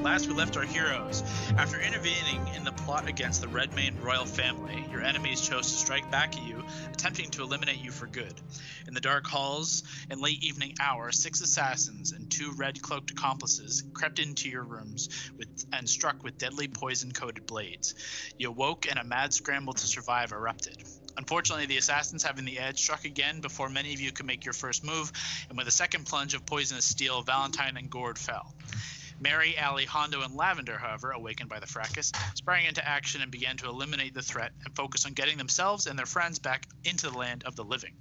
last we left our heroes. After intervening in the plot against the Redmane royal family, your enemies chose to strike back at you, attempting to eliminate you for good. In the dark halls and late evening hour, 6 assassins and 2 red-cloaked accomplices crept into your rooms and struck with deadly poison-coated blades. You awoke and a mad scramble to survive erupted. Unfortunately, the assassins having the edge struck again before many of you could make your first move, and with a second plunge of poisonous steel, Valentine and Gord fell. Mary, Allie, Hondo, and Lavender, however, awakened by the fracas, sprang into action and began to eliminate the threat and focus on getting themselves and their friends back into the land of the living.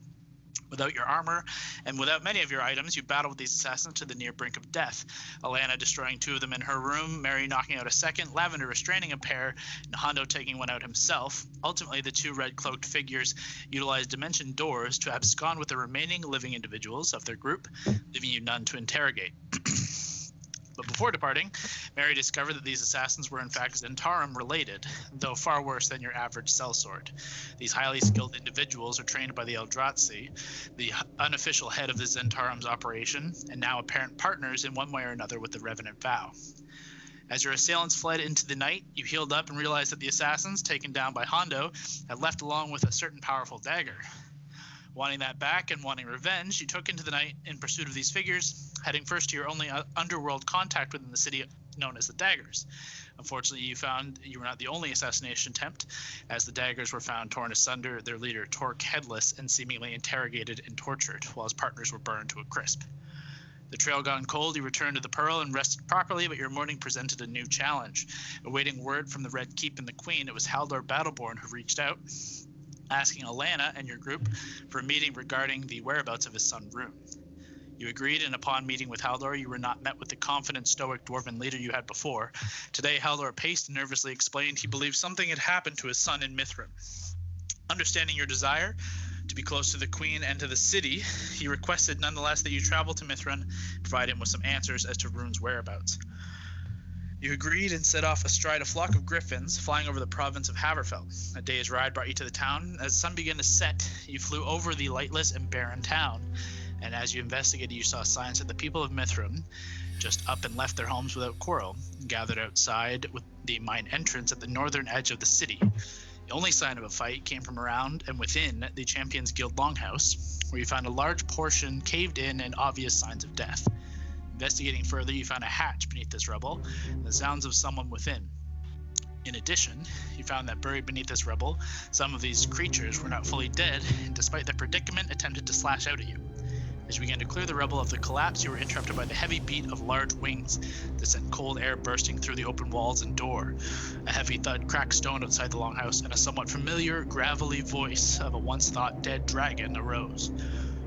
Without your armor and without many of your items, you battle with these assassins to the near brink of death. Alana destroying 2 of them in her room, Mary knocking out a second, Lavender restraining a pair, and Hondo taking one out himself. Ultimately, the 2 red-cloaked figures utilized dimension doors to abscond with the remaining living individuals of their group, leaving you none to interrogate. But before departing, Mary discovered that these assassins were in fact Zentarum related, though far worse than your average sellsword. These highly skilled individuals are trained by the Eldrazi, the unofficial head of the Zentarum's operation, and now apparent partners in one way or another with the Revenant Vow. As your assailants fled into the night, you healed up and realized that the assassins, taken down by Hondo, had left along with a certain powerful dagger. Wanting that back and wanting revenge, you took into the night in pursuit of these figures, heading first to your only underworld contact within the city known as the Daggers. Unfortunately, you found you were not the only assassination attempt, as the Daggers were found torn asunder, their leader Torque headless and seemingly interrogated and tortured, while his partners were burned to a crisp. The trail gone cold, you returned to the Pearl and rested properly, but your morning presented a new challenge. Awaiting word from the Red Keep and the Queen, it was Haldor Battleborn who reached out, asking Alana and your group for a meeting regarding the whereabouts of his son Rune. You agreed, and upon meeting with Haldor, you were not met with the confident, stoic dwarven leader you had before. Today, Haldor paced and nervously explained he believed something had happened to his son in Mithrin. Understanding your desire to be close to the Queen and to the city, he requested nonetheless that you travel to Mithrin and provide him with some answers as to Rune's whereabouts. You agreed and set off astride a flock of griffins flying over the province of Haverfell. A day's ride brought you to the town. As the sun began to set, you flew over the lightless and barren town, and as you investigated, you saw signs that the people of Mithrin just up and left their homes without quarrel, gathered outside with the mine entrance at the northern edge of the city. The only sign of a fight came from around and within the Champions Guild Longhouse, where you found a large portion caved in and obvious signs of death. Investigating further, you found a hatch beneath this rubble and the sounds of someone within. In addition, you found that buried beneath this rubble, some of these creatures were not fully dead, and despite their predicament, attempted to slash out at you. As you began to clear the rubble of the collapse, you were interrupted by the heavy beat of large wings that sent cold air bursting through the open walls and door. A heavy thud cracked stone outside the longhouse, and a somewhat familiar, gravelly voice of a once-thought dead dragon arose.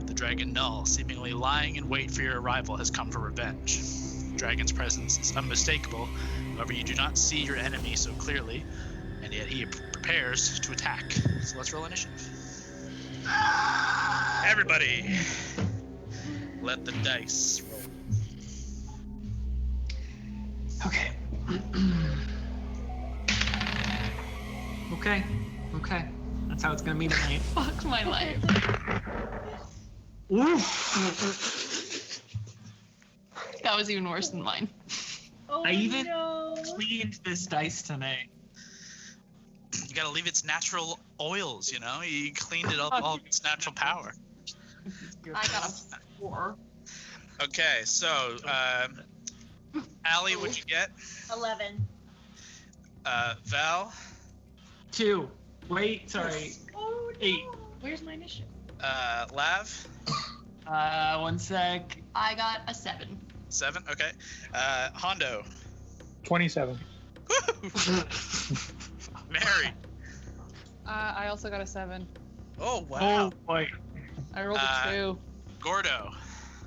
The dragon Null, seemingly lying in wait for your arrival, has come for revenge. The dragon's presence is unmistakable, however you do not see your enemy so clearly, and yet he prepares to attack. So let's roll initiative. Everybody, let the dice roll. Okay. Okay. That's how it's gonna be tonight. Fuck my life. Oof. That was even worse than mine. Oh, I even no. cleaned this dice tonight. You gotta leave its natural oils, you know? You cleaned it up, all of its natural power. I got a 4. Okay, so, Allie, what'd you get? 11. Val? 2. Wait, sorry. Oh, no. 8. Where's my initiative? Lav? 1 sec. I got a 7. 7? Okay. Hondo? 27. Mary? I also got a 7. Oh, wow. Oh boy. I rolled a 2. Gordo?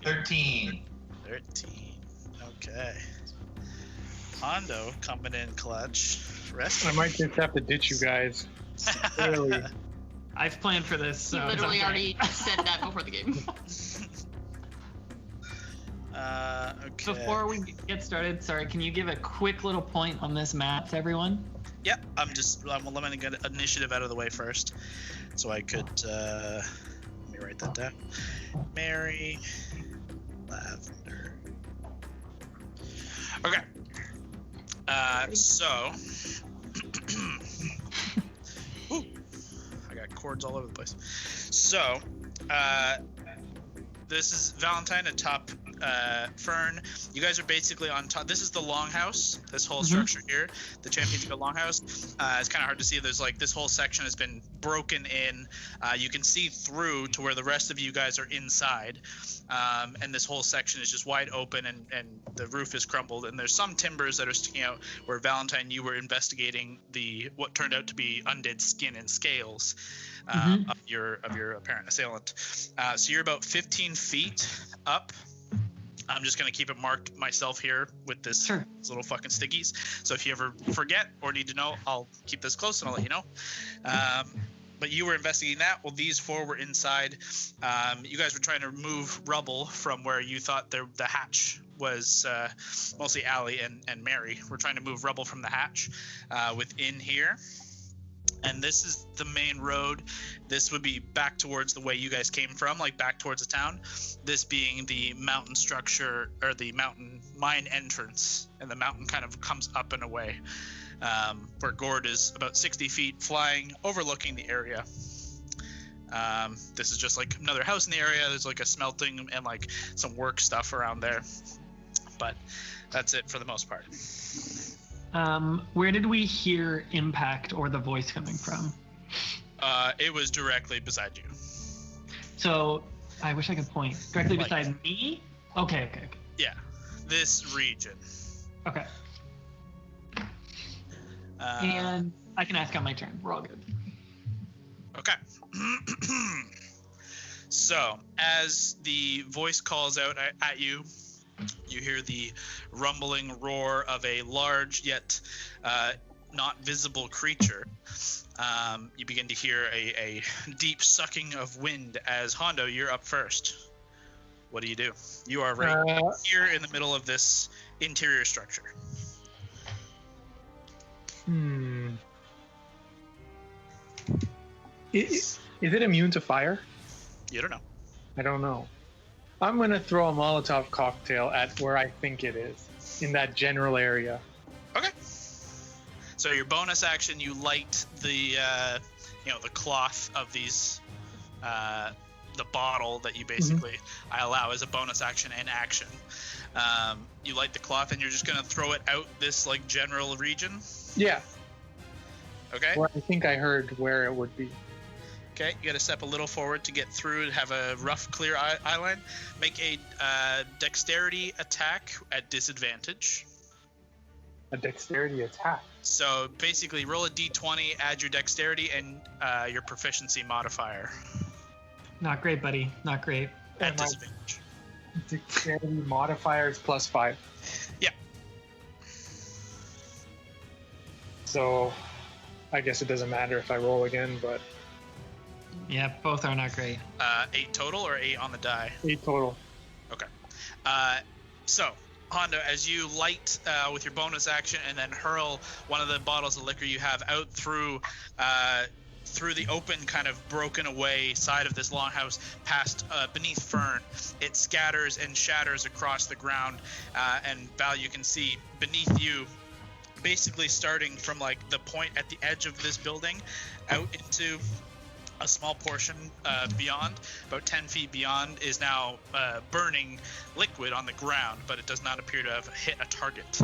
13. 13. Okay. Hondo coming in clutch. Rest. I might just have to ditch you guys. Really. I've planned for this. So You it's literally okay. already said that before the game. Okay. Before we get started, sorry, can you give a quick little point on this map to everyone? Yep, I'm letting me get initiative out of the way first, so I could, let me write that down. Mary, Lavender. Okay, So, Ooh, I got cords all over the place. So, this is Valentine atop Fern. You guys are basically on top. This is the longhouse. This whole structure here, the Championship Longhouse. It's kind of hard to see. There's like this whole section has been broken in. You can see through to where the rest of you guys are inside, and this whole section is just wide open, and the roof is crumbled. And there's some timbers that are sticking out. Where Valentine, you were investigating what turned out to be undead skin and scales. Of your apparent assailant. So you're about 15 feet up. I'm just going to keep it marked myself here with these little fucking stickies. So if you ever forget or need to know, I'll keep this close and I'll let you know. But you were investigating that. Well, these four were inside. You guys were trying to remove rubble from where you thought the hatch was. Mostly Allie and Mary were trying to move rubble from the hatch within here. And this is the main road. This would be back towards the way you guys came from, like back towards the town. This being the mountain structure, or the mountain mine entrance. And the mountain kind of comes up and away. Where Gord is about 60 feet flying, overlooking the area. This is just like another house in the area. There's like a smelting and like some work stuff around there. But that's it for the most part. Where did we hear impact or the voice coming from? It was directly beside you. So, I wish I could point. Directly beside me? Okay. Yeah, this region. Okay. And I can ask on my turn. We're all good. Okay. So, as the voice calls out at you, you hear the rumbling roar of a large yet not visible creature. You begin to hear a deep sucking of wind as Hondo, you're up first. What do? You are right here in the middle of this interior structure. Is it immune to fire? You don't know. I don't know. I'm going to throw a Molotov cocktail at where I think it is, in that general area. Okay. So your bonus action, you light the cloth of these, the bottle that you basically, I allow as a bonus action and action. You light the cloth and you're just going to throw it out this like general region? Yeah. Okay. Well, I think I heard where it would be. Okay, you got to step a little forward to get through and have a rough, clear eye line. Make a dexterity attack at disadvantage. A dexterity attack? So basically, roll a d20, add your dexterity and your proficiency modifier. Not great, buddy. Not great. At disadvantage. Dexterity modifier is +5. Yeah. So, I guess it doesn't matter if I roll again, but... Yeah, both are not great. 8 total or 8 on the die? 8 total. Okay. So, Hondo, as you light with your bonus action and then hurl one of the bottles of liquor you have out through the open, kind of broken away side of this longhouse past beneath Fern, it scatters and shatters across the ground. And Val, you can see beneath you, basically starting from like the point at the edge of this building out into a small portion beyond, about 10 feet beyond, is now burning liquid on the ground, but it does not appear to have hit a target.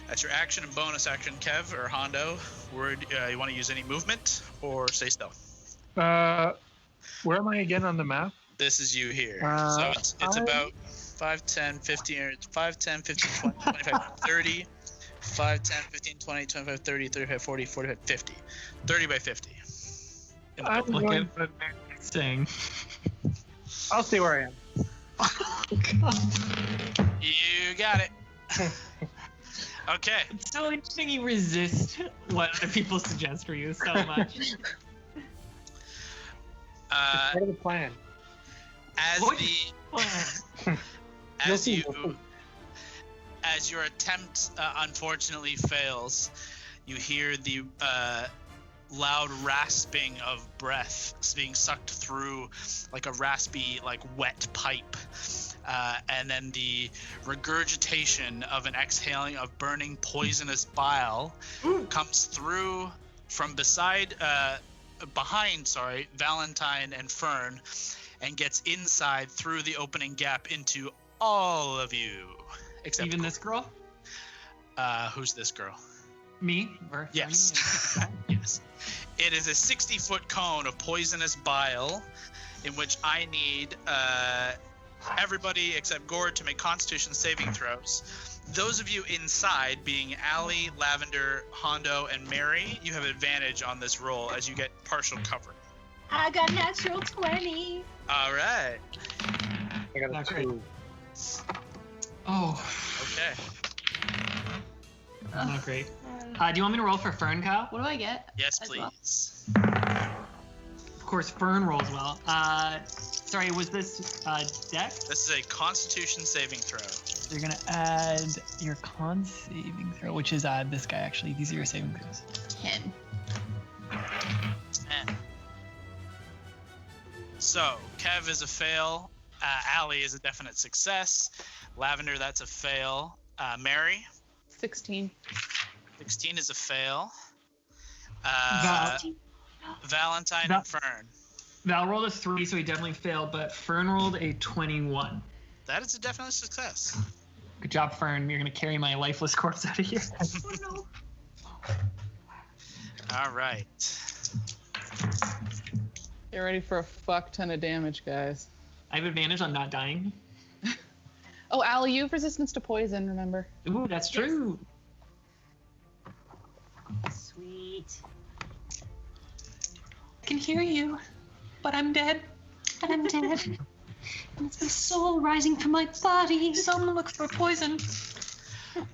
That's your action and bonus action, Kev or Hondo. You want to use any movement or stay still? Where am I again on the map? This is you here. So it's about 5, 10, 15, 5, 10, 15, 20, 25, 30, 5, 10, 15, 20, 25, 30, 35, 40, 45, 50. 30 by 50. I'm going to Sing. I'll stay where I am. You got it. Okay. It's so interesting you resist what other people suggest for you so much. It's part of the plan. As your attempt unfortunately fails, you hear the loud rasping of breath being sucked through like a raspy, like wet pipe. and then the regurgitation of an exhaling of burning poisonous bile comes through from behind Valentine and Fern, and gets inside through the opening gap into all of you, except Even this girl? who's this girl? Me? Or Yes. Yes. It is a 60-foot cone of poisonous bile, in which I need everybody except Gord to make Constitution saving throws. Those of you inside, being Allie, Lavender, Hondo, and Mary, you have advantage on this roll as you get partial cover. I got natural 20. All right. I got a Not great. 2. Oh, Okay. not great. Do you want me to roll for Fern, Kyle? What do I get? Yes, As well? please. Of course, Fern rolls well. Sorry, was this deck? This is a Constitution saving throw. So you're gonna add your con saving throw, which is this guy actually. These are your saving throws. 10. 10. So, Kev is a fail. Allie is a definite success. Lavender, that's a fail. Mary, 16. 16 is a fail. Val- Valentine Val- and Fern. Val rolled a 3, so he definitely failed, but Fern rolled a 21. That is a definite success. Good job, Fern. You're gonna carry my lifeless corpse out of here. Oh no. All right. Get ready for a fuck ton of damage, guys. I have advantage on not dying. Oh, Allie, you have resistance to poison, remember? Ooh, that's true. Sweet. I can hear you, but I'm dead. But I'm dead. And it's my soul rising from my body. Someone look for poison.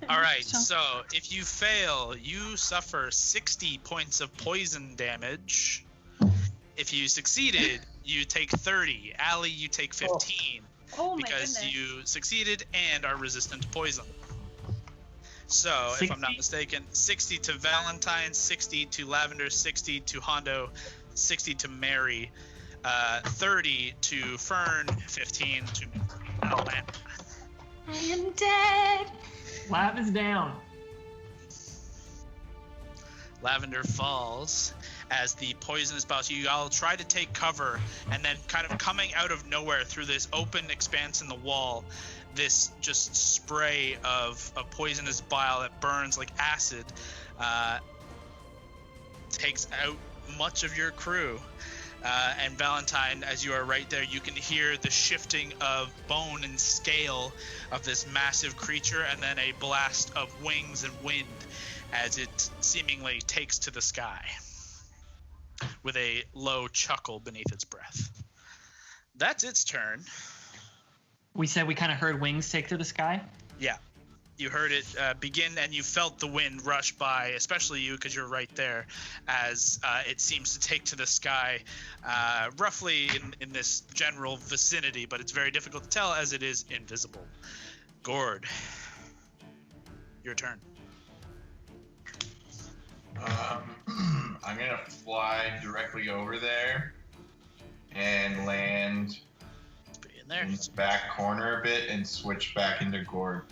All right. So, if you fail, you suffer 60 points of poison damage. If you succeeded, you take 30. Allie, you take 15. Oh my Because goodness. you succeeded and are resistant to poison. So, if I'm not 60? mistaken, 60 to Valentine, 60 to Lavender, 60 to Hondo, 60 to Mary, 30 to Fern, 15 to Atlanta. I am dead. Lab is down. Lavender falls as the poisonous bile. So you all try to take cover, and then kind of coming out of nowhere through this open expanse in the wall, this just spray of poisonous bile that burns like acid takes out much of your crew. And Valentine, as you are right there, you can hear the shifting of bone and scale of this massive creature, and then a blast of wings and wind as it seemingly takes to the sky with a low chuckle beneath its breath. That's its turn. We said we kind of heard wings take to the sky. Yeah. You heard it begin, and you felt the wind rush by, especially you, because you're right there, as it seems to take to the sky, roughly in this general vicinity, but it's very difficult to tell as it is invisible. Gord, your turn. I'm gonna fly directly over there and land Be in there. in the back corner a bit and switch back into Gord.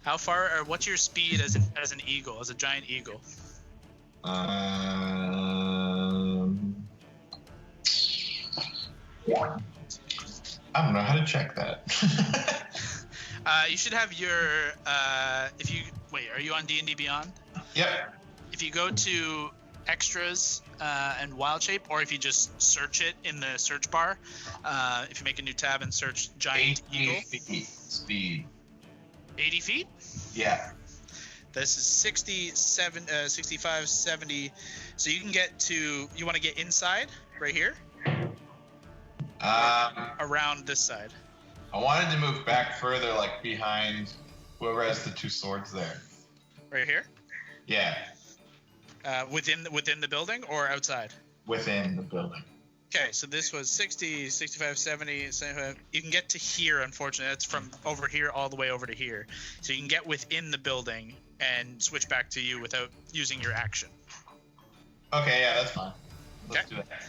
How far, or what's your speed as an eagle, as a giant eagle? I don't know how to check that. You should have your, if you, wait, are you on D&D Beyond? Yep. If you go to extras and wild shape, or if you just search it in the search bar, if you make a new tab and search giant 80 eagle, feet speed. 80 feet? Yeah. This is 65, 70. So you can get to, you want to get inside right here? Around this side. I wanted to move back further, like behind whoever has the two swords there. Right here? Yeah, Within the building or outside? within the building. Okay, so this was 60, 65, 70, 75. You can get to here, unfortunately. That's from over here all the way over to here. So you can get within the building and switch back to you without using your action. Okay, yeah, that's fine. Let's Okay. do that.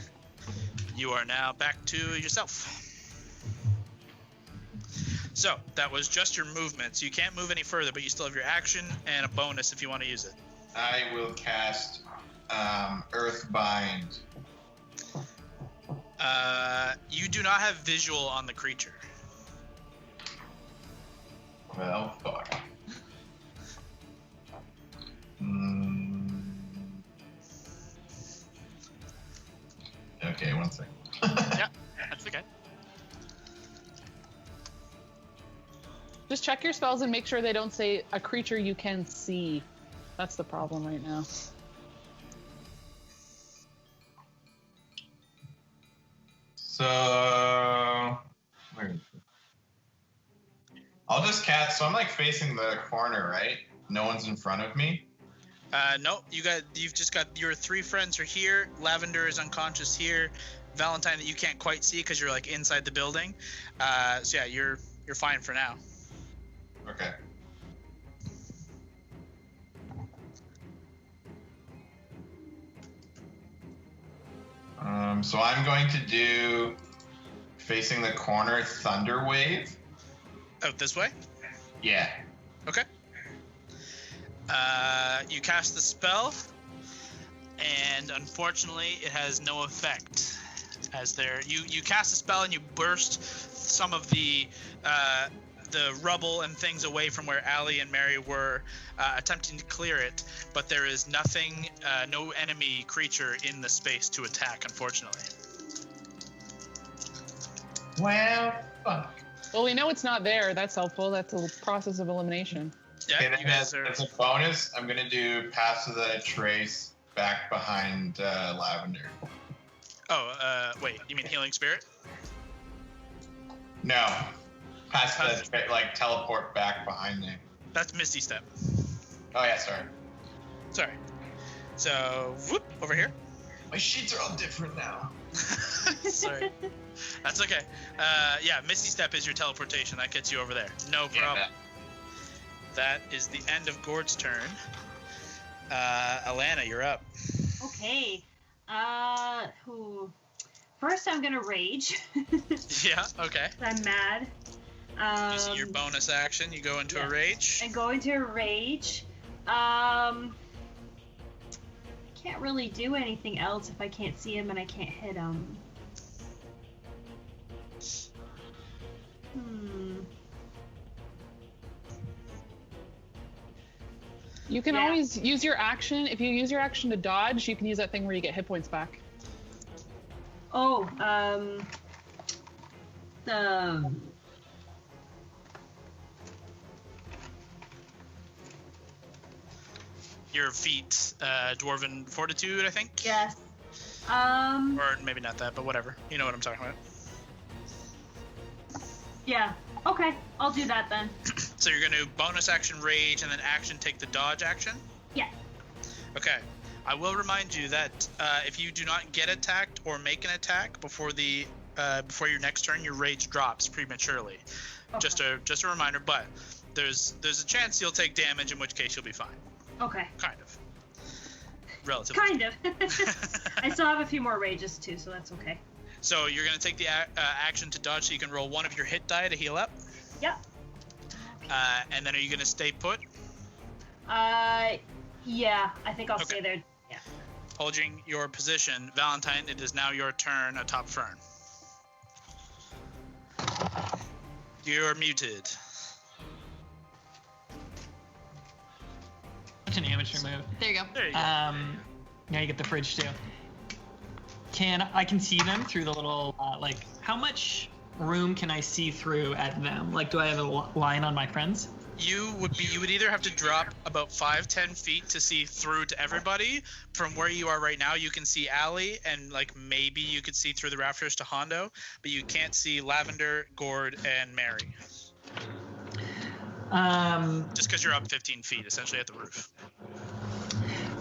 You are now back to yourself. So that was just your movement. So you can't move any further, but you still have your action and a bonus if you want to use it. I will cast Earthbind. You do not have visual on the creature. Well, fuck. Okay, one second. Yeah, that's okay. Just check your spells and make sure they don't say a creature you can see. That's the problem right now. So, where is it? I'll just cast. So I'm like facing the corner, right? No one's in front of me. No, you've just got your 3 friends are here. Lavender is unconscious here. Valentine that you can't quite see because you're like inside the building. So yeah, you're fine for now. Okay. So I'm going to do facing the corner Thunder Wave. Out this way? Yeah. Okay. You cast the spell, and unfortunately, it has no effect. As you cast a spell and you burst some of the rubble and things away from where Allie and Mary were attempting to clear it, but there is nothing, no enemy creature in the space to attack, unfortunately. Well, fuck. Well, we know it's not there. That's helpful. That's a process of elimination. Yeah, Okay, you guys are. as a bonus, I'm gonna do Pass Without a Trace back behind Lavender. Oh, wait. You mean Healing Spirit? No. Pass the like teleport back behind me. That's Misty Step. Oh yeah, sorry. Sorry. So, whoop, over here. My sheets are all different now. Sorry. That's okay. Yeah, Misty Step is your teleportation. That gets you over there. No problem. That is the end of Gord's turn. Alana, you're up. Okay. First, I'm gonna rage. Yeah, okay. I'm mad. Using your bonus action, you go into a rage. And go into a rage. Can't really do anything else if I can't see him and I can't hit him. You can always use your action. If you use your action to dodge, you can use that thing where you get hit points back. Oh, Your feat, Dwarven Fortitude, I think? yes. Or maybe not that, but whatever. You know what I'm talking about. Yeah. Okay, I'll do that then. So you're going to bonus action rage and then action take the dodge action? Yeah. Okay. I will remind you that if you do not get attacked or make an attack before your next turn, your rage drops prematurely. Okay. Just a reminder, but there's a chance you'll take damage, in which case you'll be fine. Okay. Kind of. Relatively. Kind of. I still have a few more rages too, so that's okay. So you're going to take the action to dodge, so you can roll one of your hit die to heal up. Yep. And then are you going to stay put? Yeah, I think I'll stay there. Yeah. Holding your position, Valentine, it is now your turn atop Fern. You're muted. Such an amateur move. There you go. There you go. Now you get the fridge too. I can see them through the little like how much room can I see through at them? Like, do I have a line on my friends? You would either have to drop about 5-10 feet to see through to everybody. From where you are right now, you can see Allie, and like maybe you could see through the rafters to Hondo, but you can't see Lavender, Gord, and Mary. Just because you're up 15 feet, essentially at the roof.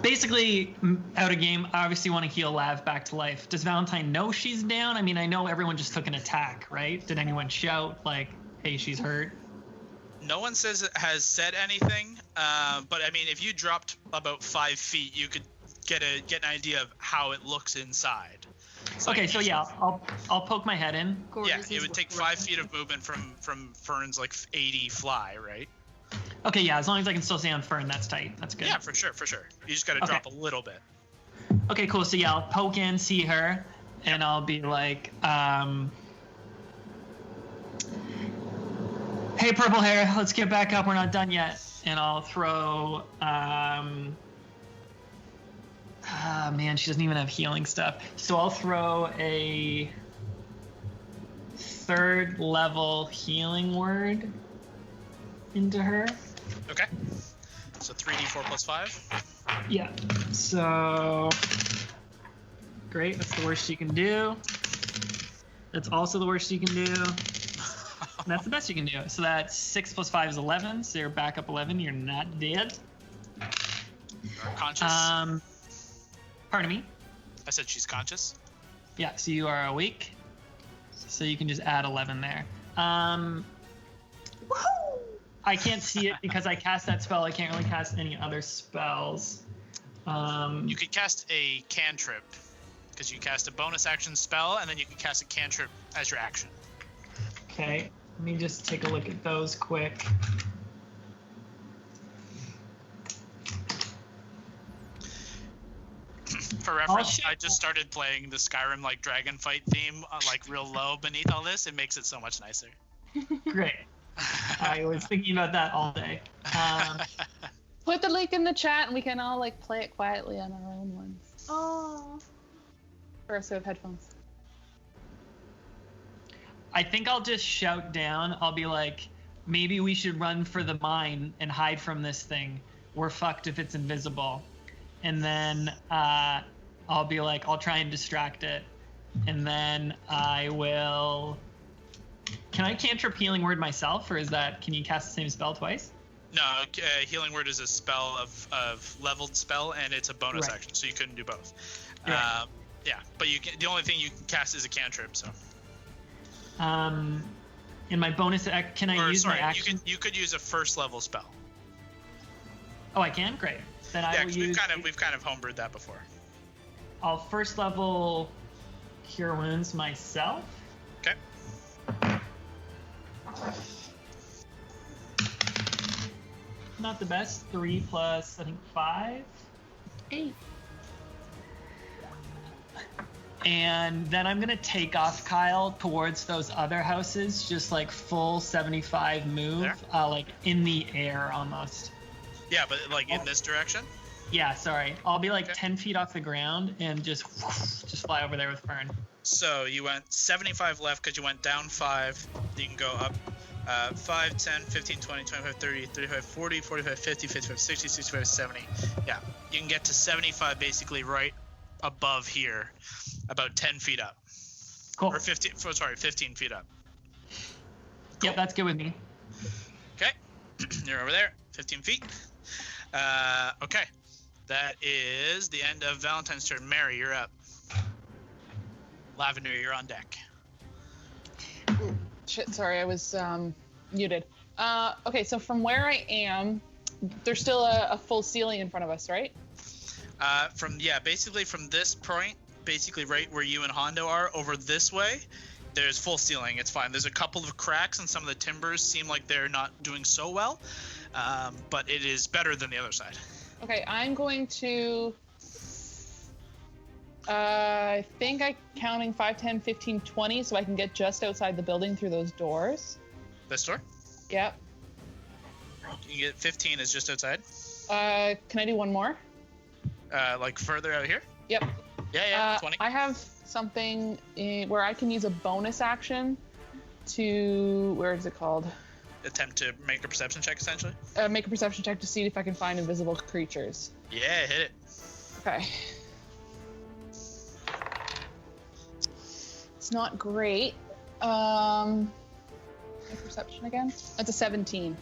Basically, out of game, I obviously want to heal Lav back to life. Does Valentine know she's down? I mean, I know everyone just took an attack, right? Did anyone shout, like, hey, she's hurt? No one has said anything, but I mean, if you dropped about 5 feet, you could get an idea of how it looks inside. It's Okay, like- so yeah, I'll poke my head in. Yeah, it would take 5 feet of movement from Fern's like 80 fly, right? Okay, yeah, as long as I can still stay on Fern, that's tight. That's good. Yeah, for sure. You just got to Okay. drop a little bit. Okay, cool. So yeah, I'll poke in, see her, and I'll be like, hey, purple hair, let's get back up. We're not done yet. And I'll throw, man, she doesn't even have healing stuff. So I'll throw a 3rd level healing word into her. Okay. So 3d4 plus 5. Yeah. So great. That's the worst you can do. That's also the worst you can do. And that's the best you can do. So that's 6 plus 5 is 11. So you're back up 11. You're not dead. You're conscious. Pardon me. I said she's conscious. Yeah. So you are awake. So you can just add 11 there. Woohoo! I can't see it because I cast that spell. I can't really cast any other spells. You could cast a cantrip because you cast a bonus action spell, and then you can cast a cantrip as your action. Okay. Let me just take a look at those quick. For reference, I just started playing the Skyrim like dragon fight theme like real low beneath all this. It makes it so much nicer. Great. I was thinking about that all day. Put the link in the chat and we can all like play it quietly on our own ones. Oh. Or so have headphones. I think I'll just shout down. I'll be like, maybe we should run for the mine and hide from this thing. We're fucked if it's invisible. And then I'll be like, I'll try and distract it. And then I will... Can I cantrip healing word myself, or can you cast the same spell twice? No, healing word is a spell of leveled spell, and it's a bonus Right. action, so you couldn't do both. Right. Yeah, but the only thing you can cast is a cantrip. So. In my bonus, can I use my action? You could use a 1st level spell. Oh, I can. Great. Then I Yeah, will because use. we've kind of homebrewed that before. I'll 1st level cure wounds myself. Okay. Not the best. 3 plus, I think, 5. 8. And then I'm gonna take off Kyle towards those other houses, just like full 75 move, There? like in the air almost. Yeah, but like in this direction. Yeah, sorry. I'll be like Okay. 10 feet off the ground and just fly over there with Fern. So you went 75 left because you went down 5. You can go up 5, 10, 15, 20, 25, 30, 35, 40, 45, 50, 55, 60, 65, 70. Yeah, you can get to 75 basically right above here, about 10 feet up. Cool. Or 15 feet up. Yep, that's good with me. Okay, you're over there, 15 feet. Okay, that is the end of Valentine's turn. Mary, you're up. Lavender, you're on deck. Shit, sorry, I was muted. Okay, so from where I am, there's still a full ceiling in front of us, right? Basically from this point, basically right where you and Hondo are, over this way, there's full ceiling. It's fine. There's a couple of cracks, and some of the timbers seem like they're not doing so well, but it is better than the other side. Okay, I'm going to... I think I'm counting 5, 10, 15, 20, so I can get just outside the building through those doors. This door? Yep. You can get 15 is just outside. Can I do one more? Like further out here? Yep. Yeah, 20. I have something where I can use a bonus action to... Where is it called? Attempt to make a perception check, essentially. Make a perception check to see if I can find invisible creatures. Yeah, hit it. Okay. It's not great. My perception again? That's a 17.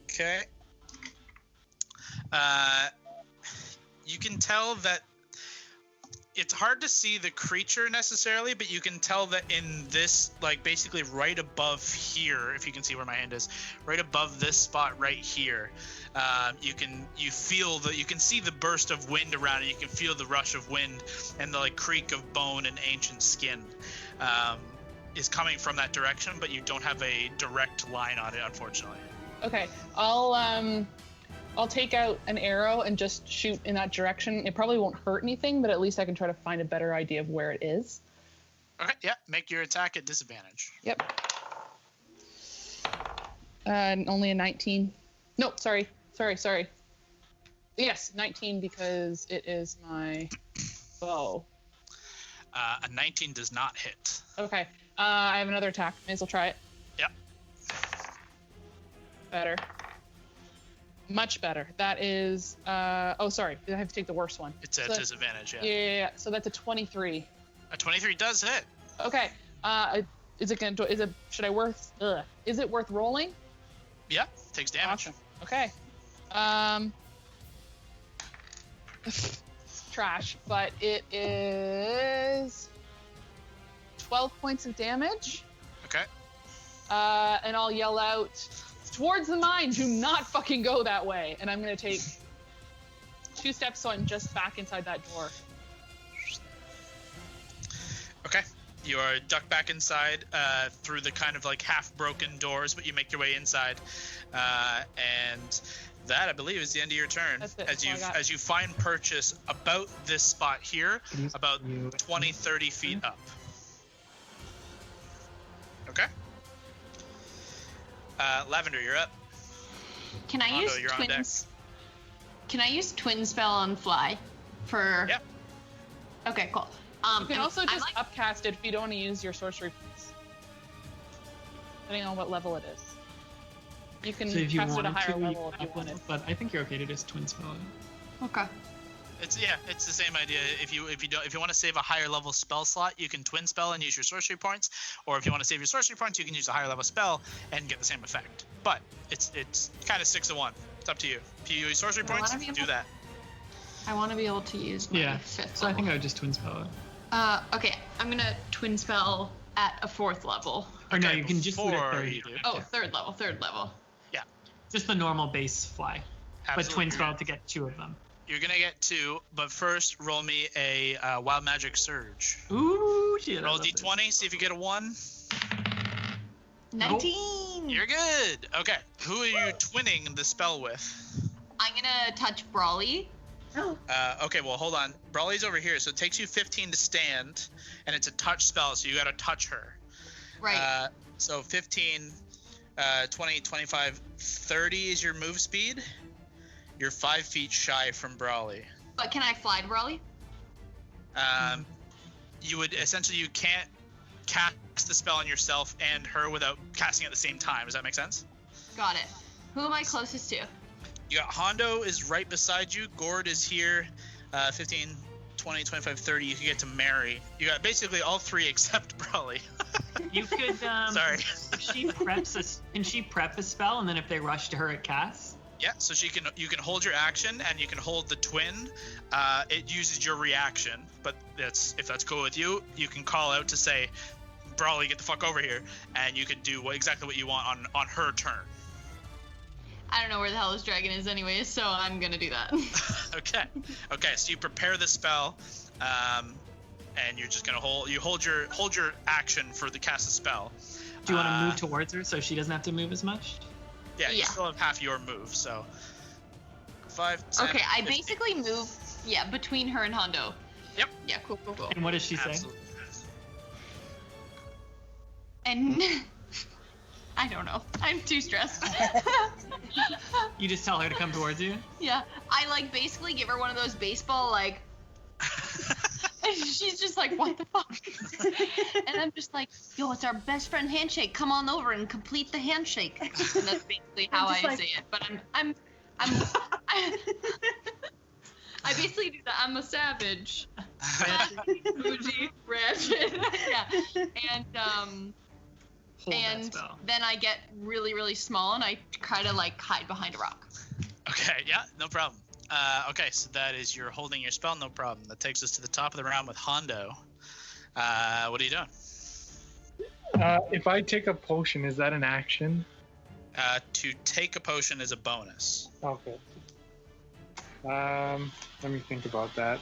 Okay. You can tell that it's hard to see the creature necessarily, but you can tell that in this, like basically right above here, if you can see where my hand is, right above this spot right here, you can see the burst of wind around it. You can feel the rush of wind and the like creak of bone and ancient skin is coming from that direction, but you don't have a direct line on it, unfortunately. Okay, I'll take out an arrow and just shoot in that direction. It probably won't hurt anything, but at least I can try to find a better idea of where it is. Okay, yeah, make your attack at disadvantage. Yep. Only a 19. Nope, sorry. Yes, 19 because it is my bow. A 19 does not hit. Okay, I have another attack. May as well try it. Yep. Better. Much better. That is, oh, sorry. I have to take the worst one. It's at disadvantage, yeah. Yeah, so that's a 23. A 23 does hit. Okay. Is it worth rolling? Yeah, takes damage. Awesome. Okay. Trash, but it is 12 points of damage. Okay. And I'll yell out, towards the mine, do not fucking go that way. And I'm gonna take 2 steps so I'm just back inside that door. Okay. You are ducked back inside through the kind of like half-broken doors, but you make your way inside. And that, I believe, is the end of your turn. That's it. As you find purchase about this spot here, about 20, 30 feet up. Okay. Lavender, you're up. Can I Mondo, use you're on deck. twins? Can I use twin spell on fly? For. Yeah. Okay, cool. You can also I just like- upcast it if you don't want to use your sorcery points. Depending on what level it is. You can So if you cast it at a wanted higher to, level if you wanted. but I think you're okay to just twin spell it. Okay. It's the same idea. If you want to save a higher level spell slot, you can twin spell and use your sorcery points, or if you want to save your sorcery points, you can use a higher level spell and get the same effect. But it's kind of 6 to 1. It's up to you. If you use sorcery I points, wanna be do able- that. I want to be able to use my Yeah. fifth So I level. think I would just twin spell it. Okay, I'm gonna twin spell at a 4th level. Or no, Okay, you can just do it before at 30. you do. Oh, third level. Just the normal base fly. But Absolutely. twin spell to get 2 of them. You're gonna get 2, but first roll me a wild magic surge. Ooh, shit. I Roll love this. d20, see if you get a 1. 19! You're good. Okay, who are you twinning the spell with? I'm gonna touch Brawly. Okay, well, hold on. Brawley's over here, so it takes you 15 to stand, and it's a touch spell, so you gotta touch her. Right. So 15, 20, 25, 30 is your move speed. You're 5 feet shy from Brawley. But can I fly to Brawly? You can't cast the spell on yourself and her without casting at the same time. Does that make sense? Got it. Who am I closest to? You got Hondo is right beside you. Gord is here. 15, 20, 25, 30. You can get to Mary. You got basically all 3 except Brawley. You could, Sorry. if she can she prep a spell, and then if they rush to her, it casts? Yeah, so you can hold your action and you can hold the twin. It uses your reaction, but if that's cool with you, you can call out to say, Brawley, get the fuck over here, and you can do exactly what you want on her turn. I don't know where the hell this dragon is anyways, so I'm gonna do that. Okay, so you prepare the spell, and you're just gonna hold your action for the cast a spell. Do you want to move towards her so she doesn't have to move as much? Yeah, you Yeah. still have half your move, so 5, 10, Okay, I 15. basically move, between her and Hondo. Yep. Yeah, cool. And what does she say? Absolutely. And I don't know. I'm too stressed. You just tell her to come towards you? Yeah, I basically give her one of those baseball and she's just like, what the fuck? And I'm just like, yo, it's our best friend handshake. Come on over and complete the handshake. And that's basically how I say it. But I basically do that. I'm a savage. Bougie, ratchet. Yeah. And Hold that spell. then I get really, really small and I try to hide behind a rock. Okay, yeah, no problem. Okay, so that is you're holding your spell, no problem. That takes us to the top of the round with Hondo. What are you doing? If I take a potion, is that an action? To take a potion is a bonus. Okay. Let me think about that.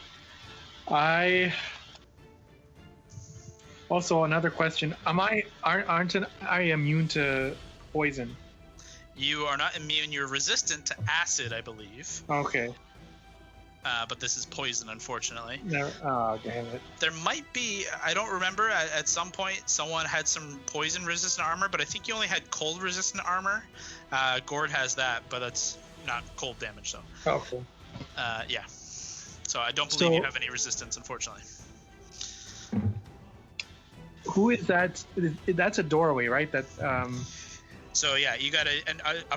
Also, another question: aren't I immune to poison? You are not immune. You're resistant to acid, I believe. Okay. But this is poison, unfortunately. No. Oh, damn it. There might be, I don't remember, at some point someone had some poison resistant armor, but I think you only had cold resistant armor. Gord has that, but that's not cold damage, so. Okay. Yeah. So I don't believe you have any resistance, unfortunately. Who is that? That's a doorway, right? That So yeah, you got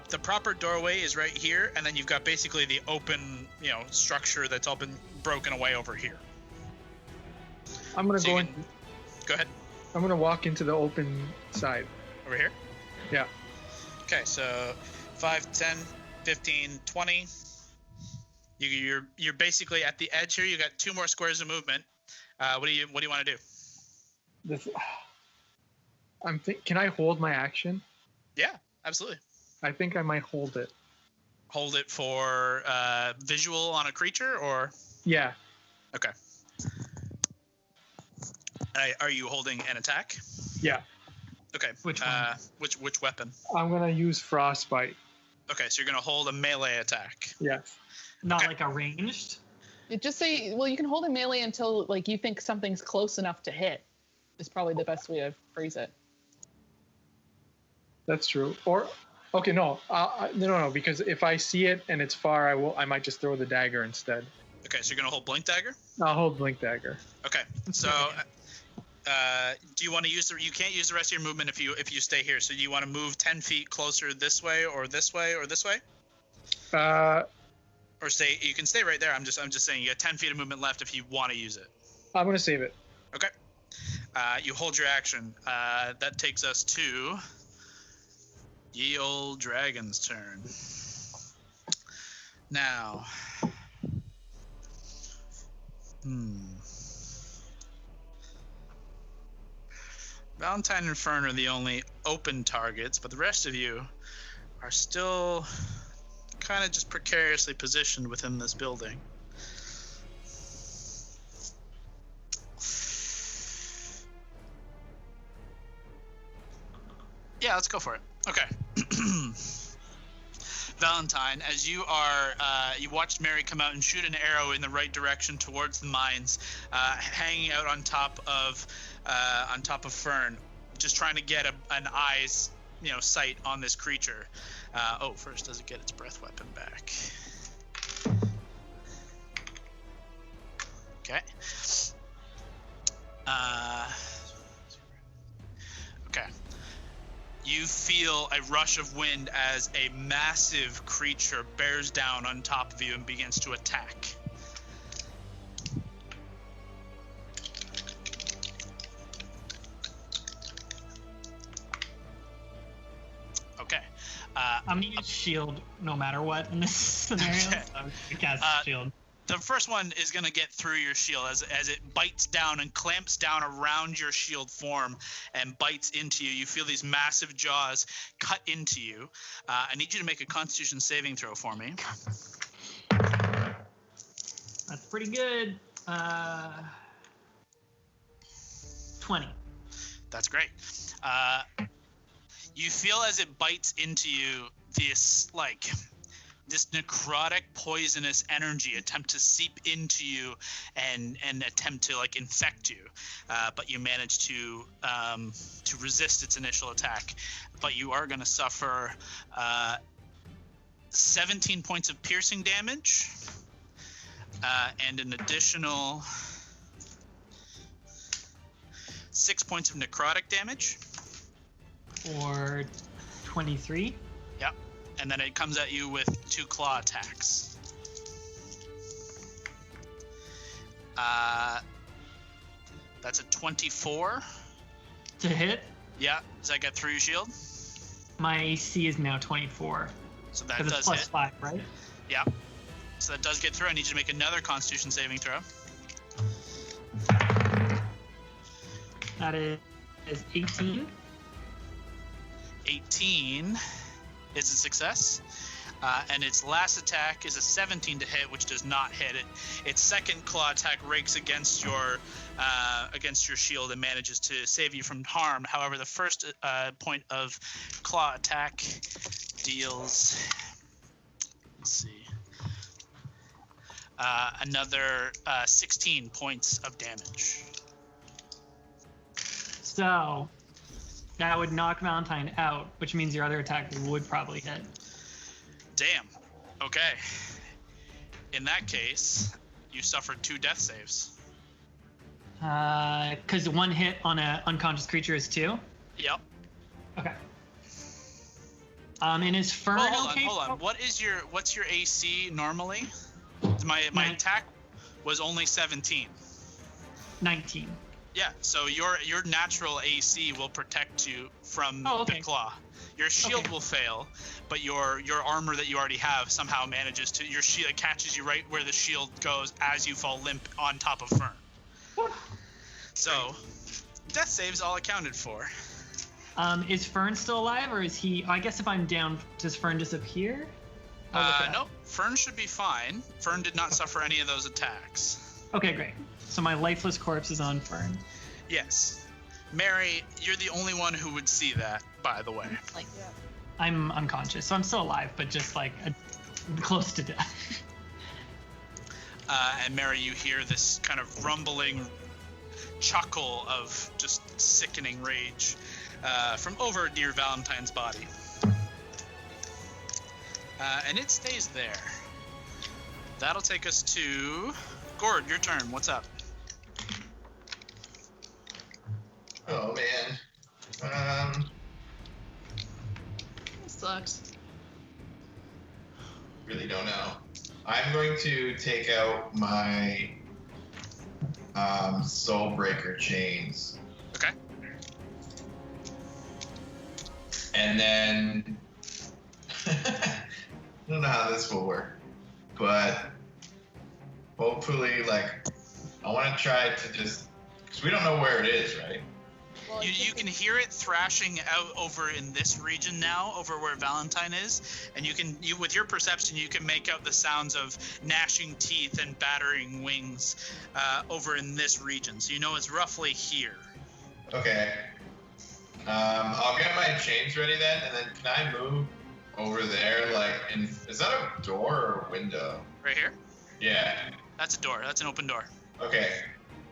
the proper doorway is right here, and then you've got basically the open, structure that's all been broken away over here. I'm gonna go in. Go ahead. I'm gonna walk into the open side. Over here? Yeah. Okay, so 5, 10, 15, 20. You're basically at the edge here. You got 2 more squares of movement. What do you want to do? Can I hold my action? Yeah, absolutely. I think I might hold it. Hold it for visual on a creature, or? Yeah. Okay. Are you holding an attack? Yeah. Okay. Which one? Which weapon? I'm gonna use frostbite. Okay, so you're gonna hold a melee attack. Yes. Not Okay. like a ranged. It just say, well, you can hold a melee until you think something's close enough to hit. Is probably the best way to phrase it. That's true. Or, okay, no, no, because if I see it and it's far, I might just throw the dagger instead. Okay, so you're gonna hold blink dagger. I'll hold blink dagger. Okay, so do you want to use you can't use the rest of your movement if you stay here. So do you want to move 10 feet closer this way or this way or this way? Or stay. You can stay right there. I'm just saying you got 10 feet of movement left if you want to use it. I'm gonna save it. Okay. You hold your action. That takes us to ye old dragon's turn. Now. Valentine and Fern are the only open targets, but the rest of you are still kind of just precariously positioned within this building. Yeah, let's go for it. Okay. Valentine, as you are, you watched Mary come out and shoot an arrow in the right direction towards the mines, hanging out on top of Fern, just trying to get an eye's, sight on this creature. First, does it get its breath weapon back? Okay. Okay. You feel a rush of wind as a massive creature bears down on top of you and begins to attack. Okay. I'm gonna use shield no matter what in this scenario. Okay. So I'm gonna cast shield. The first one is going to get through your shield as it bites down and clamps down around your shield form and bites into you. You feel these massive jaws cut into you. I need you to make a Constitution saving throw for me. That's pretty good. 20. That's great. You feel as it bites into you this necrotic, poisonous energy attempt to seep into you and attempt to infect you, but you manage to resist its initial attack. But you are going to suffer 17 points of piercing damage and an additional 6 points of necrotic damage. Or 23. Yep. And then it comes at you with 2 claw attacks. That's a 24. To hit, Yeah. Does that get through your shield? my AC is now 24. So that Because does it's plus hit. 5, right? Yeah. So that does get through. I need you to make another Constitution saving throw. That is 18. 18 is a success. And its last attack is a 17 to hit, which does not hit it. Its second claw attack rakes against your shield and manages to save you from harm. However, the first point of claw attack deals, let's see, another 16 points of damage. So that would knock Valentine out, which means your other attack would probably hit. Damn. Okay. In that case, you suffered 2 death saves. Because one hit on an unconscious creature is 2? Yep. Okay. And is Fern okay? Hold on. What's your AC normally? My attack was only 17. 19. Yeah, so your natural AC will protect you from the claw. Your shield will fail, but your armor that you already have somehow manages to, your shield catches you right where the shield goes as you fall limp on top of Fern. So, death saves all accounted for. Is Fern still alive, or is he? I guess if I'm down, does Fern disappear? Nope. Fern should be fine. Fern did not suffer any of those attacks. Okay, great. So my lifeless corpse is on Fern. Yes. Mary, you're the only one who would see that, by the way. I'm unconscious, so I'm still alive, but just like close to death. And Mary, you hear this kind of rumbling chuckle of just sickening rage from over near Valentine's body. And it stays there. That'll take us to Gord, your turn. What's up? Oh man. Sucks. Really don't know. I'm going to take out my Soulbreaker chains. Okay. And then I don't know how this will work, but hopefully, like, I want to try to just, because we don't know where it is, right? Well, You can hear it thrashing out over in this region now, over where Valentine is, and you with your perception you can make out the sounds of gnashing teeth and battering wings over in this region. So you know it's roughly here. Okay. I'll get my chains ready then, and then can I move over there? Like, is that a door or a window? Right here? Yeah. That's a door. That's an open door. Okay.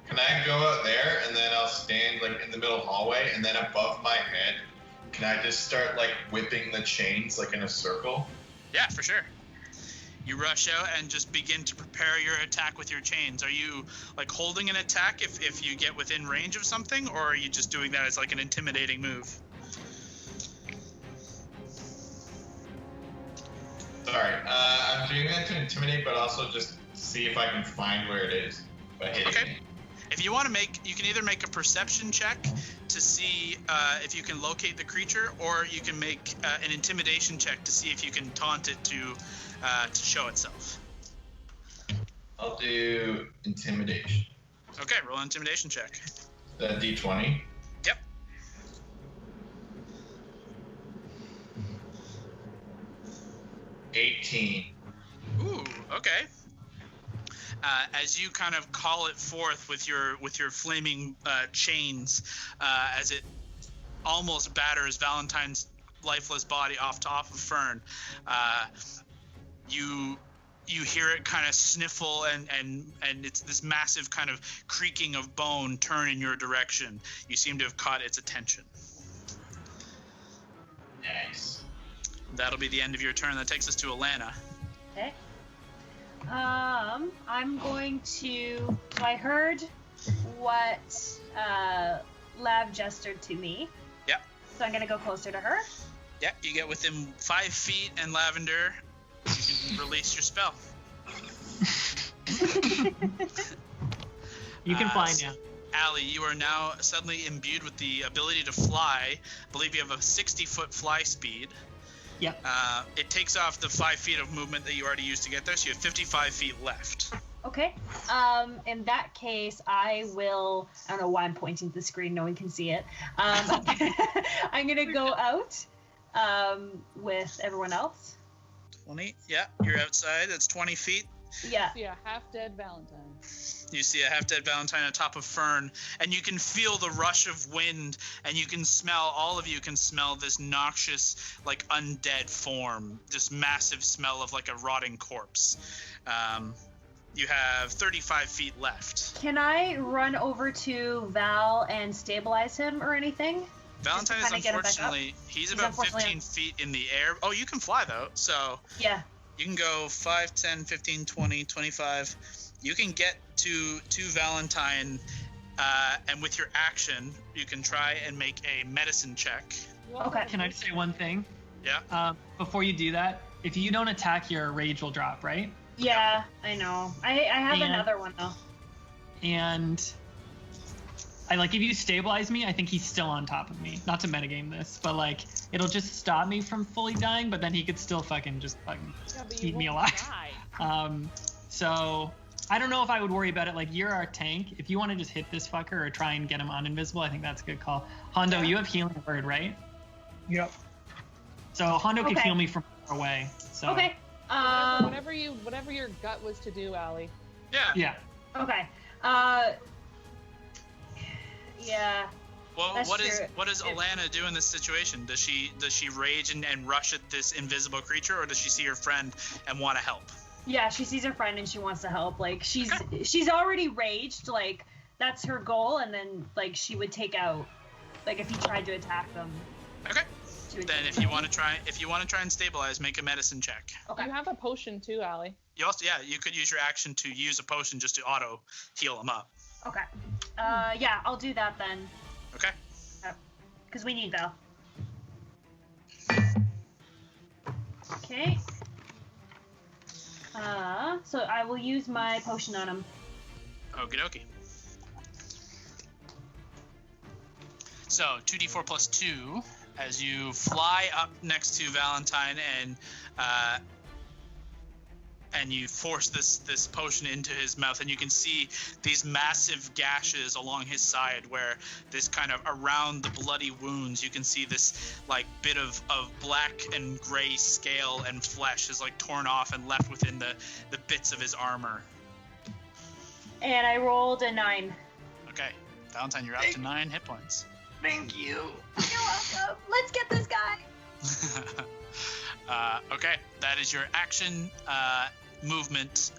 Can I go out there and then I'll stand like in the middle hallway, and then above my head, can I just start like whipping the chains like in a circle? Yeah, for sure. You rush out and just begin to prepare your attack with your chains. Are you like holding an attack if you get within range of something, or are you just doing that as like an intimidating move? Sorry, I'm doing that to intimidate, but also just see if I can find where it is by hitting it. If you want to you can either make a perception check to see if you can locate the creature, or you can make an intimidation check to see if you can taunt it to show itself. I'll do intimidation. Okay, roll an intimidation check. The D20. Yep. $18. Ooh, okay. As you kind of call it forth with your flaming chains, as it almost batters Valentine's lifeless body off top of Fern, you hear it kind of sniffle, and it's this massive kind of creaking of bone turn in your direction. You seem to have caught its attention. Nice. That'll be the end of your turn. That takes us to Alana. Okay. I'm going to. So I heard what Lav gestured to me. Yep. So I'm gonna go closer to her. Yep. You get within 5 feet, and Lavender, you can release your spell. You can fly now. Allie, you are now suddenly imbued with the ability to fly. I believe you have a 60-foot fly speed. Yep. It takes off the 5 feet of movement that you already used to get there, so you have 55 feet left. Okay. In that case, I will. I don't know why I'm pointing to the screen. No one can see it. I'm gonna go out with everyone else. 20. Yeah, you're outside. That's 20 feet. Yeah. Yeah, half-dead Valentine. You see a half-dead Valentine on top of Fern, and you can feel the rush of wind, and you can smell, all of you can smell this noxious, like, undead form, this massive smell of, like, a rotting corpse. You have 35 feet left. Can I run over to Val and stabilize him or anything? Valentine is unfortunately, he's about 15 feet in the air. Oh, you can fly, though, so... Yeah. You can go 5, 10, 15, 20, 25. You can get to Valentine, and with your action, you can try and make a medicine check. Okay. Can I just say one thing? Yeah. Before you do that, if you don't attack, your rage will drop, right? Yeah, I know. I have another one though. And if you stabilize me, I think he's still on top of me. Not to metagame this, but like it'll just stop me from fully dying, but then he could still fucking eat me alive. So I don't know if I would worry about it. Like, you're our tank. If you want to just hit this fucker or try and get him uninvisible, I think that's a good call. Hondo, you have healing word, right? Yep. So Hondo can heal me from far away. So. Okay. Whatever your gut was to do, Allie. Yeah. Yeah. Okay. Yeah. Well, what does Alana do in this situation? Does she rage and rush at this invisible creature, or does she see her friend and want to help? Yeah, she sees her friend and she wants to help. Like, she's already raged. Like, that's her goal, and then like she would take out, like, if he tried to attack them. Okay. Then if you want to try and stabilize, make a medicine check. Okay. You have a potion too, Allie. You could use your action to use a potion just to auto heal him up. Okay. Yeah, I'll do that then. Okay. Because we need Val. Okay. So I will use my potion on him. Okie dokie. So 2d4 plus 2 as you fly up next to Valentine and you force this potion into his mouth, and you can see these massive gashes along his side where this kind of around the bloody wounds, you can see this like bit of black and gray scale and flesh is like torn off and left within the bits of his armor. And I rolled a 9. Okay, Valentine, you're up to 9 hit points. Thank you. You're welcome. Let's get this guy. Okay, that is your action, movement,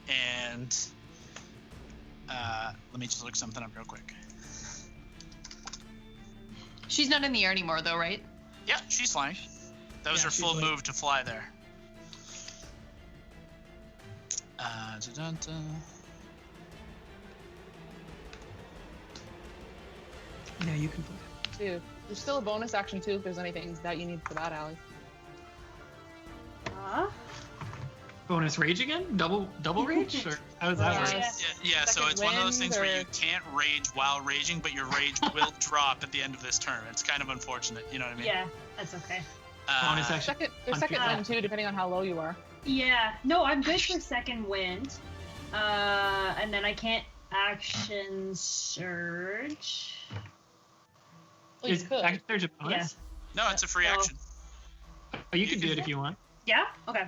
and let me just look something up real quick. She's not in the air anymore, though, right? Yeah, she's flying. That was her full move to fly there. Yeah, you can. Dude, there's still a bonus action too if there's anything that you need for that, Allie. Bonus rage again? Double rage? Or how does that work? Yeah, so Second it's one of those wind, things where or- you can't rage while raging, but your rage will drop at the end of this turn. It's kind of unfortunate, you know what I mean? Yeah, that's okay. Bonus action. There's second Unfair. wind too, depending on how low you are. Yeah. No, I'm good for second wind. And then I can't action surge. Well, you Is could. action surge a bonus? No, it's a free So- action. Oh, you can do it if you want. Yeah? Okay.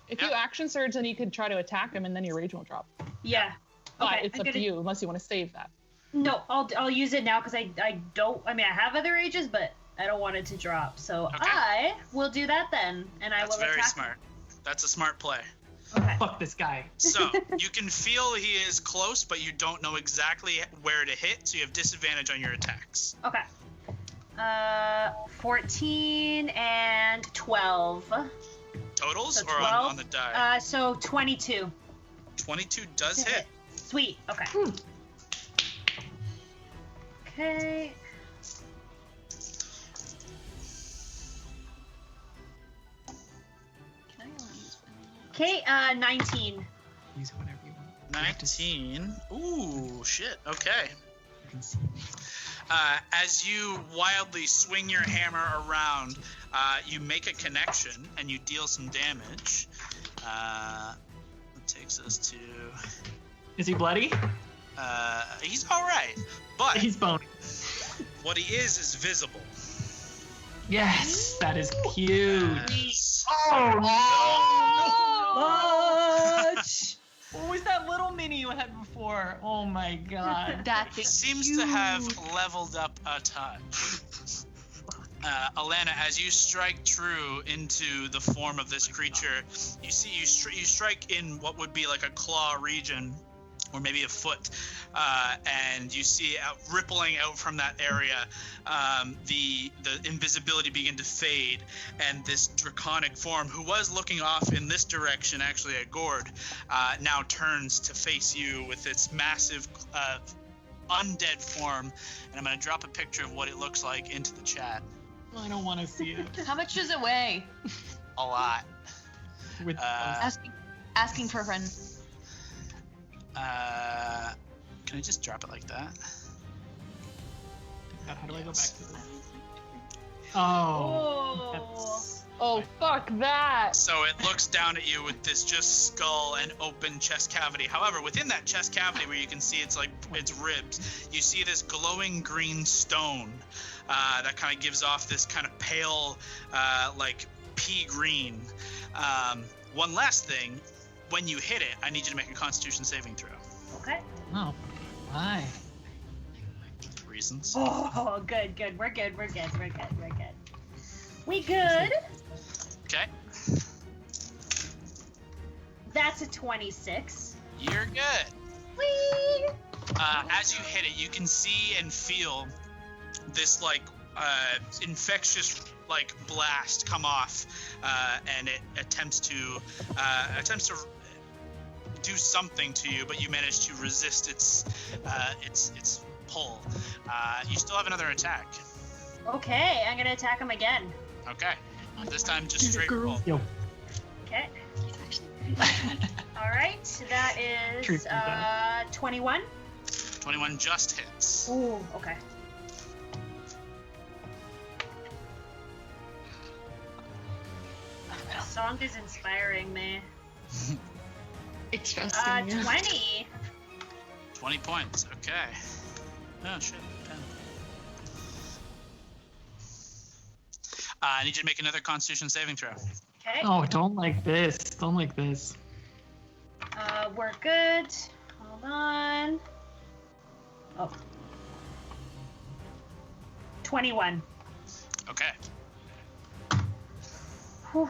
If you action surge, then you could try to attack him, and then your rage won't drop. Yeah. But Okay, it's I'm up to gonna- you, unless you want to save that. No, I'll use it now because I don't. I mean, I have other rages, but I don't want it to drop. So Okay. I will do that then, and I That's will very attack. smart. That's a smart play. Okay. Fuck this guy. So you can feel he is close, but you don't know exactly where to hit, so you have disadvantage on your attacks. Okay. 14 and 12. Totals So or 12? on the die? So 22. 22 does hit. Sweet. Okay. Okay. Can I only use one? Okay. 19. Use whatever you want. 19. Ooh, shit. Okay. You can see me. As you wildly swing your hammer around, you make a connection and you deal some damage. That takes us to... Is he bloody? He's all right, but He's bony. what he is visible. Yes, that is huge. Yes. What was that little mini you had before? Oh my god. That's He seems to have leveled up a touch. Alana, as you strike true into the form of this creature, you see you strike in what would be like a claw region, or maybe a foot, and you see rippling out from that area, the invisibility begin to fade, and this draconic form, who was looking off in this direction, actually at Gord, now turns to face you with its massive undead form, and I'm going to drop a picture of what it looks like into the chat. I don't want to see it. How much does it weigh? A lot. With Asking for a friend. Can I just drop it like that? God, how do I go back Yes. to this? Oh. That's... Oh, fuck that. So it looks down at you with this just skull and open chest cavity. However, within that chest cavity, where you can see it's ribs, you see this glowing green stone that kind of gives off this kind of pale, like pea green. One last thing, when you hit it, I need you to make a Constitution saving throw. Okay. Oh. Why? Reasons. Oh, good. We're good. We good. Okay. That's a 26. You're good. Whee! As you hit it, you can see and feel this infectious blast come off, and it attempts to do something to you, but you manage to resist its pull. You still have another attack. Okay, I'm gonna attack him again. Okay. This time just straight roll. Yo. Okay. All right, that is 21. 21 just hits. Ooh, okay. The song is inspiring me. It's trusting you. 20. 20 points. Okay. Oh shit. 10. I need you to make another Constitution saving throw. Okay. Oh, don't like this. Don't like this. We're good. Hold on. Oh. 21. Okay. Whew.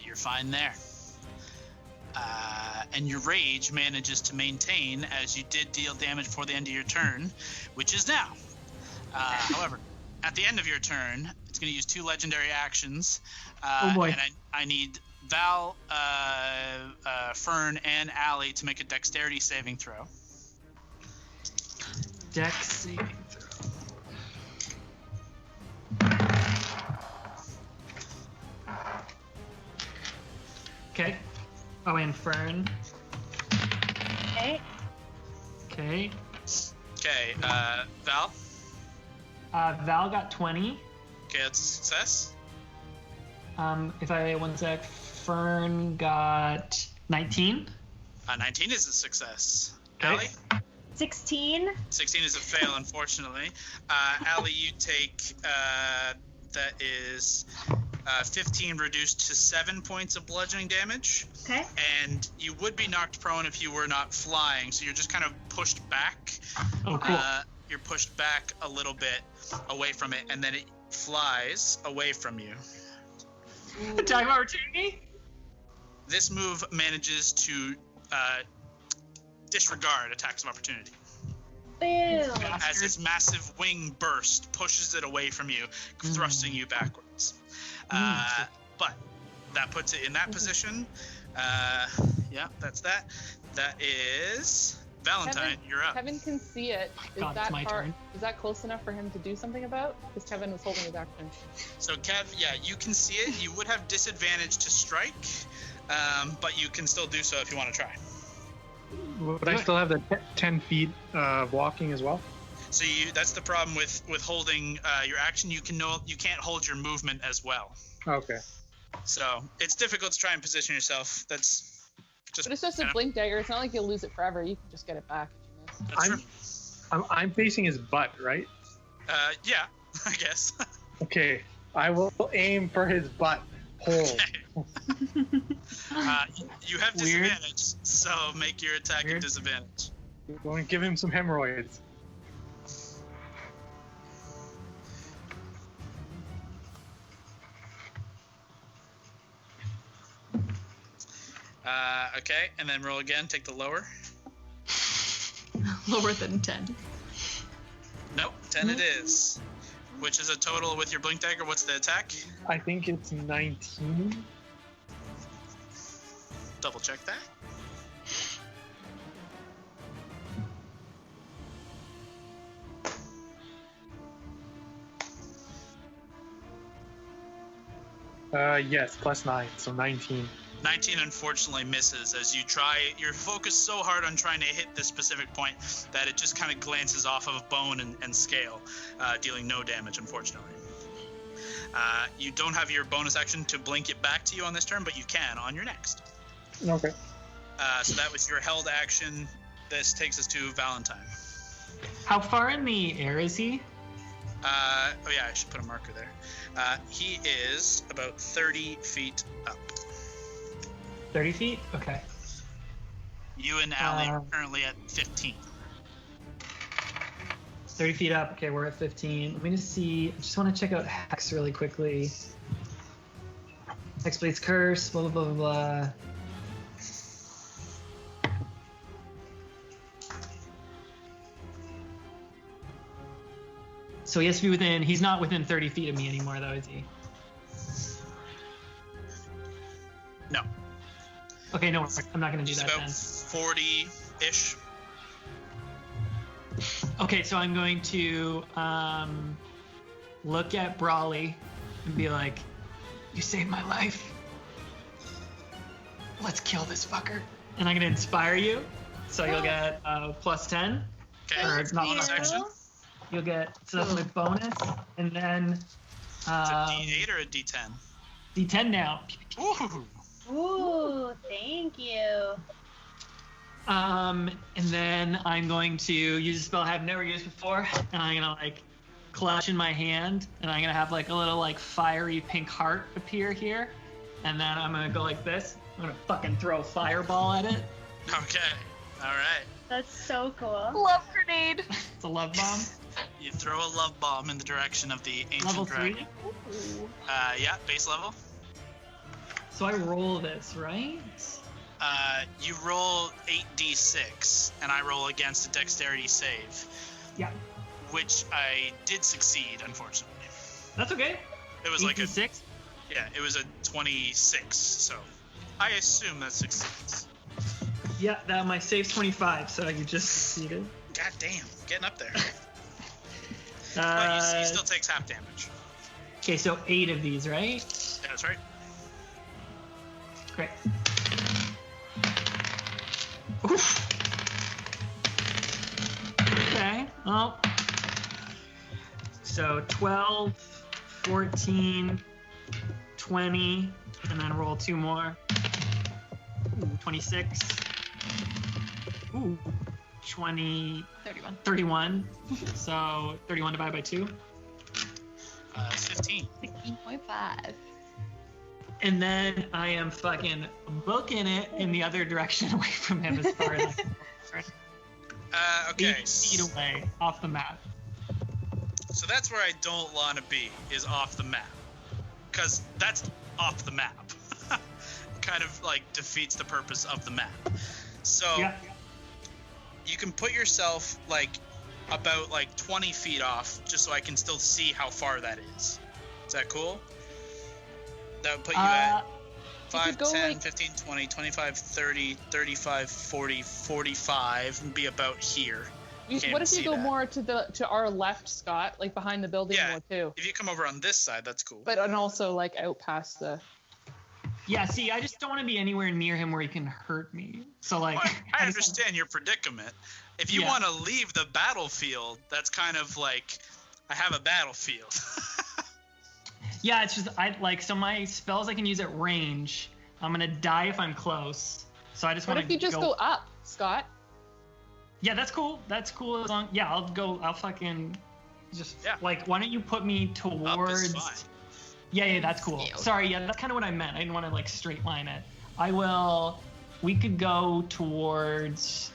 You're fine there. And your rage manages to maintain as you did deal damage before the end of your turn, which is now. However, at the end of your turn, it's going to use 2 legendary actions. Oh boy. And I need Val, Fern, and Allie to make a dexterity saving throw. Dex saving throw. Okay. Oh, and Fern. Okay. Okay. Okay, Val? Val got 20. Okay, that's a success. One sec. Fern got 19. 19 is a success. Okay. Allie? 16. 16 is a fail, unfortunately. Allie, you take, that is 15 reduced to 7 points of bludgeoning damage. Okay. And you would be knocked prone if you were not flying, so you're just kind of pushed back. Oh, cool. You're pushed back a little bit away from it, and then it flies away from you. Attack of opportunity? This move manages to disregard attacks of opportunity. Boom. As its massive wing burst pushes it away from you, thrusting you backwards. But that puts it in that position. Yeah, that's that. That is Valentine. You're up. Kevin can see it. God, it's my turn. Is that close enough for him to do something about? Because Kevin was holding his action. So Kev, yeah, you can see it. You would have disadvantage to strike, but you can still do so if you want to try. Would I still have the 10 feet walking as well? So that's the problem with holding your action. You can't hold your movement as well. Okay. So it's difficult to try and position yourself. That's just. But it's just a blink dagger. It's not like you'll lose it forever. You can just get it back if you miss. That's true. I'm facing his butt, right? Yeah, I guess. Okay. I will aim for his butt hole. You have disadvantage, so make your attack a disadvantage. Go and give him some hemorrhoids. Okay, and then roll again. Take the lower. Lower than 10. Nope, 10 it is. Which is a total with your blink dagger. What's the attack? I think it's 19. Double check that. Yes, plus 9, so 19. 19 unfortunately misses as you're focused so hard on trying to hit this specific point that it just kind of glances off of bone and scale, dealing no damage, unfortunately. You don't have your bonus action to blink it back to you on this turn, but you can on your next. Okay. So that was your held action. This takes us to Valentine. How far in the air is he? Oh yeah, I should put a marker there. He is about 30 feet up. 30 feet? Okay. You and Allie are currently at 15. 30 feet up. Okay, we're at 15. Let me just see. I just want to check out Hex really quickly. Hexblade's Curse, blah, blah, blah, blah, blah. So he has to be he's not within 30 feet of me anymore, though, is he? No. Okay, no, I'm not going to do He's that about then. 40-ish. Okay, so I'm going to look at Brawley and be like, you saved my life. Let's kill this fucker. And I'm going to inspire you. So you'll get plus 10. Okay, Or not bonus action. You'll get, so that's my bonus. And then It's a D8 or a D10? D10 now. Ooh. Ooh, thank you. And then I'm going to use a spell I've never used before, and I'm gonna like clutch in my hand, and I'm gonna have like a little like fiery pink heart appear here, and then I'm gonna go like this. I'm gonna fucking throw a fireball at it. Okay. All right. That's so cool. Love grenade. It's a love bomb. You throw a love bomb in the direction of the ancient Level dragon. 3. Yeah, base level. So I roll this, right? You roll 8d6, and I roll against a dexterity save. Yeah. Which I did succeed, unfortunately. That's okay. It was like a 6. Yeah, it was a 26, so I assume that succeeds. Yeah, that my save's 25, so you just succeeded. God damn, getting up there. But he still takes half damage. Okay, so 8 of these, right? Yeah, that's right. Great. Oof. Okay, well. So 12, 14, 20, and then roll 2 more. Ooh, 26. Ooh, 20. 31. So 31 divided by 2. 15. 16.5. And then I am fucking booking it in the other direction away from him as far as I can. Okay. 8 feet away, off the map. So that's where I don't want to be, is off the map. Because that's off the map. Kind of like defeats the purpose of the map. So Yeah. you can put yourself like about like 20 feet off just so I can still see how far that is. Is that cool? That would put you at 5, go 10, like- 15, 20, 25, 30, 35, 40, 45, and be about here. Can't What if see you go that. more to our left, Scott, like behind the building Yeah. more too? If you come over on this side, that's cool. And also like out past the. Yeah, see, I just don't want to be anywhere near him where he can hurt me. So, like... Well, I just- understand your predicament. If you Yeah. want to leave the battlefield, that's kind of like, I have a battlefield. Yeah, it's just, so my spells I can use at range, I'm going to die if I'm close. So I just What want if to you just go up, Scott? Yeah, that's cool. That's cool. I'll fucking just, Yeah. why don't you put me Up towards... is fine. Yeah, that's cool. Ew. Sorry, yeah, that's kind of what I meant. I didn't want to, straight line it. We could go towards...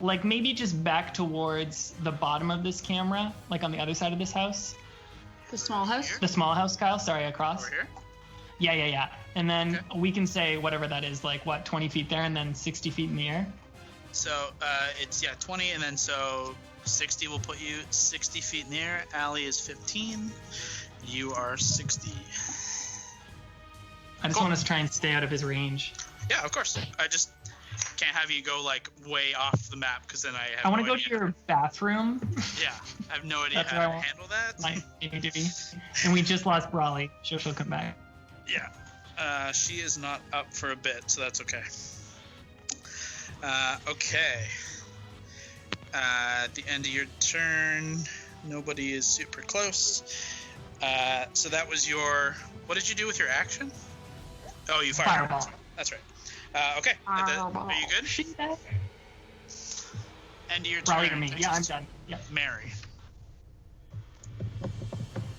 maybe just back towards the bottom of this camera, on the other side of this house. The small house. The small house, Kyle. Sorry, across. Over here? Yeah. And then Okay. we can say whatever that is, 20 feet there and then 60 feet in the air. So it's 20, and then so 60 will put you 60 feet in the air. Allie is 15. You are 60. I just Cool. want to try and stay out of his range. Yeah, of course. I just can't have you go way off the map because then I have. I want to no go to idea. your bathroom. Yeah, I have no idea That's how what I to want. handle that. My duty. And we just lost Brawley. She'll come back. Yeah. She is not up for a bit, so that's okay. Okay. At the end of your turn, nobody is super close. So that was your. What did you do with your action? Oh, you fired. Fireball. That's right. Okay. Are you good? She dead. End of your Brawley turn. or me. Yeah, I'm done. Yeah. Mary.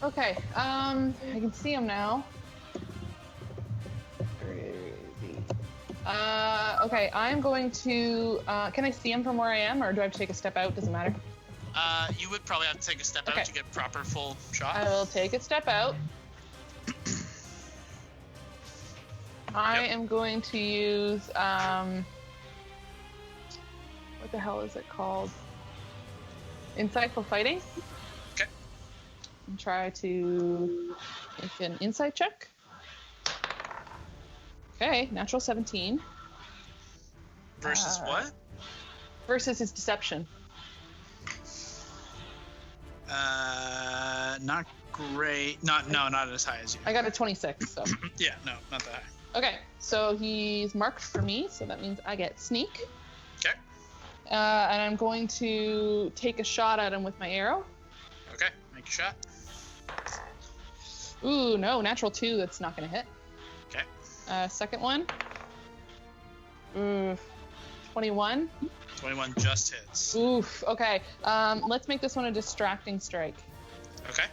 Okay, I can see him now. Okay, I'm going to, can I see him from where I am, or do I have to take a step out? Doesn't matter. You would probably have to take a step Okay. out to get proper full shot. I will take a step out. I am going to use, what the hell is it called? Insightful Fighting. Okay. And try to make an insight check. Okay, natural 17. Versus what? Versus his deception. Not great. Not as high as you. I got a 26, so. Yeah, no, not that high. Okay, so he's marked for me, so that means I get sneak. Okay. And I'm going to take a shot at him with my arrow. Okay, make a shot. Ooh, no, natural 2, that's not going to hit. Okay. Second one. Ooh, 21. 21 just hits. Oof, okay. Let's make this one a distracting strike. Okay.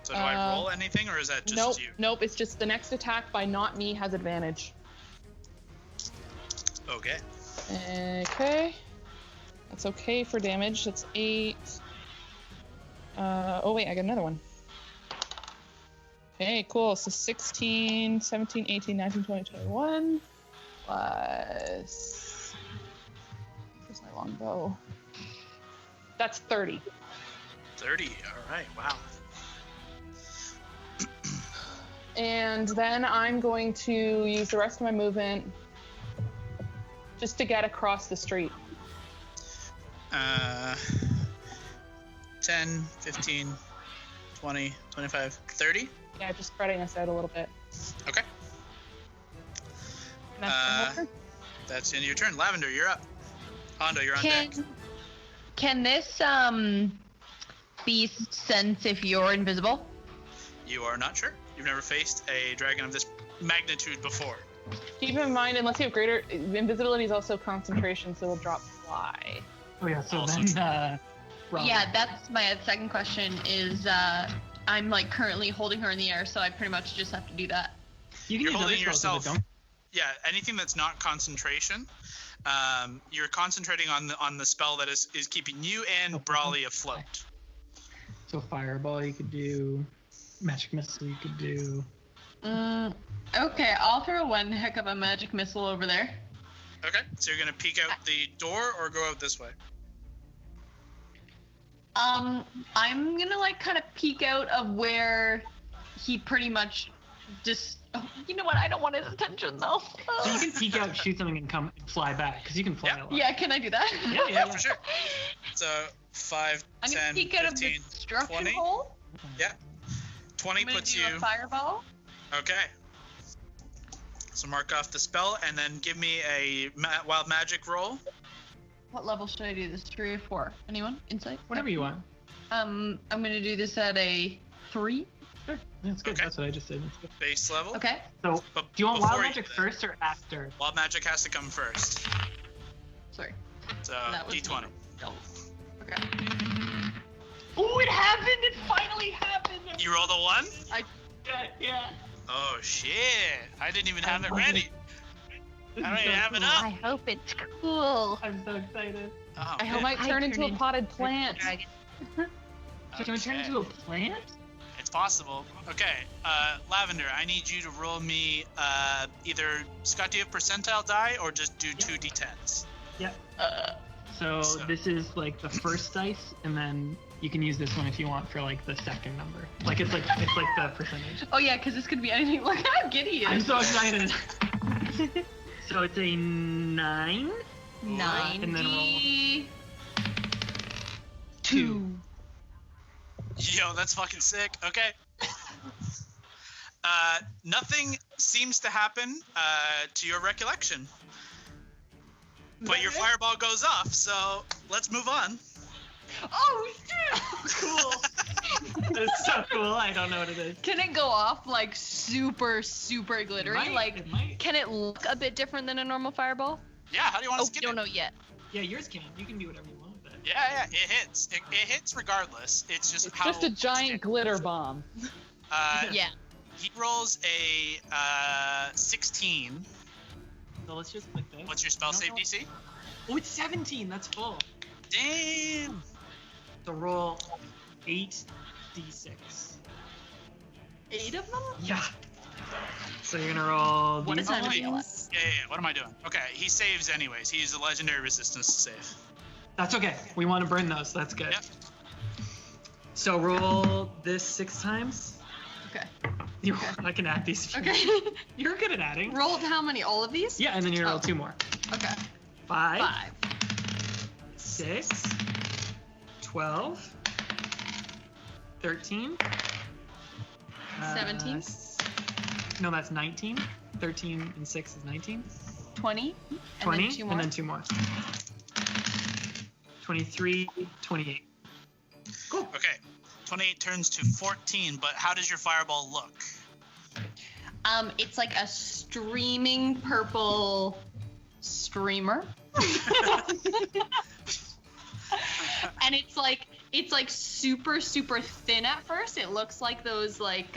So do I roll anything, or is that just you? Nope, it's just the next attack by not me has advantage. Okay. Okay. That's okay for damage. That's 8. Oh wait, I got another one. Okay, cool. So 16, 17, 18, 19, 20, 21. Plus... Where's my longbow? That's 30. 30. All right. Wow. And then I'm going to use the rest of my movement just to get across the street. 10, 15, 20, 25, 30. Yeah, just spreading us out a little bit. Okay. And that's my turn. That's the end of your turn. Lavender, you're up. Hondo, you're on deck. Can this beast sense if you're invisible? You are not sure. You've never faced a dragon of this magnitude before. Keep in mind, unless you have greater invisibility, is also concentration, so it'll drop fly. Oh yeah, so Also then Brawley. Yeah, that's my second question is I'm currently holding her in the air, so I pretty much just have to do that. You can You're use other holding spells, but yourself. Yeah, anything that's not concentration, you're concentrating on the spell that is keeping you and Brawley afloat. So fireball you could do, magic missile you could do. Okay, I'll throw one heck of a magic missile over there. Okay, so you're gonna peek out the door or go out this way? I'm gonna kind of peek out of where he pretty much just. Oh, you know what? I don't want his attention though. So you can peek out, shoot something, and come and fly back because you can fly Yeah. a lot. Yeah, can I do that? Yeah, for sure. So 5, I'm gonna 10, peek out of 15, the destruction 20. hole. Yeah. 20 I'm gonna puts do you. a fireball. Okay. So mark off the spell, and then give me a wild magic roll. What level should I do this? 3 or 4? Anyone? Insight? Whatever you want. I'm gonna do this at a 3. Sure. That's good. Okay. That's what I just did. That's good. Base level. Okay. So, But do you want before wild magic do that, first or after? Wild magic has to come first. Sorry. So That was D20. Oh. Okay. Oh, it happened! It finally happened! You rolled a 1? Yeah. Oh shit! I didn't even have it ready. I don't even have it up. I hope it's cool. I'm so excited. Oh, I hope man. it might turn into a potted plant. Dragon. Can we turn Okay. into a plant? It's possible. Okay, Lavender, I need you to roll me either, Scott, do you have percentile die or just do 2d10s? Yep. So- This is like the first dice, and then you can use this one if you want for like the second number. Like it's like the percentage. Oh yeah, because this could be anything. Look how giddy he I'm is. so excited. So it's a 9. 90. And then roll. 2. Yo, that's fucking sick. Okay. Nothing seems to happen to your recollection. But your fireball goes off, so let's move on. Oh shit! Cool. It's so cool. I don't know what it is. Can it go off like super glittery? It Like, might. can it look a bit different than a normal fireball? Yeah, how do you want Oh, us to we get don't it? know yet. Yeah, yours can. You can do whatever you want with it. Yeah, it hits. It hits regardless. It's just It's how. just a giant glitter bomb. Yeah. He rolls a 16. So let's just click this. What's your spell No, save no. DC? Oh, it's 17. That's full. Damn. So roll 8d6. 8 of them? Yeah. So you're gonna roll. What these is that? wait. ones. Yeah. What am I doing? Okay, he saves anyways. He uses a legendary resistance to save. That's okay. We want to burn those. That's good. Yep. So roll this 6 times. Okay. I can add these. if you Okay. want. You're good at adding. Rolled how many? All of these? Yeah, and then you roll Oh. 2 more. Okay. 5, 5. 6, 12, 13, 17? No, that's 19. 13 and 6 is 19. 20. 20, And then 2 more. and then 2 more. 23, 28. Cool. Okay. 28 turns to 14, but how does your fireball look? It's like a streaming purple streamer. And it's like super thin at first. It looks like those like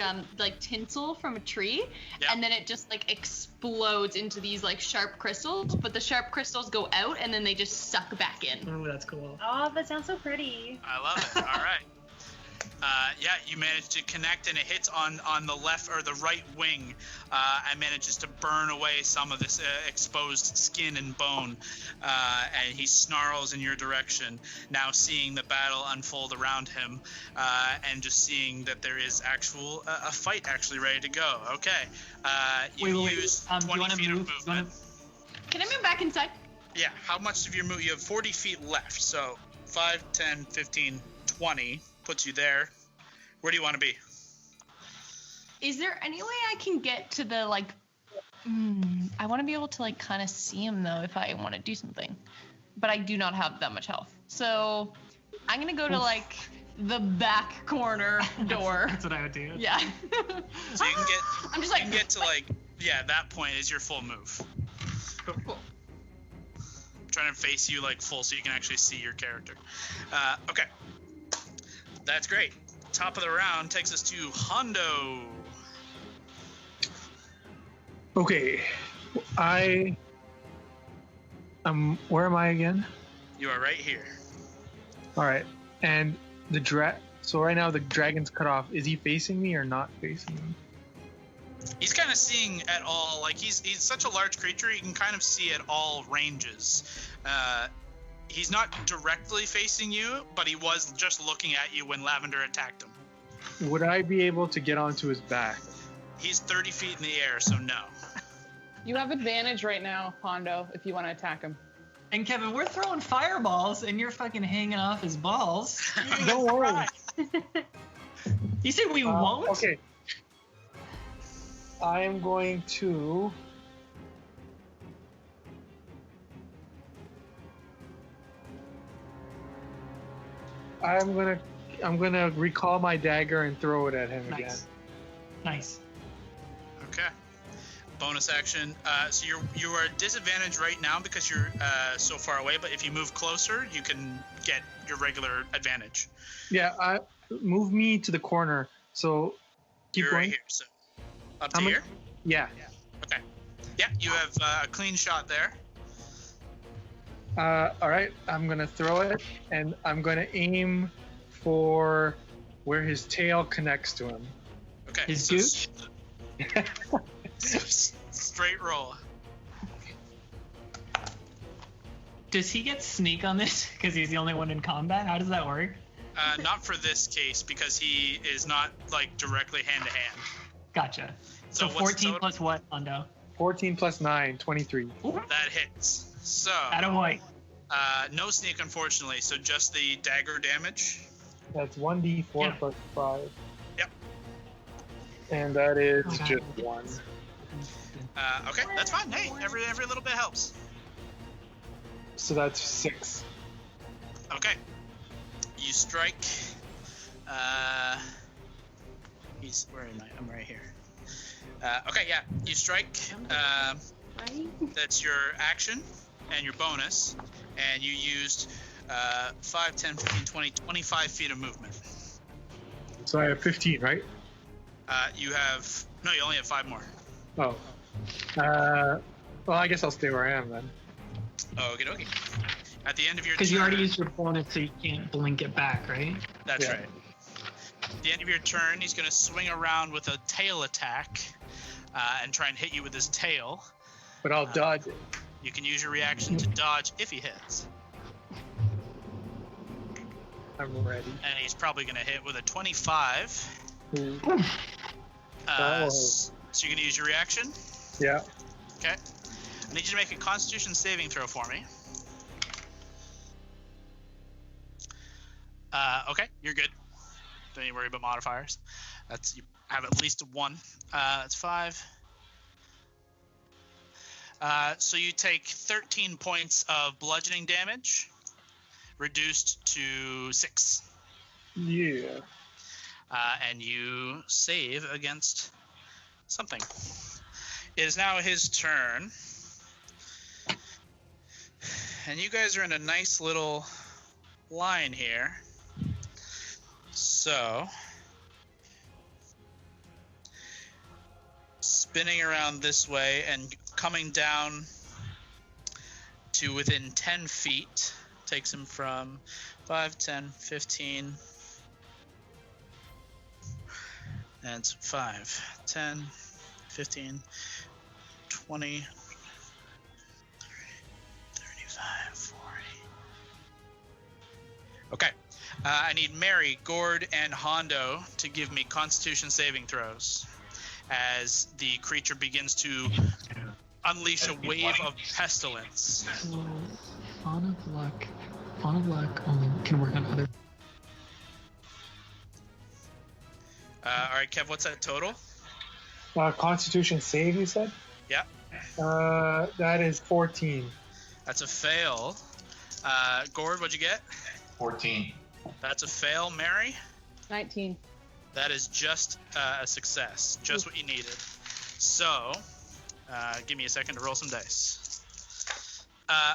tinsel from a tree, Yeah. and then it just like explodes into these like sharp crystals. But the sharp crystals go out, and then they just suck back in. Oh, that's cool. Oh, that sounds so pretty. I love it. All right. Yeah, you managed to connect, and it hits on the left or the right wing, and manages to burn away some of this exposed skin and bone. And he snarls in your direction, now seeing the battle unfold around him, and just seeing that there is a fight actually ready to go. Okay, you Wait. use Do you 20 want to feet move? of movement. Can I move back inside? Yeah, how much of your move? You have 40 feet left, so 5, 10, 15, 20 puts you there. Where do you want to be? Is there any way I can get to the like? I want to be able to like kind of see him though if I want to do something, but I do not have that much health. So I'm gonna go to like the back corner door. That's what I would do. Yeah. So you can get. I'm just You like. can get to like, yeah, that point is your full move. Cool. I'm trying to face you like full so you can actually see your character. Okay. That's great. Top of the round takes us to Hondo. Okay. Where am I again? You are right here. All right. And so right now the dragon's cut off. Is he facing me or not facing me? He's kind of seeing at all, like he's such a large creature, he can kind of see at all ranges. He's not directly facing you, but he was just looking at you when Lavender attacked him. Would I be able to get onto his back? He's 30 feet in the air, so no. You have advantage right now, Hondo, if you want to attack him. And Kevin, we're throwing fireballs, and you're fucking hanging off his balls. Don't worry. You said we won't? Okay. I am going to I'm gonna recall my dagger and throw it at him again. Nice. Okay. Bonus action. So you are at disadvantage right now because you're so far away. But if you move closer, you can get your regular advantage. Yeah, move me to the corner. So keep You're going. right here. So up to here. Yeah. Okay. Yeah, you have a clean shot there. All right. I'm gonna throw it, and I'm gonna aim for where his tail connects to him. Okay. His so gooch? Straight roll. Does he get sneak on this because he's the only one in combat? How does that work? Not for this case because he is not like directly hand to hand. Gotcha. So what's 14 total? plus what, Hondo? 14 plus 9, 23. That hits. So Attaboy. no sneak unfortunately. So just the dagger damage. That's 1d4 Yeah. plus 5. Yep. And that is Okay. just 1. Okay, that's fine. Hey, every little bit helps. So that's 6. Okay. You strike. Where am I? I'm right here. Okay, yeah. You strike. Right? That's your action and your bonus. And you used 5, 10, 15, 20, 25 feet of movement. So I have 15, right? You only have 5 more. Oh. Well, I guess I'll stay where I am then. Okie dokie. At the end of your Because turn. you already used your bonus, so you can't blink it back, right? That's Yeah. right. At the end of your turn, he's going to swing around with a tail attack and try and hit you with his tail. But I'll dodge it. You can use your reaction to dodge if he hits. I'm ready. And he's probably going to hit with a 25. Ooh. So you're going to use your reaction? Yeah. Okay. I need you to make a Constitution saving throw for me. Okay, you're good. Don't need to worry about modifiers. You have at least 1. That's 5. So you take 13 points of bludgeoning damage, reduced to 6. Yeah. And you save against something. It is now his turn. And you guys are in a nice little line here. So, spinning around this way and coming down to within 10 feet takes him from 5, 10, 15. That's 5, 10, 15, 20, 35, 40. Okay. I need Mary, Gord, and Hondo to give me Constitution saving throws as the creature begins to unleash a wave of pestilence. So, Fawn of Luck only can work on other. All right, Kev, what's that total? Constitution save, you said? Yeah. That is 14. That's a fail. Gord, what'd you get? 14. That's a fail. Mary? 19. That is just a success. Just what you needed. So, give me a second to roll some dice.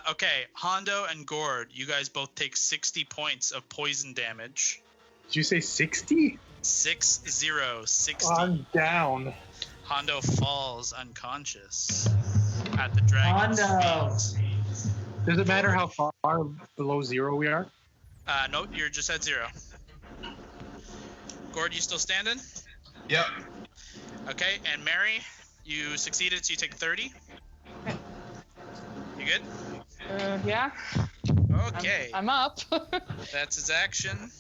Okay, Hondo and Gord, you guys both take 60 points of poison damage. Did you say 60? 60. I'm down. Hondo falls unconscious at the dragon's Hondo! feet. Does it matter how far below 0 we are? Nope, you're just at 0. Gord, you still standing? Yep. Okay, and Mary, you succeeded, so you take 30. You good? Yeah. Okay. I'm up. That's his action.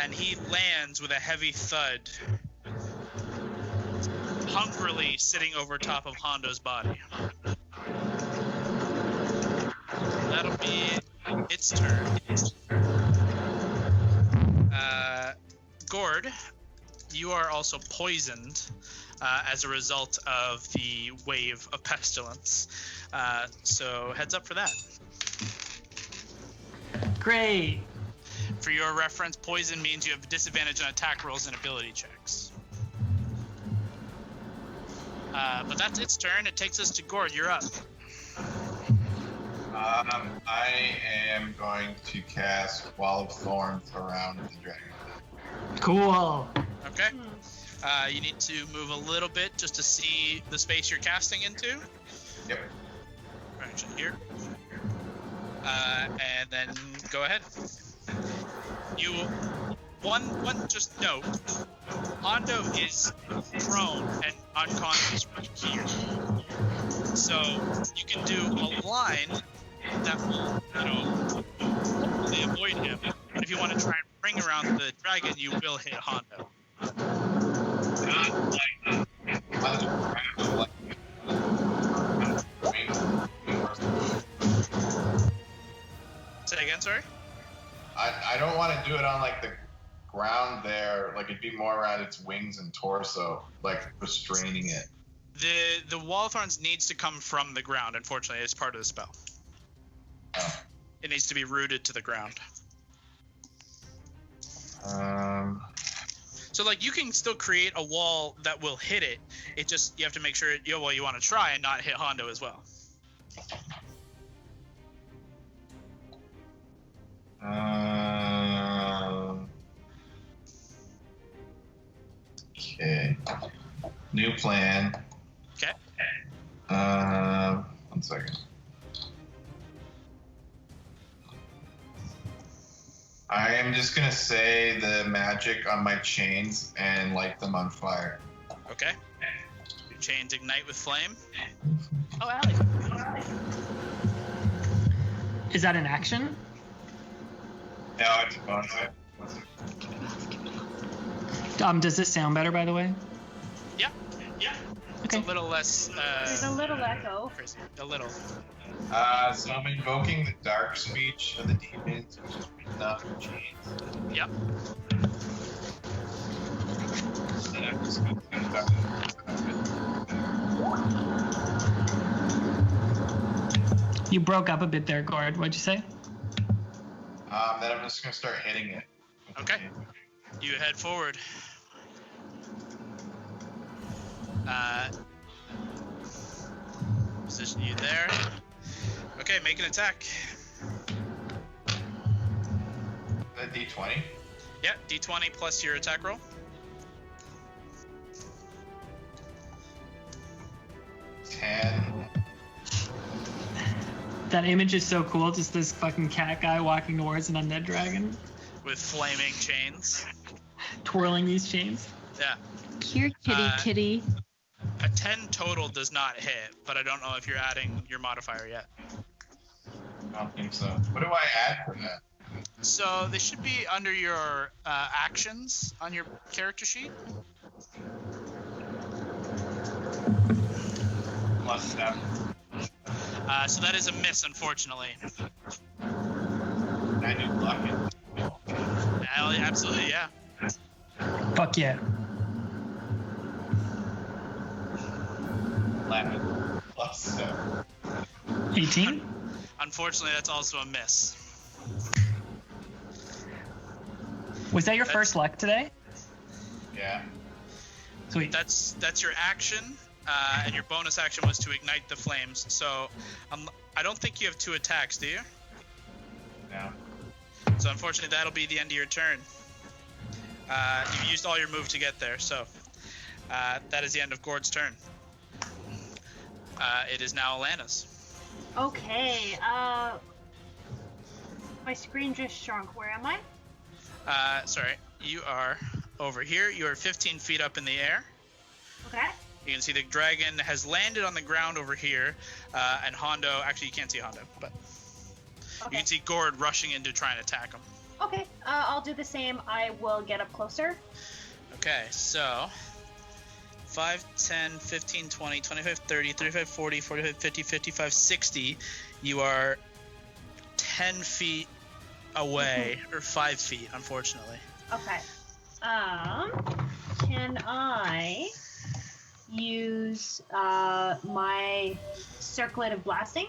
And he lands with a heavy thud, hungrily sitting over top of Hondo's body. That'll be its turn. Gord, you are also poisoned as a result of the wave of pestilence. So heads up for that. Great. For your reference, poison means you have disadvantage on attack rolls and ability checks. But that's its turn. It takes us to Gord. You're up. I am going to cast Wall of Thorns around the dragon. Cool. Okay. You need to move a little bit just to see the space you're casting into. Yep. Actually, here. And then go ahead. Just note, Hondo is prone and unconscious right here. So you can do a line that will, hopefully avoid him. But if you want to try and ring around the dragon, you will hit Hondo. Say again, sorry? I don't want to do it on like the ground there. Like it'd be more around its wings and torso, like restraining it. The Wall of Thorns needs to come from the ground, unfortunately. It's part of the spell. Oh. It needs to be rooted to the ground. So like you can still create a wall that will hit it. It just, you have to make sure you want to try and not hit Hondo as well. Okay. New plan. Okay. 1 second. I am just gonna say the magic on my chains and light them on fire. Okay. Your chains ignite with flame. Oh, Allie. Is that an action? No, it's a bonus. Does this sound better, by the way? Yeah. It's Okay. a little less. There's a little echo. Crazy. A little. So I'm invoking the dark speech of the demons, which is written off the chains. Yep. And I'm just gonna send that. You broke up a bit there, Gord. What'd you say? Then I'm just gonna start hitting it. Okay. You head forward. Position you there. Okay, make an attack. The D20. Yeah, D20 plus your attack roll. 10. That image is so cool. Just this fucking cat guy walking towards an undead dragon, With flaming chains. twirling these chains. Yeah. Here, kitty. A 10 total does not hit, but I don't know if you're adding your modifier yet. I don't think so. What do I add for that? So they should be under your actions on your character sheet. +7. So that is a miss, unfortunately. I do block it. Absolutely, yeah. Fuck yeah. 11 +7. 18? Unfortunately, that's also a miss. Was that your first luck today? Yeah. Sweet. That's your action, and your bonus action was to ignite the flames. So I don't think you have 2 attacks, do you? No. So unfortunately, that'll be the end of your turn. You've used all your move to get there, so that is the end of Gord's turn. It is now Alana's. Okay. My screen just shrunk. Where am I? Sorry, you are over here. You are 15 feet up in the air. Okay. You can see the dragon has landed on the ground over here, and Hondo, actually you can't see Hondo, but you can see Gord rushing in to try and attack him. Okay. I'll do the same. I will get up closer. Okay, so 5, 10, 15, 20, 25, 30, 35, 40, 45, 50, 55, 60. You are 10 feet away, or 5 feet, unfortunately. Okay. Can I use my circlet of blasting?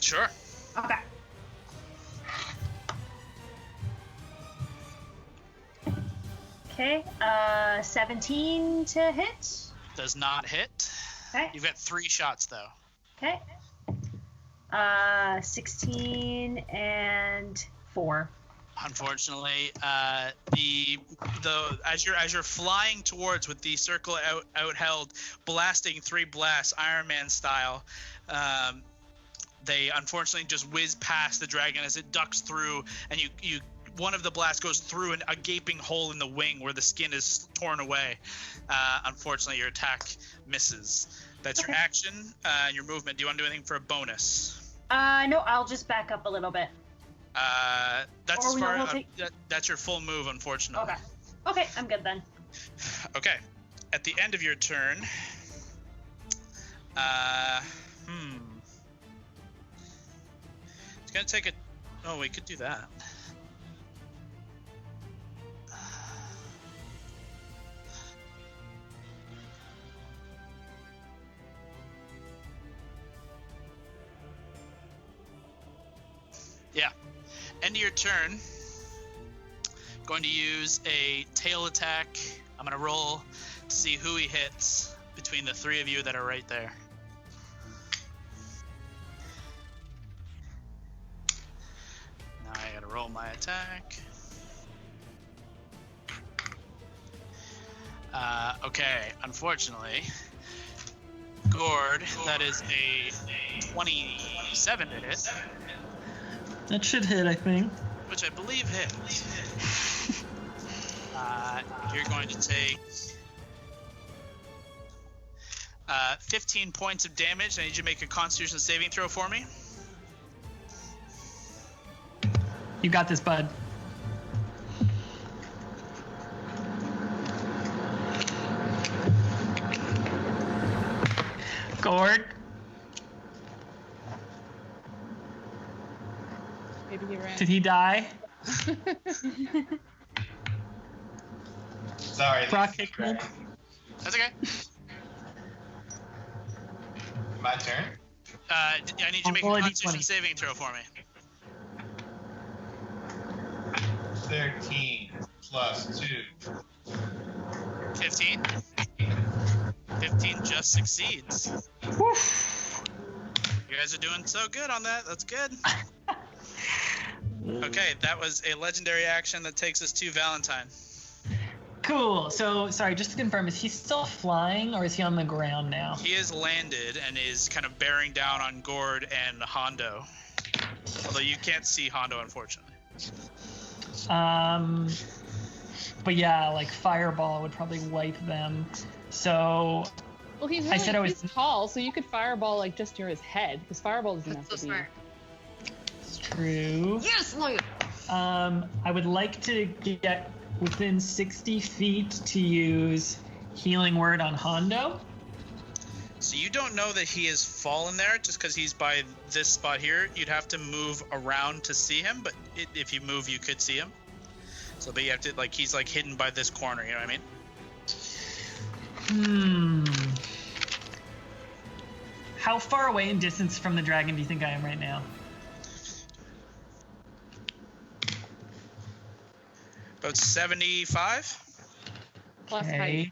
Sure. Okay. Okay. 17 to hit. Does not hit. Okay. You've got 3 shots though. Okay. 16 and 4. Unfortunately, as you're flying towards with the circle out held, blasting 3 blasts Iron Man style, they unfortunately just whiz past the dragon as it ducks through, and you one of the blasts goes through a gaping hole in the wing where the skin is torn away. Unfortunately, your attack misses. That's your action and your movement. Do you want to do anything for a bonus? No, I'll just back up a little bit. That's Or as far. we'll take- That's your full move, unfortunately. Okay. Okay, I'm good then. Okay. At the end of your turn, it's gonna take a. Oh, we could do that. Yeah. End of your turn. Going to use a tail attack. I'm going to roll to see who he hits between the 3 of you that are right there. Now I got to roll my attack. Okay, unfortunately, Gord, that is a 27 to hit. That should hit, I think. Which I believe hits. You're going to take 15 points of damage. I need you to make a Constitution saving throw for me. You got this, bud. Gord. Maybe he ran. Did he die? Sorry. Brock Hickman? That's okay. My turn? I need you to make a Roll a Constitution D20. saving throw for me. 13 plus 2. 15. 15 just succeeds. You guys are doing so good on that. That's good. Okay, that was a legendary action that takes us to Valentine. Cool. So, sorry, just to confirm, is he still flying or is he on the ground now? He has landed and is kind of bearing down on Gord and Hondo. Although you can't see Hondo, unfortunately. But yeah, like Fireball would probably wipe them. So, Well, he's I said I was- he's tall, so you could fireball like just near his head, because fireball doesn't have So to be. smart. it's true. Yes, lawyer. I would like to get within 60 feet to use Healing Word on Hondo. So you don't know that he has fallen there just because he's by this spot here. You'd have to move around to see him, but if you move, you could see him. So, but you have to, like, he's like hidden by this corner, you know what I mean? How far away in distance from the dragon do you think I am right now? About 75? Plus height.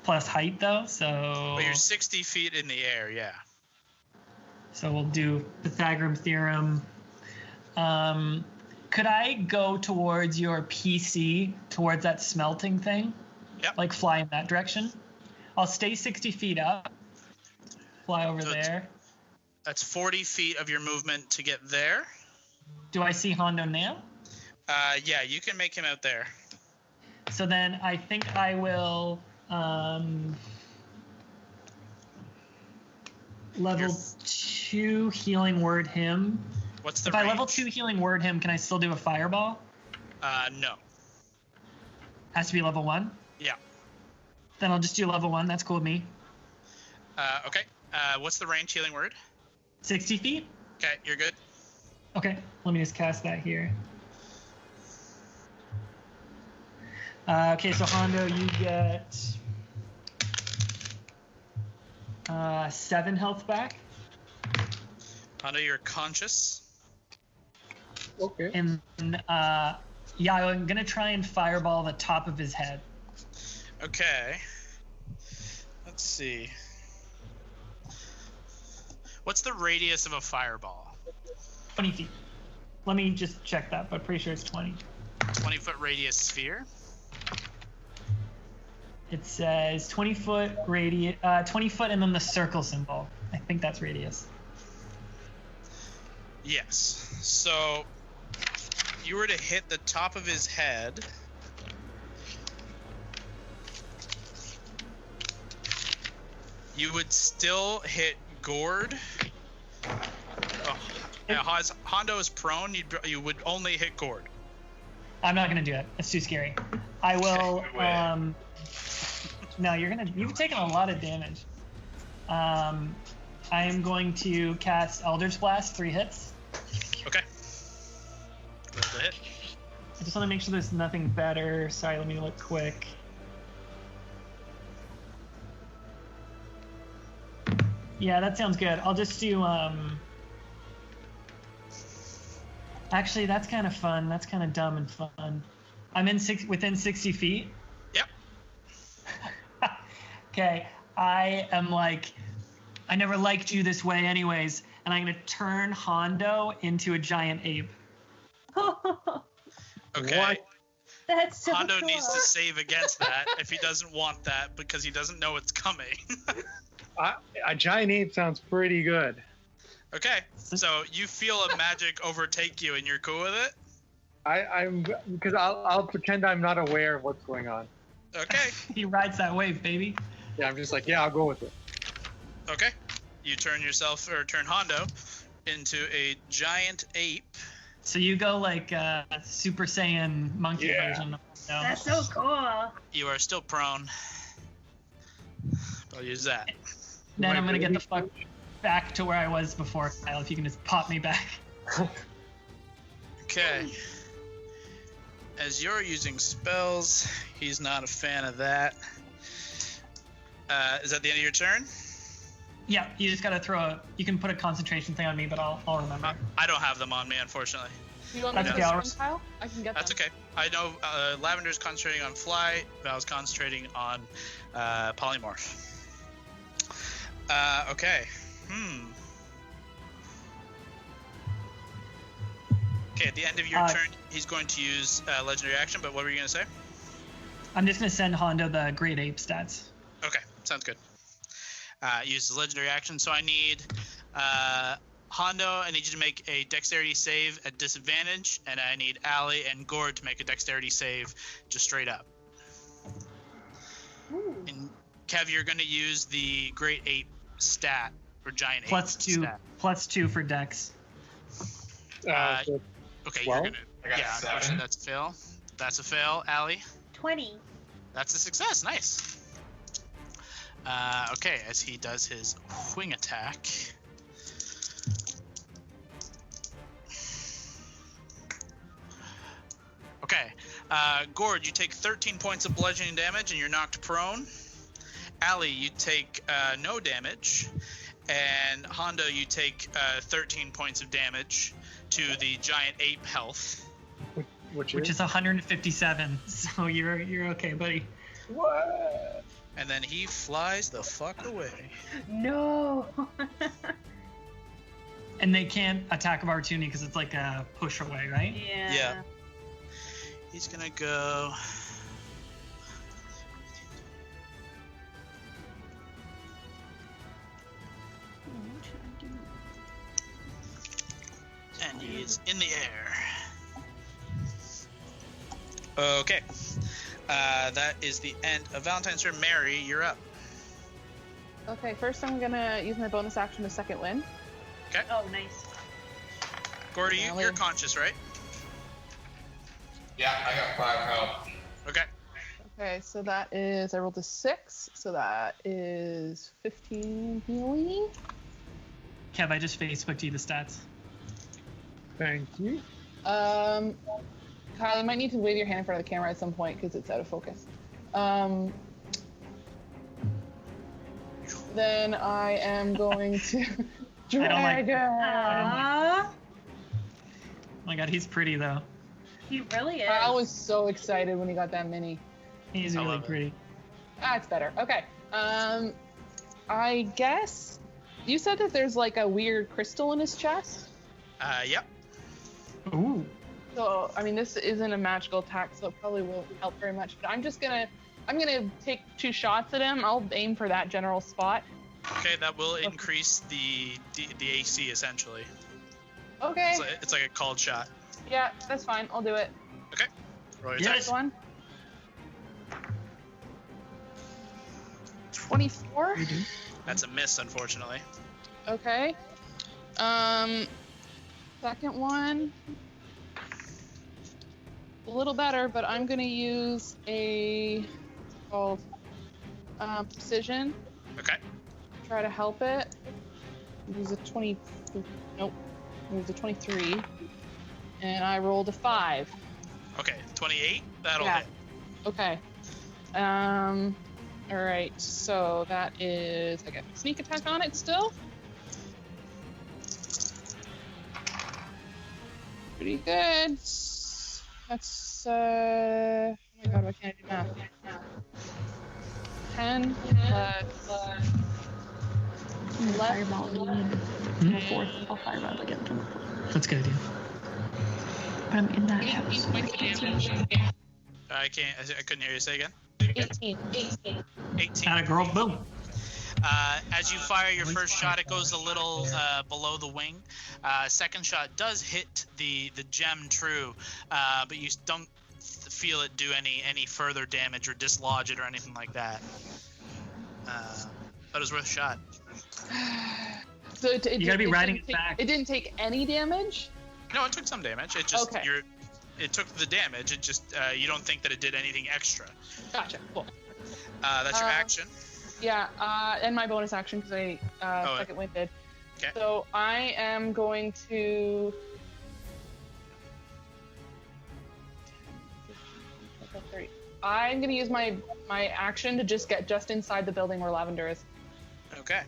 Plus height, though, so... But you're 60 feet in the air, yeah. So we'll do Pythagorean theorem. Could I go towards your PC, towards that smelting thing? Yep. Like fly in that direction? I'll stay 60 feet up. Fly over So it's- there. That's 40 feet of your movement to get there. Do I see Hondo now? Yeah, you can make him out there. So then I think I will level 2 healing word him. What's the If range? I level 2 healing word him, can I still do a fireball? No. Has to be level 1? Yeah. Then I'll just do level 1. That's cool with me. Okay. What's the range healing word? 60 feet? Okay, you're good. Okay, let me just cast that here. Okay, so Hondo, you get 7 health back. Hondo, you're conscious. Okay. And Yeah, I'm gonna try and fireball the top of his head. Okay. Let's see. What's the radius of a fireball? 20 feet. Let me just check that, but pretty sure it's 20. 20-foot radius sphere? It says 20 foot radius, 20 foot and then the circle symbol. I think that's radius. Yes. So, you were to hit the top of his head. You would still hit Gord. Oh, as Hondo is prone, you would only hit Gord. I'm not gonna do it. It's too scary. I will. No, you've taken a lot of damage. I am going to cast Eldritch Blast, 3 hits. Okay. There's the hit. I just want to make sure there's nothing better. Sorry, let me look quick. Yeah, that sounds good. I'll just do, Actually, that's kind of fun. That's kind of dumb and fun. I'm within 60 feet? Yep. Okay, I am like, I never liked you this way anyways, and I'm going to turn Hondo into a giant ape. Okay. What? That's so Hondo cool. needs to save against that if he doesn't want that because he doesn't know it's coming. A giant ape sounds pretty good. Okay, so you feel a magic overtake you and you're cool with it? Because I'll pretend I'm not aware of what's going on. Okay. He rides that wave, baby. Yeah, I'm just like, yeah, I'll go with it. Okay. You turn Hondo into a giant ape. So you go like Super Saiyan monkey version of Hondo. That's so cool. You are still prone. I'll use that. Then I'm gonna get the fuck back to where I was before, Kyle, if you can just pop me back. Okay. As you're using spells, he's not a fan of that. Is that the end of your turn? Yeah, you just gotta you can put a concentration thing on me, but I'll remember. I don't have them on me, unfortunately. You want me That's to okay, go strong pile? I can get That's them. okay. I know Lavender's concentrating on Fly, Val's concentrating on Polymorph. Okay. Okay, at the end of your turn, he's going to use Legendary Action, but what were you going to say? I'm just gonna send Hondo the Great Ape stats. Okay, sounds good. Use the Legendary Action, so I need Hondo, I need you to make a Dexterity save at disadvantage, and I need Allie and Gord to make a Dexterity save just straight up. Ooh. And Kev, you're going to use the Great Ape stat, or Giant Ape +2, stat. +2 for Dex. Okay, 12? you're going to... I got Yeah, 7. unfortunately that's a fail. That's a fail, Allie. 20. That's a success, nice. Okay, as he does his wing attack. Okay, Gord, you take 13 points of bludgeoning damage and you're knocked prone. Allie, you take no damage. And Hondo, you take 13 points of damage to the giant ape health. Which Which is 157. So you're okay, buddy. What? And then he flies the fuck away. No. And they can't attack of opportunity because it's like a push away, right? Yeah. Yeah. He's gonna go. And he is in the air. Okay. That is the end of Valentine's turn. Mary, you're up. Okay, first I'm gonna use my bonus action to second wind. Oh, nice. Gordy, Yeah, you're conscious, right? Yeah, I got 5 health. Okay. Okay, so that is, I rolled a 6, so that is 15 healing. Kev, I just Facebooked you the stats. Thank you. Kyle, you might need to wave your hand in front of the camera at some point because it's out of focus. Then I am going to I don't like- dragon. Oh my god, he's pretty though. He really is. I was so excited when he got that mini. He's I really love it. pretty. That's better. Okay. I guess you said that there's like a weird crystal in his chest. Yep. Ooh. So I mean, this isn't a magical attack, so it probably won't help very much. But I'm gonna take 2 shots at him. I'll aim for that general spot. Okay, that will increase the AC essentially. Okay. It's like a called shot. Yeah, that's fine. I'll do it. Okay. Roll your Yes. dice. One. 24. We do. That's a miss, unfortunately. Okay. Second one. A little better, but I'm gonna use a called precision. Okay. Try to help it. Use a 20. Nope. Use a 23. And I rolled a 5. Okay. 28. That'll Yeah. hit. Okay. All right. So that is I got a sneak attack on it still. Pretty good. That's oh my god, why can't I do math? 10 plus 11. Fireball again. The fourth. I'll fireball again from the fourth. That's a good idea. But I'm in that 18 house. points of damage. I couldn't hear you say again. 18. 18. Atta girl, boom. As you fire your first shot, it goes a little below the wing. Second shot does hit the gem true, but you don't feel it do any further damage or dislodge it or anything like that. But it was worth a shot. So it You gotta be riding didn't it back. It didn't take any damage? No, it took some damage. It just Okay. it took the damage. It just you don't think that it did anything extra. Gotcha. Cool. That's your action. Yeah, and my bonus action because I second wind did. Okay. So I am going to. I'm gonna use my action to just get just inside the building where Lavender is. Okay.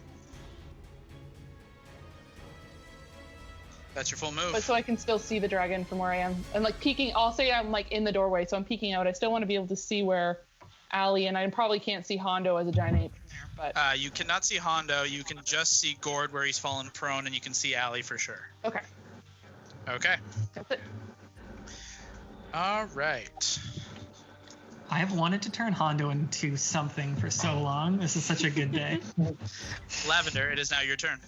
That's your full move. But so I can still see the dragon from where I am. And like peeking, I'll say I'm like in the doorway, so I'm peeking out. I still want to be able to see where Allie, and I probably can't see Hondo as a giant ape from there, but You cannot see Hondo. You can just see Gord where he's fallen prone, and you can see Allie for sure. okay, Okay. that's it. All right. I have wanted to turn Hondo into something for so long. This is such a good day. Lavender, it is now your turn.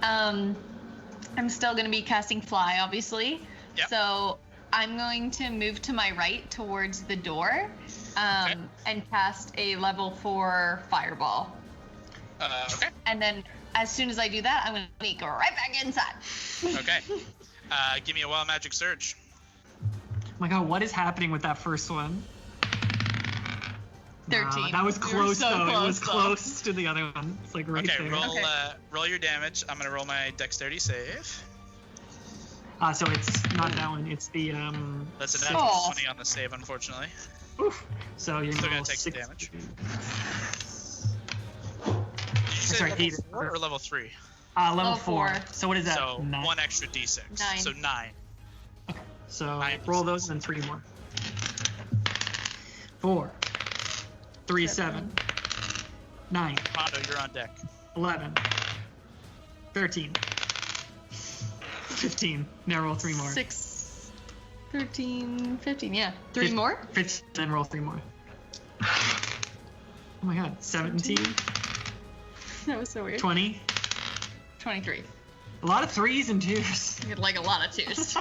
I'm still going to be casting Fly, obviously. Yep. So I'm going to move to my right towards the door and cast a level 4 Fireball. Okay. And then as soon as I do that, I'm going to go right back inside. Okay. Give me a Wild Magic Surge. Oh my god, what is happening with that first one? 13. That was We were close so though. It was though. close to the other one. It's like right Okay, there. roll your damage. I'm gonna roll my Dexterity save. So it's not that one. It's the That's a six. natural Oh. 20 on the save, unfortunately. Oof. So you're Still gonna gonna roll take the 6. damage. Did you say Sorry, level 8. 4 or level 3? Level Level 4. four. So what is that? So 9. 1 extra d6. 9. So 9. So 9 roll those and then 3 more. 4. 3, 7. 9. Mondo, you're on deck. 11. 13. 15. Now roll 3 more. 6, 13, 15. Yeah. 3 Fif- more? 15. Then roll 3 more. Oh my god. 17. That was so weird. 20. 23. A lot of 3s and 2s. You had like a lot of 2s.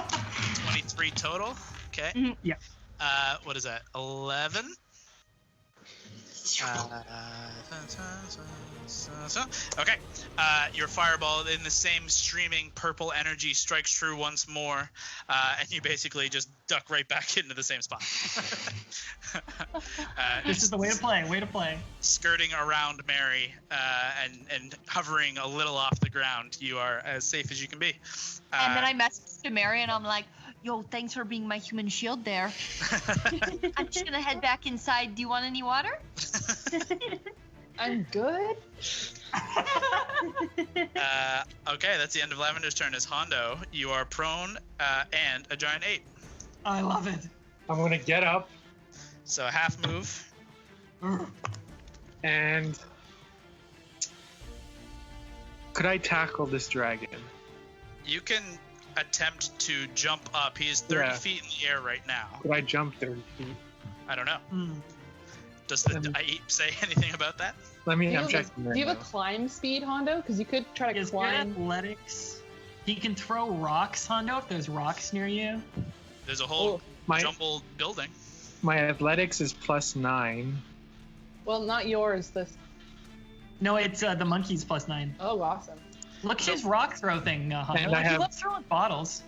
23 total. Okay. Mhm. Yeah. What is that? 11? Okay. Your fireball in the same streaming purple energy strikes true once more, and you basically just duck right back into the same spot. This is the way to play. Way to play. Skirting around Mary and hovering a little off the ground. You are as safe as you can be. And then I messaged to Mary and I'm like, yo, thanks for being my human shield there. I'm just gonna head back inside. Do you want any water? I'm good. Okay, that's the end of Lavender's turn. As Hondo, you are prone and a giant ape. I love it. I'm gonna get up So half move. and could I tackle this dragon? You can attempt to jump up. He is 30 Yeah. feet in the air right now. Could I jump 30 feet? I don't know. Mm. Does the IE say anything about that? Let me. Do you I'm have, checking. do you have right a climb speed, Hondo? Because you could try He to has good climb. athletics. He can throw rocks, Hondo, if there's rocks near you. There's a whole Oh, My jumbled building. my athletics is +9. well, not yours. This. No, it's the monkey's +9. Oh, awesome. Look at his rock throw thing, Hondo. And I Like, he have- loves throwing bottles.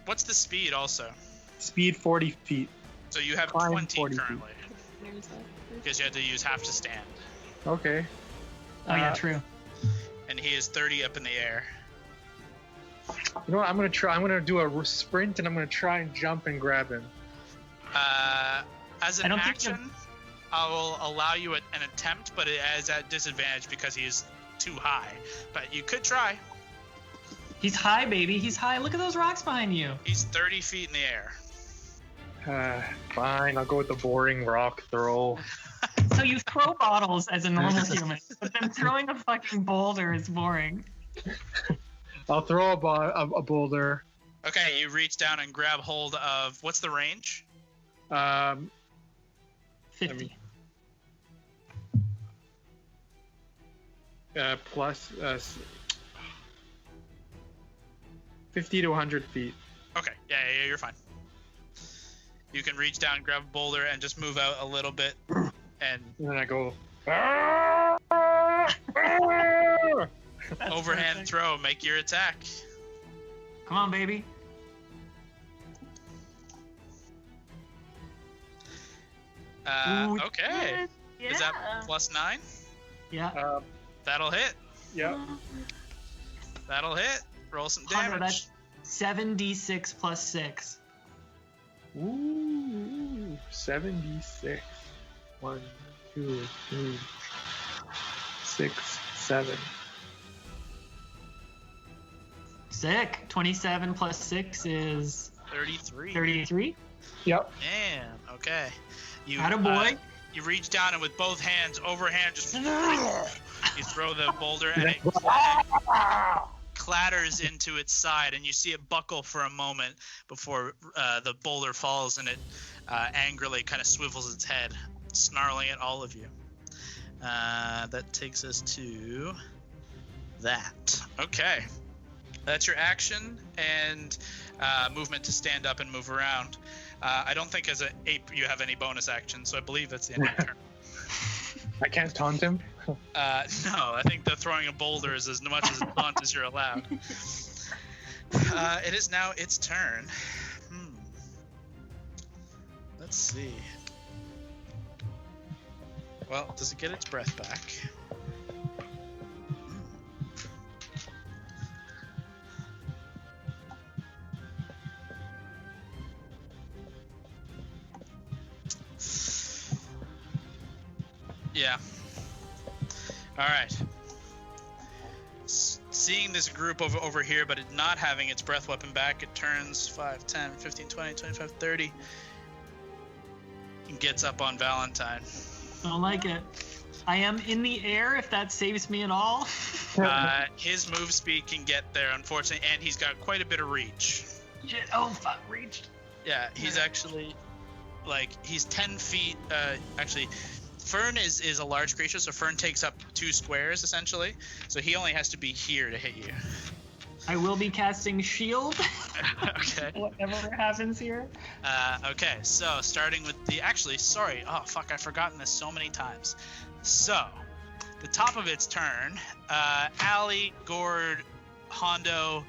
What's the speed also? Speed 40 feet. So you have Climb 20 40 feet. currently. Because you had to use half to stand. Okay. Oh, yeah, Uh, true. And he is 30 up in the air. You know what? I'm gonna try. I'm gonna do a sprint, and I'm gonna try and jump and grab him. As I an don't think action, I will allow you an attempt, but it is at disadvantage because he is too high. But you could try. He's high, baby. He's high. Look at those rocks behind you. He's 30 feet in the air. Fine. I'll go with the boring rock throw. So you throw bottles as a normal human, but then throwing a fucking boulder is boring. I'll throw a boulder. Okay, you reach down and grab hold of. What's the range? 50. Plus 50 to 100 feet. Okay, yeah, you're fine. You can reach down, grab a boulder, and just move out a little bit, and And then I go. That's overhand perfect. throw. Make your attack. Come on, baby. Ooh, Okay. Yeah. Is that +9? Yeah. That'll hit. Yeah. That'll hit. Roll some Hondo, damage. that's 7d6 plus 6. Ooh, 76. 1, 2, 3, 6, 7. Sick. 27 plus 6 is 33. 33. Yep. Damn. Okay. You Attaboy. you reach down and with both hands, overhand, just you throw the boulder and it clatters into its side, and you see it buckle for a moment before the boulder falls, and it angrily kind of swivels its head, snarling at all of you. That takes us to that. Okay. That's your action and movement to stand up and move around. I don't think as an ape you have any bonus action, so I believe that's the end of your turn. I can't taunt him. No, I think the throwing a boulder is as much as a taunt as you're allowed. It is now its turn. Let's see. Well, does it get its breath back? Yeah. All right. Seeing this group over here, but it not having its breath weapon back, it turns 5, 10, 15, 20, 25, 30, and gets up on Valentine. Don't like it. I am in the air, if that saves me at all. His move speed can get there, unfortunately, and he's got quite a bit of reach. Shit. Oh, fuck. Reached. Yeah, he's actually, he's 10 feet, actually. Fern is a large creature, so Fern takes up 2 squares, essentially. So he only has to be here to hit you. I will be casting shield. Okay. Whatever happens here. Okay, so starting with the... Actually, sorry. Oh, fuck, I've forgotten this so many times. So, the top of its turn, Allie, Gord, Hondo,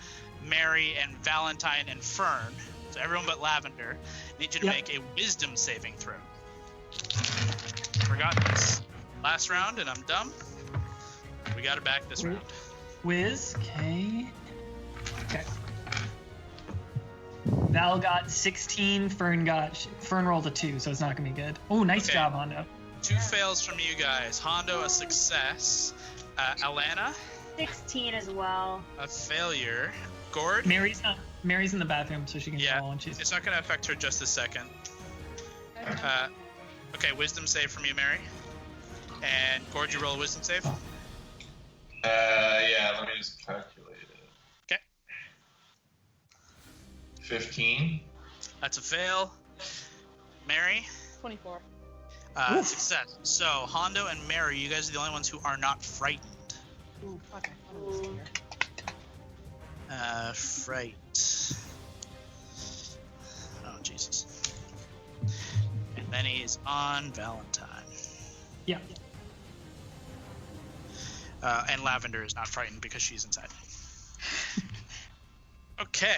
Mary, and Valentine, and Fern, so everyone but Lavender, need you to Yep. make a wisdom saving throw. Forgot this last round, and I'm dumb. We got it back this round. Wiz. Okay. Val got 16. Fern rolled a 2, so it's not gonna be good. Oh, nice Okay. job, Hondo. 2 fails from you guys. Hondo, a success. Alana, 16 as well. a failure. Gord, Mary's not. Mary's in the bathroom, so she can Yeah, roll when she's. it's not going to affect her just a second. Okay, wisdom save from you, Mary. And Gord, you roll a wisdom save. Yeah, let me just calculate it. Okay. 15. That's a fail. Mary, 24. success. So Hondo and Mary, you guys are the only ones who are not frightened. Ooh, fuck, I thought it was here. Fright. Oh, Jesus. And then he's on Valentine. Yeah. And Lavender is not frightened because she's inside. Okay.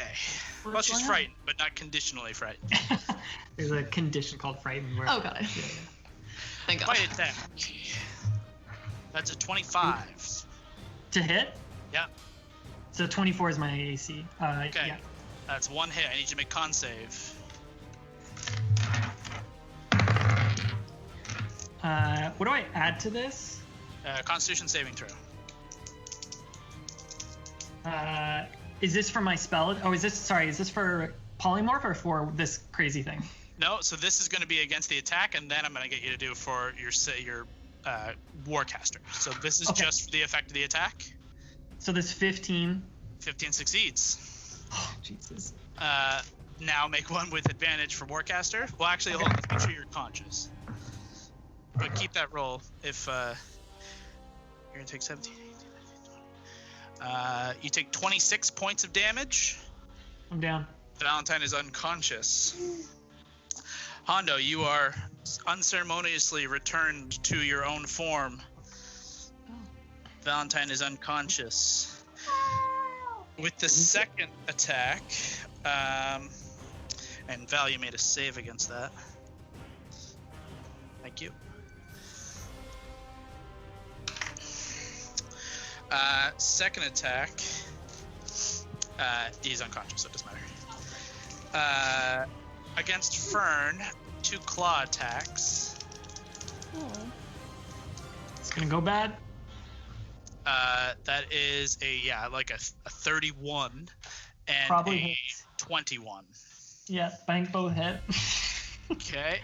Well, she's frightened, but not conditionally frightened. There's a condition called frightened. Where... Oh, got it. Yeah. Thank God. Fight attack. That's a 25. To hit? Yeah. So 24 is my AC. Okay. Yeah. That's one hit. I need you to make con save. What do I add to this? Constitution saving throw. Is this for my spell? Oh, is this for polymorph or for this crazy thing? No, so this is going to be against the attack, and then I'm going to get you to do for your Warcaster. So this is just for the effect of the attack. So this 15. 15 succeeds. Oh, Jesus. Now make one with advantage for Warcaster. Well, actually, hold on. Let's make sure you're conscious. But keep that roll if you're going to take 17, 18, 19, 20. You take 26 points of damage. I'm down. Valentine is unconscious. Hondo, you are unceremoniously returned to your own form. Valentine is unconscious. With the second attack, and Val, you made a save against that. Thank you. Second attack, he's unconscious, so it doesn't matter. Against Fern, 2 claw attacks. It's gonna go bad. That is a 31 and Probably a hits. 21. Yeah, bank both hit. Okay.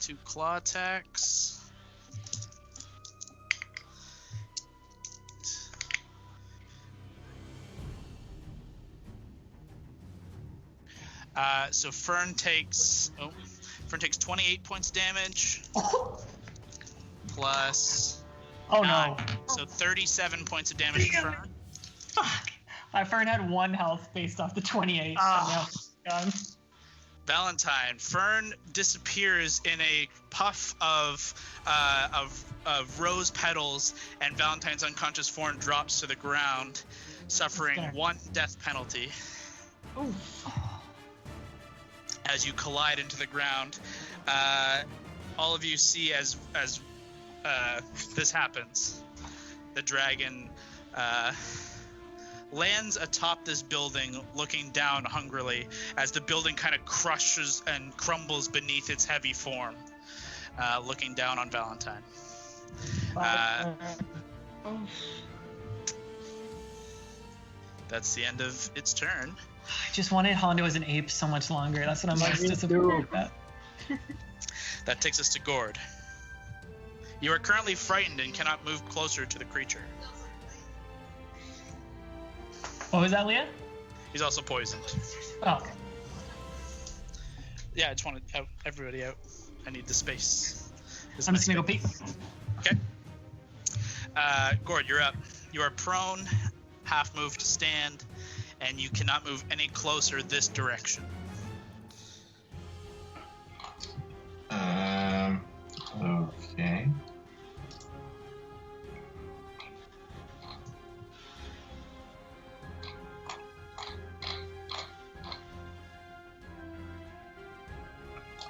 2 claw attacks. So Fern takes 28 points of damage. Plus Oh 9. no. So 37 points of damage for Fern. Fuck. My Fern had 1 health based off the 28. So now it's gone. Valentine. Fern disappears in a puff of rose petals, and Valentine's unconscious form drops to the ground, suffering 1 death penalty. Ooh. As you collide into the ground, all of you see as this happens, the dragon lands atop this building, looking down hungrily as the building kind of crushes and crumbles beneath its heavy form, looking down on Valentine. That's the end of its turn. I just wanted Hondo as an ape so much longer. That's what I'm most disappointed about. That takes us to Gord. You are currently frightened and cannot move closer to the creature. What was that, Leah? He's also poisoned. Oh, okay. Yeah, I just want to out everybody out. I need the space. I'm just gonna go pee. Okay. Gord, you're up. You are prone, half move to stand, and you cannot move any closer this direction. Okay.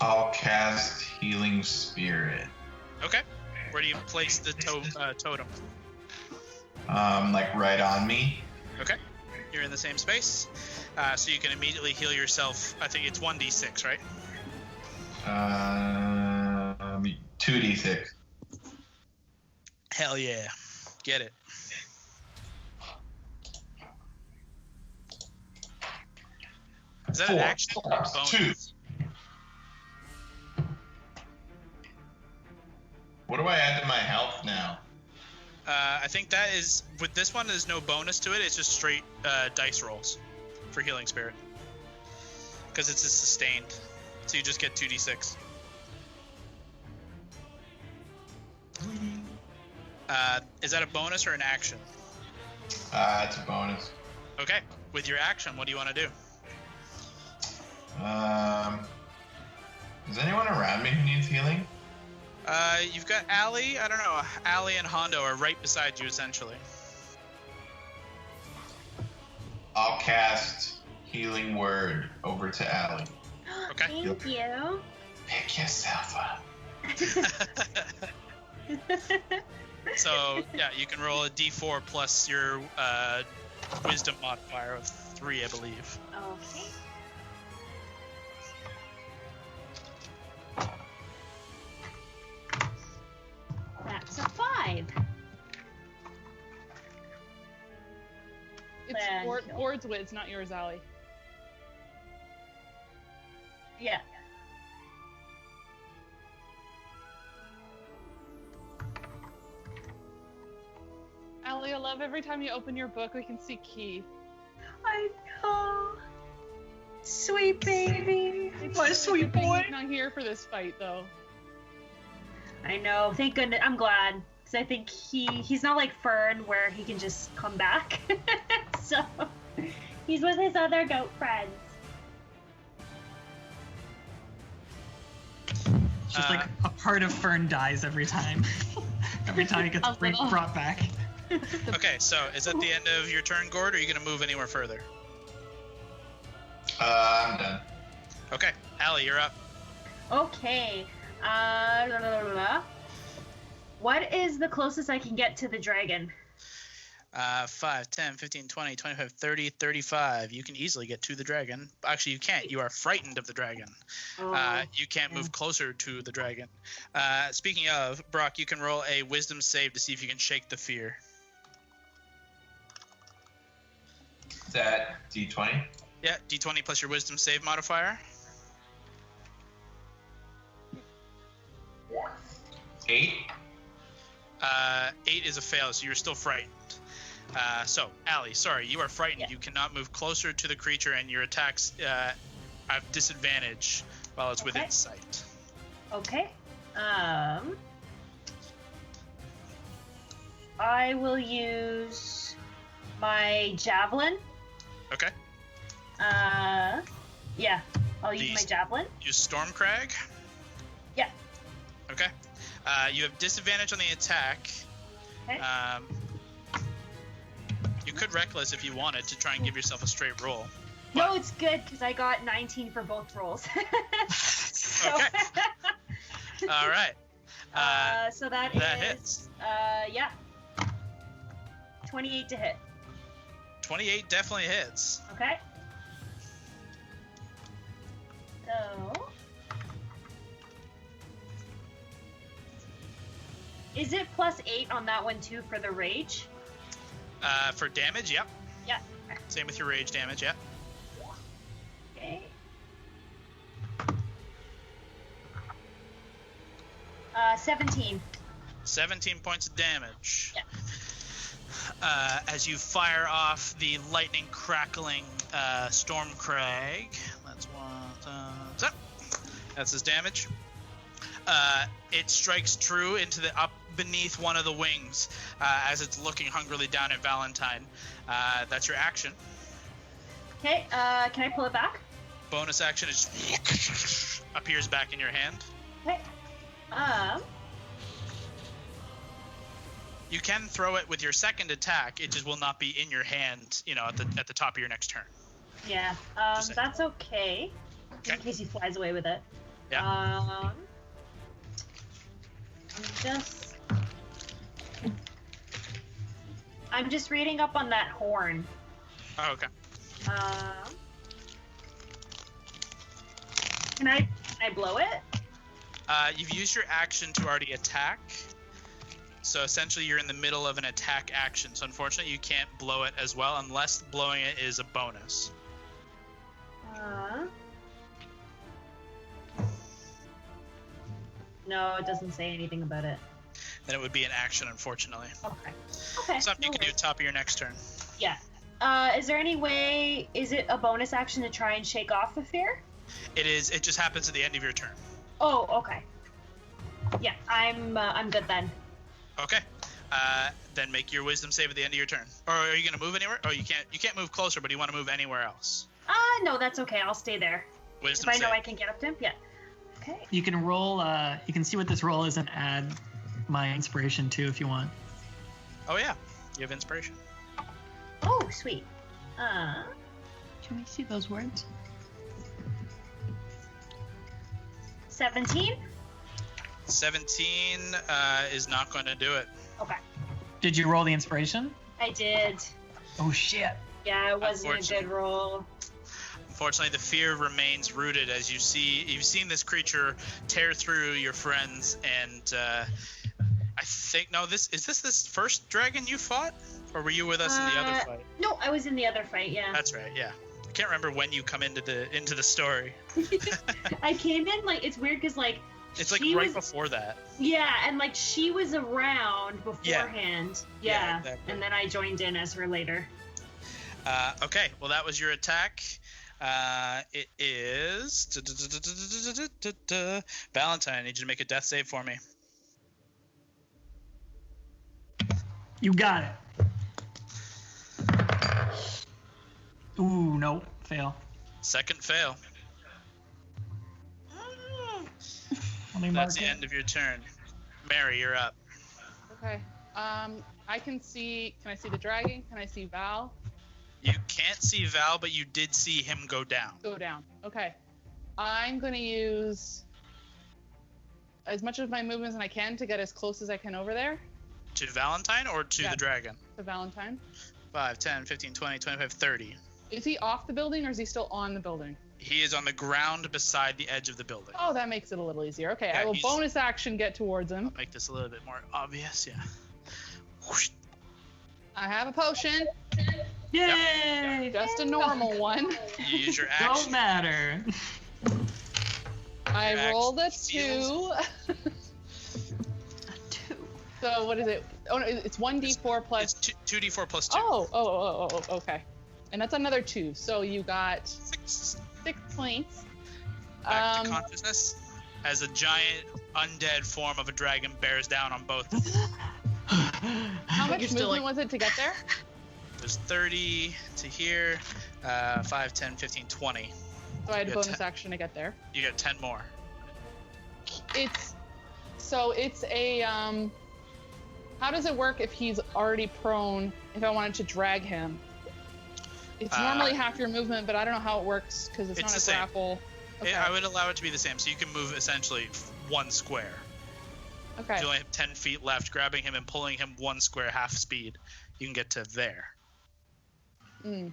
I'll cast Healing Spirit. Okay. Where do you place the totem? Like right on me. Okay. You're in the same space. So you can immediately heal yourself. I think it's 1d6, right? 2d6. Hell yeah. Get it. Is that 4 an action? plus 2. Bonus. What do I add to my health now? I think that is with this one. There's no bonus to it. It's just straight dice rolls for healing spirit because it's a sustained. So you just get 2d6. Is that a bonus or an action? It's a bonus. Okay. With your action, what do you want to do? Is anyone around me who needs healing? You've got Allie. I don't know. Allie and Hondo are right beside you, essentially. I'll cast Healing Word over to Allie. Okay. Thank you. Pick yourself up. So, yeah, you can roll a d4 plus your wisdom modifier of 3, I believe. Okay. That's a 5. It's Then- Ward's Wiz, not yours, Allie. Yeah. Allie, I love every time you open your book, we can see Key. I know. Sweet baby. What a sweet boy. He's not here for this fight, though. I know. Thank goodness. I'm glad. Because I think he's not like Fern where he can just come back. So he's with his other goat friends. It's just like a part of Fern dies every time. Every time he gets A little. brought back. Okay, so is that the end of your turn, Gord, or are you going to move anywhere further? I'm done. Okay, Allie, you're up. Okay. La, la, la, la, la. What is the closest I can get to the dragon? 5, 10, 15, 20, 25, 30, 35. You can easily get to the dragon. Actually, you can't. You are frightened of the dragon. You can't move closer to the dragon. Speaking of, Brock, you can roll a wisdom save to see if you can shake the fear. Is that D20? Yeah, d20 plus your wisdom save modifier. 8? 8 is a fail, so you're still frightened. So, Allie, sorry, you are frightened. Yeah. You cannot move closer to the creature, and your attacks have disadvantage while it's within Okay. sight. Okay. I will use my javelin. Okay. Yeah. I'll use my These- javelin. Use Stormcrag. Yeah. Okay. You have disadvantage on the attack. Okay. You could reckless if you wanted to try and give yourself a straight roll. No, it's good because I got 19 for both rolls. So- Okay. All right. so that that is, hits. Yeah. 28 to hit. 28 definitely hits. Okay. So. Is it +8 on that one too for the rage? For damage, yep. Yeah. Same with your rage damage, yep. Okay. 17. 17 points of damage. Yeah. As you fire off the lightning crackling Stormcrag. That's one. That's his damage. It strikes true into the up beneath one of the wings as it's looking hungrily down at Valentine. That's your action. Okay, can I pull it back? Bonus action is appears back in your hand. Okay. You can throw it with your second attack. It just will not be in your hand, at the top of your next turn. Yeah. Just saying. That's okay. Okay. In case he flies away with it. Yeah. I'm just reading up on that horn. Oh, okay. Can I blow it? You've used your action to already attack. So essentially you're in the middle of an attack action. So unfortunately you can't blow it as well unless blowing it is a bonus. No, it doesn't say anything about it. Then it would be an action, unfortunately. Okay. Okay. Something you no can do worries. top of your next turn. Yeah. Is there any way? Is it a bonus action to try and shake off the fear? It is. It just happens at the end of your turn. Oh, okay. Yeah, I'm good then. Okay. Then make your wisdom save at the end of your turn. Or are you gonna move anywhere? Oh, you can't. You can't move closer, but you want to move anywhere else. No, that's okay. I'll stay there. Wisdom If I save. know I can get up to him, yeah. Okay. You can roll. You can see what this roll is and add my inspiration too if you want. Oh yeah, you have inspiration. Oh, sweet. Can we see those words? 17. 17 is not going to do it. Okay. Did you roll the inspiration? I did. Oh shit. Yeah, it wasn't a Unfortunately. good roll. Unfortunately, the fear remains rooted as you've seen this creature tear through your friends, and I think this first dragon you fought, or were you with us in the other fight? No, I was in the other fight. Yeah. That's right. Yeah, I can't remember when you come into the story. I came in it's weird because It's like she right was- before that. Yeah, and she was around beforehand. Yeah, exactly. And then I joined in as her later. Okay, well that was your attack. It is Valentine. I need you to make a death save for me. You got it. Ooh, no, fail. Second fail. Let me That's mark the it. end of your turn. Mary, you're up. Okay. I can see. Can I see the dragon? Can I see Val? You can't see Val, but you did see him go down. Go down. Okay. I'm gonna use as much of my movements as I can to get as close as I can over there To Valentine or to Yeah. the dragon? to Valentine. 5, 10, 15, 20, 25, 30. Is he off the building or is he still on the building? He is on the ground beside the edge of the building. Oh, that makes it a little easier. Okay, Yeah, I will he's- bonus action get towards him. I'll make this a little bit more obvious, yeah. Whoosh. I have a potion, Yay! just a normal one. You use your Don't action. matter. I Your rolled a action 2. A 2. So what is it? Oh no, it's 1d4 It's plus. 2d4 plus 2. Oh, okay. And that's another 2. So you got 6. 6 points. Back to consciousness as a giant undead form of a dragon bears down on both. How much You're still movement was it to get there? There's 30 to here, 5, 10, 15, 20. So I had a Yeah, bonus action to get there. You got 10 more. It's a how does it work if he's already prone if I wanted to drag him? It's normally half your movement, but I don't know how it works because it's It's not the a same. grapple. Okay. I would allow it to be the same, so you can move essentially 1 square. Okay. You only have 10 feet left. Grabbing him and pulling him 1 square half speed, you can get to there Mm.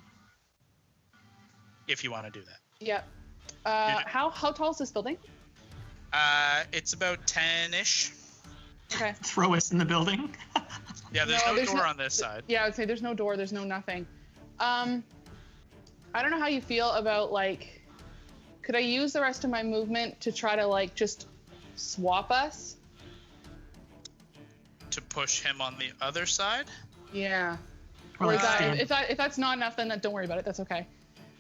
if you want to do that. Yep. You're- How tall is this building? It's about 10-ish. Okay. Throw us in the building. Yeah, there's No, no there's door no- on this side. Yeah, I would say there's no door, there's no nothing. I don't know how you feel about could I use the rest of my movement to try to just swap us? To push him on the other side? Yeah. Or Or like is that, stand. if that's not enough, then don't worry about it. That's okay.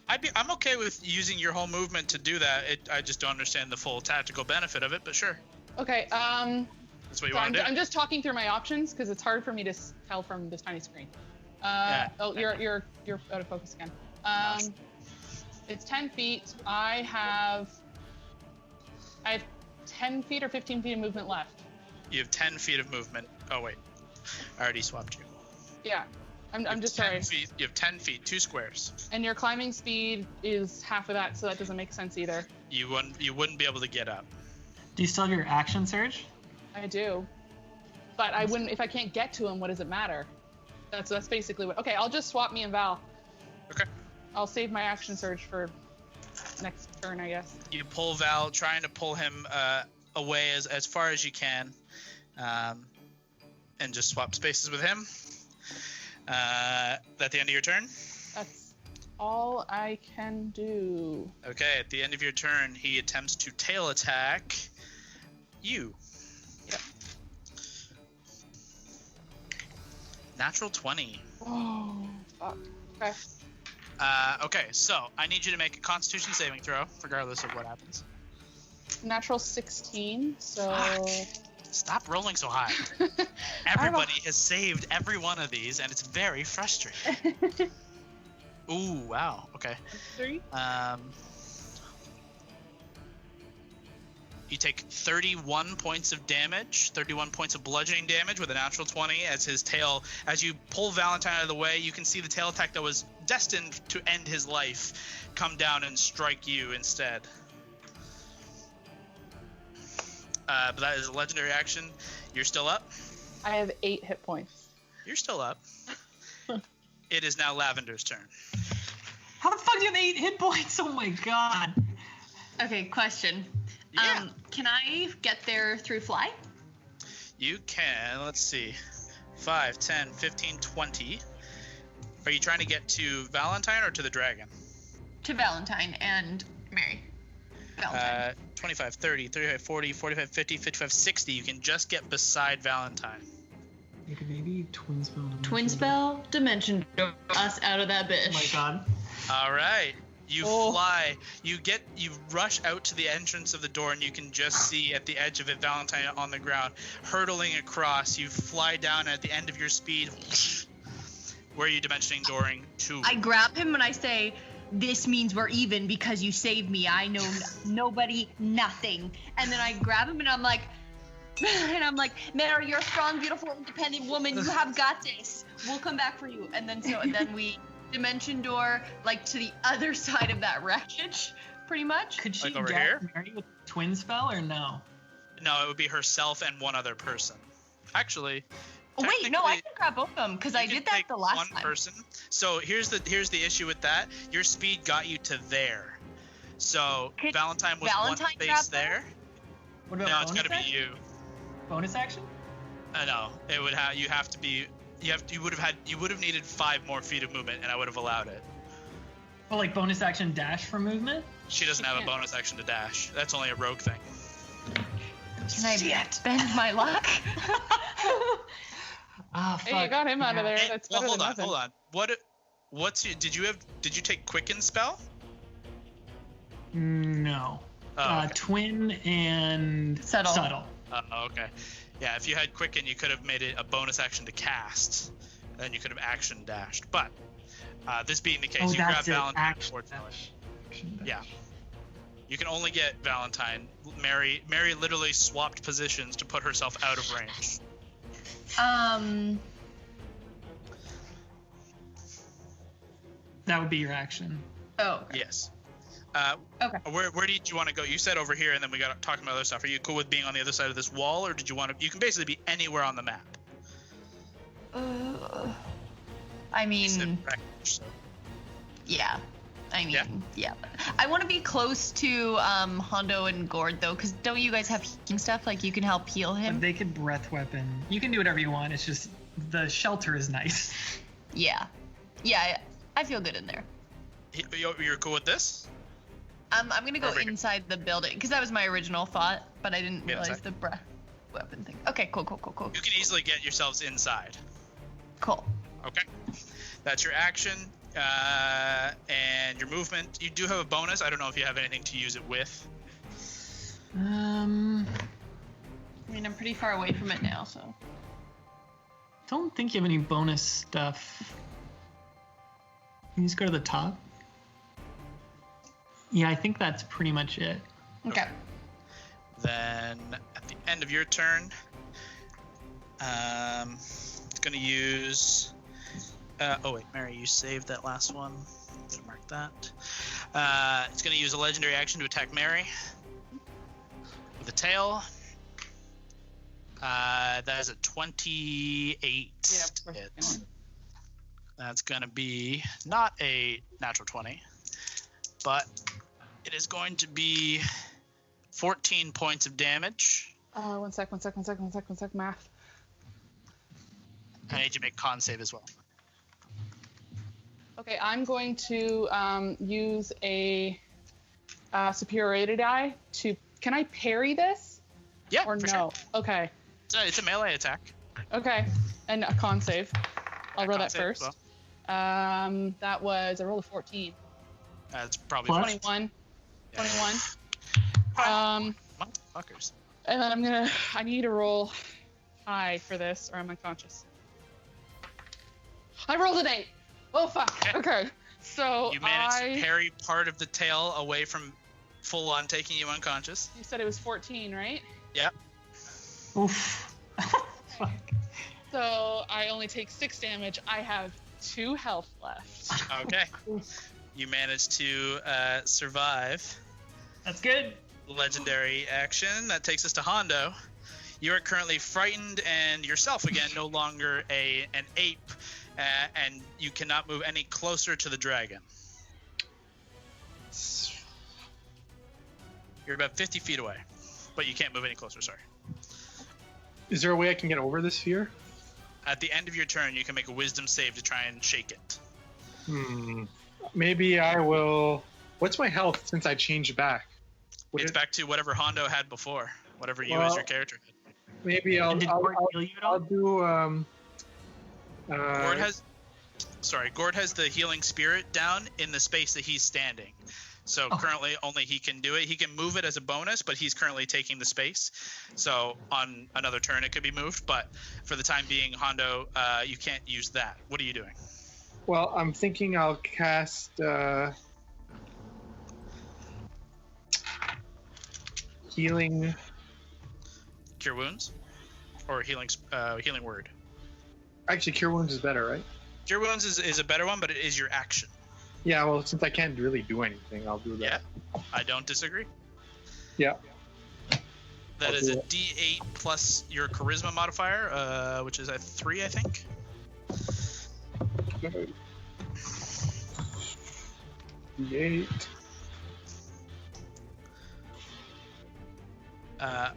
I'm okay with using your whole movement to do that. I just don't understand the full tactical benefit of it, but sure. Okay. That's what you So want to do. I'm just talking through my options because it's hard for me to tell from this tiny screen. Yeah. Oh, you're out of focus again. It's 10 feet. I have 10 feet or 15 feet of movement left. You have 10 feet of movement. Oh, wait. I already swapped you. Yeah. I'm You have just 10 sorry. feet. You have 10 feet, 2 squares. And your climbing speed is half of that, so that doesn't make sense either. You wouldn't be able to get up. Do you still have your action surge? I do. But I wouldn't if I can't get to him, what does it matter? That's basically what. Okay, I'll just swap me and Val. Okay. I'll save my action surge for next turn, I guess. You pull Val, trying to pull him away as far as you can, and just swap spaces with him. At the end of your turn. That's all I can do. Okay, at the end of your turn, he attempts to tail attack you. Yep. Natural 20. Oh, fuck. Okay. Okay, so I need you to make a Constitution saving throw, regardless of what happens. Natural 16, so... Stop rolling so high. Everybody has saved every one of these, and it's very frustrating. Ooh, wow. Okay. 3? You take 31 points of damage, 31 points of bludgeoning damage with a natural 20 as his tail, as you pull Valentine out of the way, you can see the tail attack that was destined to end his life come down and strike you instead. But that is a legendary action. You're still up? I have 8 hit points. You're still up. It is now Lavender's turn. How the fuck do you have 8 hit points? Oh my god. Okay, question. Yeah. Can I get there through fly? You can, let's see, 5, 10, 15, 20. Are you trying to get to Valentine or to the dragon? To Valentine and Mary. Valentine. 25, 30, 35, 40, 45, 50, 55, 60. You can just get beside Valentine. You could maybe twin spell. Twin spell, dimension door us out of that bitch. Oh my god. All right. You fly. You rush out to the entrance of the door, and you can just see at the edge of it Valentine on the ground, hurtling across. You fly down at the end of your speed. Where are you dimensioning dooring to? I grab him and I say, "This means we're even because you saved me. I know nobody, nothing." And then I grab him and I'm like, "Mary, you're a strong, beautiful, independent woman. You have got this. We'll come back for you." And then we dimension door like to the other side of that wreckage, pretty much. Could she Like over get here? Mary with twin spell or no? No, it would be herself and one other person. Actually. Oh, wait, no, I technically, can grab both of them because I you did can that take the last one time. person. So here's the issue with that. Your speed got you to there. So Could Valentine was Valentine one grab space there. What about No, it's bonus got to be action? you. Bonus action? No, it would have. You have to be. You would have needed 5 more feet of movement, and I would have allowed it. Well, like bonus action dash for movement? She doesn't have a bonus action to dash. That's only a rogue thing. Can I bend my luck? Ah, fuck. Hey, you got him out of there. Hey, That's well, better than nothing. hold on. Did you take quicken spell? No. Oh, okay. Twin and Subtle. Okay. Yeah, if you had quicken, you could have made it a bonus action to cast. Then you could have action dashed. But this being the case, you grab Valentine, unfortunately. Yeah. You can only get Valentine. Mary literally swapped positions to put herself out of range. That would be your action. Oh. Okay. Yes. Okay. Where did you want to go? You said over here, and then we got talking about other stuff. Are you cool with being on the other side of this wall, or did you want to? You can basically be anywhere on the map. I mean, So. yeah. I mean, yeah. I want to be close to Hondo and Gord though, because don't you guys have healing stuff? Like you can help heal him. They could breath weapon. You can do whatever you want. It's just the shelter is nice. Yeah. Yeah. I feel good in there. You're cool with this? I'm gonna go Perfect. inside the building because that was my original thought, but I didn't realize Inside. the breath weapon thing. Okay, cool. You can easily get yourselves inside. Cool. Okay. That's your action. And your movement. You do have a bonus. I don't know if you have anything to use it with. I mean, I'm pretty far away from it now, so. Don't think you have any bonus stuff. Can you just go to the top? Yeah, I think that's pretty much it. Okay. Then at the end of your turn, it's going to use. Oh wait, Mary, you saved that last one. I'm gonna mark that. It's going to use a legendary action to attack Mary with a tail. That is a 28 Yeah, hit. That's going to be not a natural 20, but it is going to be 14 points of damage. One sec, math. I need you to make con save as well. Okay, I'm going to use a superiority die to. Can I parry this? Yeah, Or for no? sure. Okay. It's a melee attack. Okay. And a con save. I'll roll Con that save as first. well. That was I rolled a 14. It's probably Plus? 21. Yeah. 21. Motherfuckers. And then I need to roll high for this, or I'm unconscious. I rolled an 8. Oh fuck. Okay. So You managed to parry part of the tail away from full on taking you unconscious. You said it was 14, right? Yep. Oof. Fuck. So I only take 6 damage. I have 2 health left. Okay. You managed to survive. That's good. Legendary action. That takes us to Hondo. You are currently frightened and yourself again, no longer an ape, and you cannot move any closer to the dragon. You're about 50 feet away, but you can't move any closer, sorry. Is there a way I can get over this fear? At the end of your turn, you can make a wisdom save to try and shake it. Maybe I will... What's my health since I changed back? It's back to whatever Hondo had before, whatever you as your character had. Maybe I'll heal you at all? I'll do Gord has the healing spirit down in the space that he's standing. So currently only he can do it. He can move it as a bonus, but he's currently taking the space. So on another turn it could be moved, but for the time being, Hondo, you can't use that. What are you doing? Well, I'm thinking I'll cast healing. Cure wounds, or healing word. Actually, Cure Wounds is better, right? Cure wounds is a better one, but it is your action. Yeah, well, since I can't really do anything, I'll do that. Yeah, I don't disagree. Yeah. That I'll is do a it. D8 plus your charisma modifier, which is a 3, I think. D8.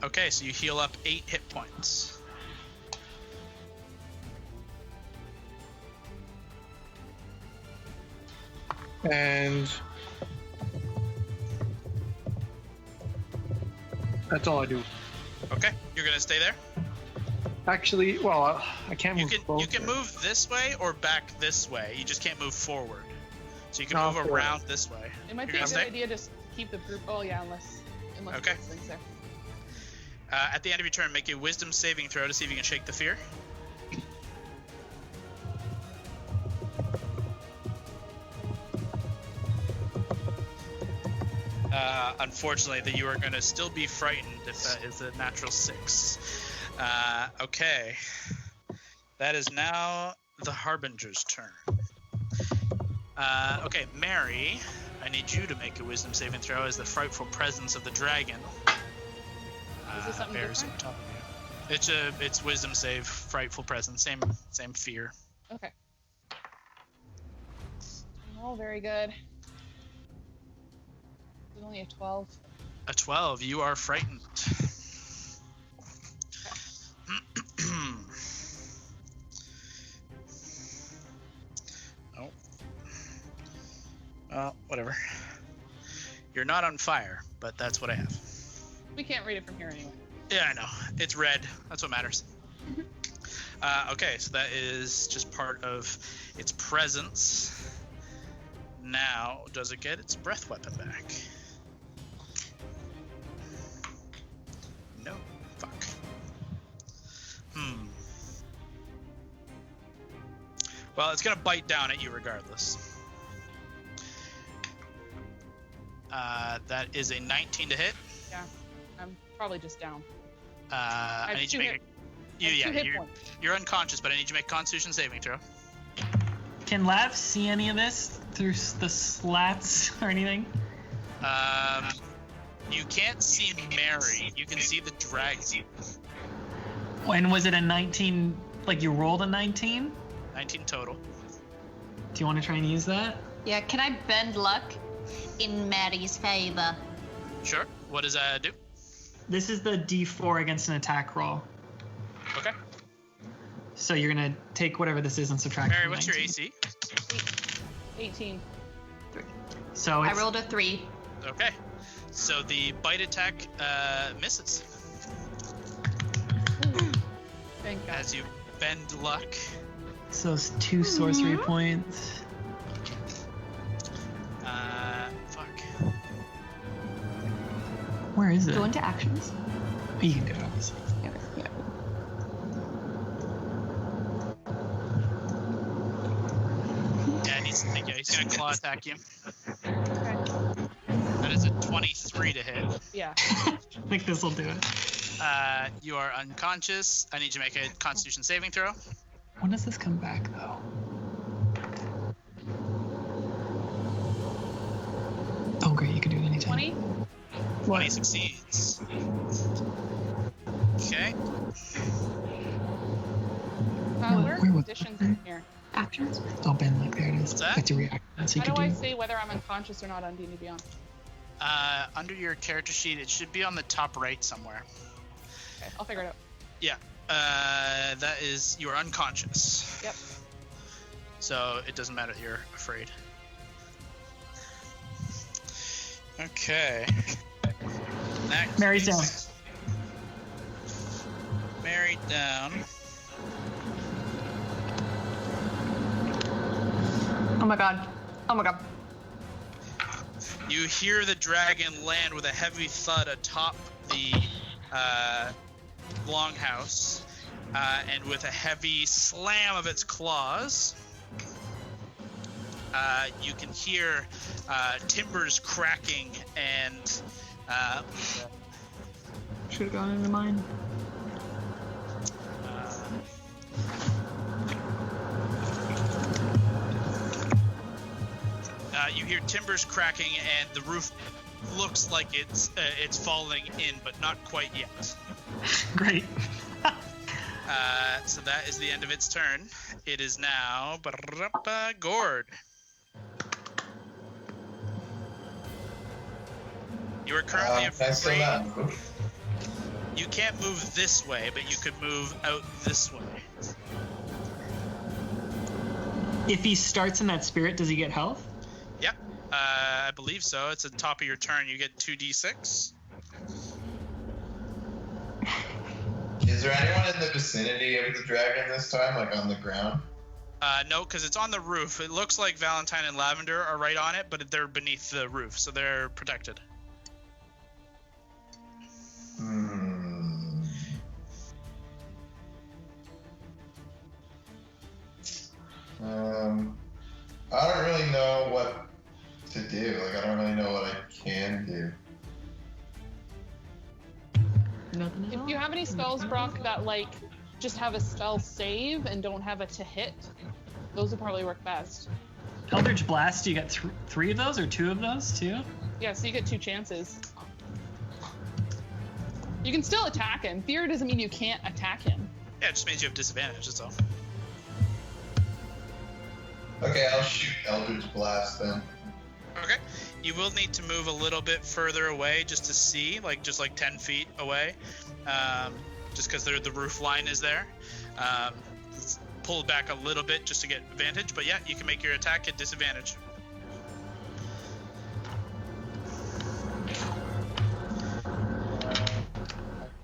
Okay, so you heal up 8 hit points. And that's all I do. Okay, you're gonna stay there. Actually, well, I can't You move can closer. move this way or back this way. You just can't move forward. So you can No, move forward. around this way. It might You're be a gonna good stay? idea to just keep the group. Oh yeah, unless Okay. this thing's there. At the end of your turn, make a wisdom saving throw to see if you can shake the fear. Unfortunately, that you are going to still be frightened if that is a natural 6. Okay. That is now the Harbinger's turn. Okay, Mary, I need you to make a wisdom saving throw as the frightful presence of the dragon. Is this something bears different? on top of you. It's wisdom save, frightful presence, same fear. Okay. Oh, very good. It's only a 12. A 12, you are frightened. Oh. Well, whatever. You're not on fire, but that's what I have. We can't read it from here anyway. Yeah, I know. It's red. That's what matters. Okay, so that is just part of its presence. Now, does it get its breath weapon back? No. Fuck. Well, it's gonna bite down at you regardless. That is a 19 to hit. Yeah, I'm probably just down. I have need you two to make hit- a... I have 2 hit you're, points. you're unconscious, but I need you to make a Constitution saving throw. Can Lav see any of this through the slats or anything? You can't see Mary. You can see the dragon. When was it a 19? Like you rolled a 19? 19 total. Do you want to try and use that? Yeah, can I bend luck in Maddie's favor? Sure. What does that do? This is the D4 against an attack roll. Okay. So you're gonna take whatever this is and subtract. Mary, from what's your 19. AC? 18. So I it's, rolled a 3. Okay. So the bite attack misses. Thank God. As you bend luck. so it's 2 sorcery points. Fuck. Where is it? Go into actions. You can do it, obviously. Yeah. Yeah, he's gonna claw attack you. That is a 23 to hit. Yeah. I think this will do it. You are unconscious. I need you to make a Constitution saving throw. When does this come back, though? Oh, great, you can do it anytime. 20? 20 succeeds. Okay. Where are where was conditions in here? Actions. Oh, Ben, look, there it is. What's that? That's a reaction. So you How can do I do. say whether I'm unconscious or not on D&D Beyond? Under your character sheet, it should be on the top right somewhere. Okay, I'll figure it out. Yeah. That is, you are unconscious. Yep. So it doesn't matter that you're afraid. Okay. Next. Mary's down. Mary down. Oh my god. Oh my god. You hear the dragon land with a heavy thud atop the longhouse, and with a heavy slam of its claws, you can hear timbers cracking and Should have gone into mine. you hear timbers cracking, and the roof looks like it's falling in, but not quite yet. Great. So that is the end of its turn. It is now Gord. You are currently Can I still afraid. not move? You can't move this way, but you could move out this way. If he starts in that spirit, does he get health? Yep, I believe so. It's at the top of your turn. You get 2d6. Is there anyone in the vicinity of the dragon this time, like on the ground? No, because it's on the roof. It looks like Valentine and Lavender are right on it, but they're beneath the roof, so they're protected. I don't really know what to do. Like, I don't really know what I can do. Nothing at If all. you have any spells, Brock, that like just have a spell save and don't have a to hit, those would probably work best. Eldritch Blast, you get 3 of those or 2 of those too? Yeah, so you get 2 chances. You can still attack him. Fear doesn't mean you can't attack him. Yeah, it just means you have disadvantage, that's all. Okay, I'll shoot Eldritch Blast then. Okay. You will need to move a little bit further away just to see, just 10 feet away, just because the roof line is there. Pull back a little bit just to get advantage, but yeah, you can make your attack at disadvantage.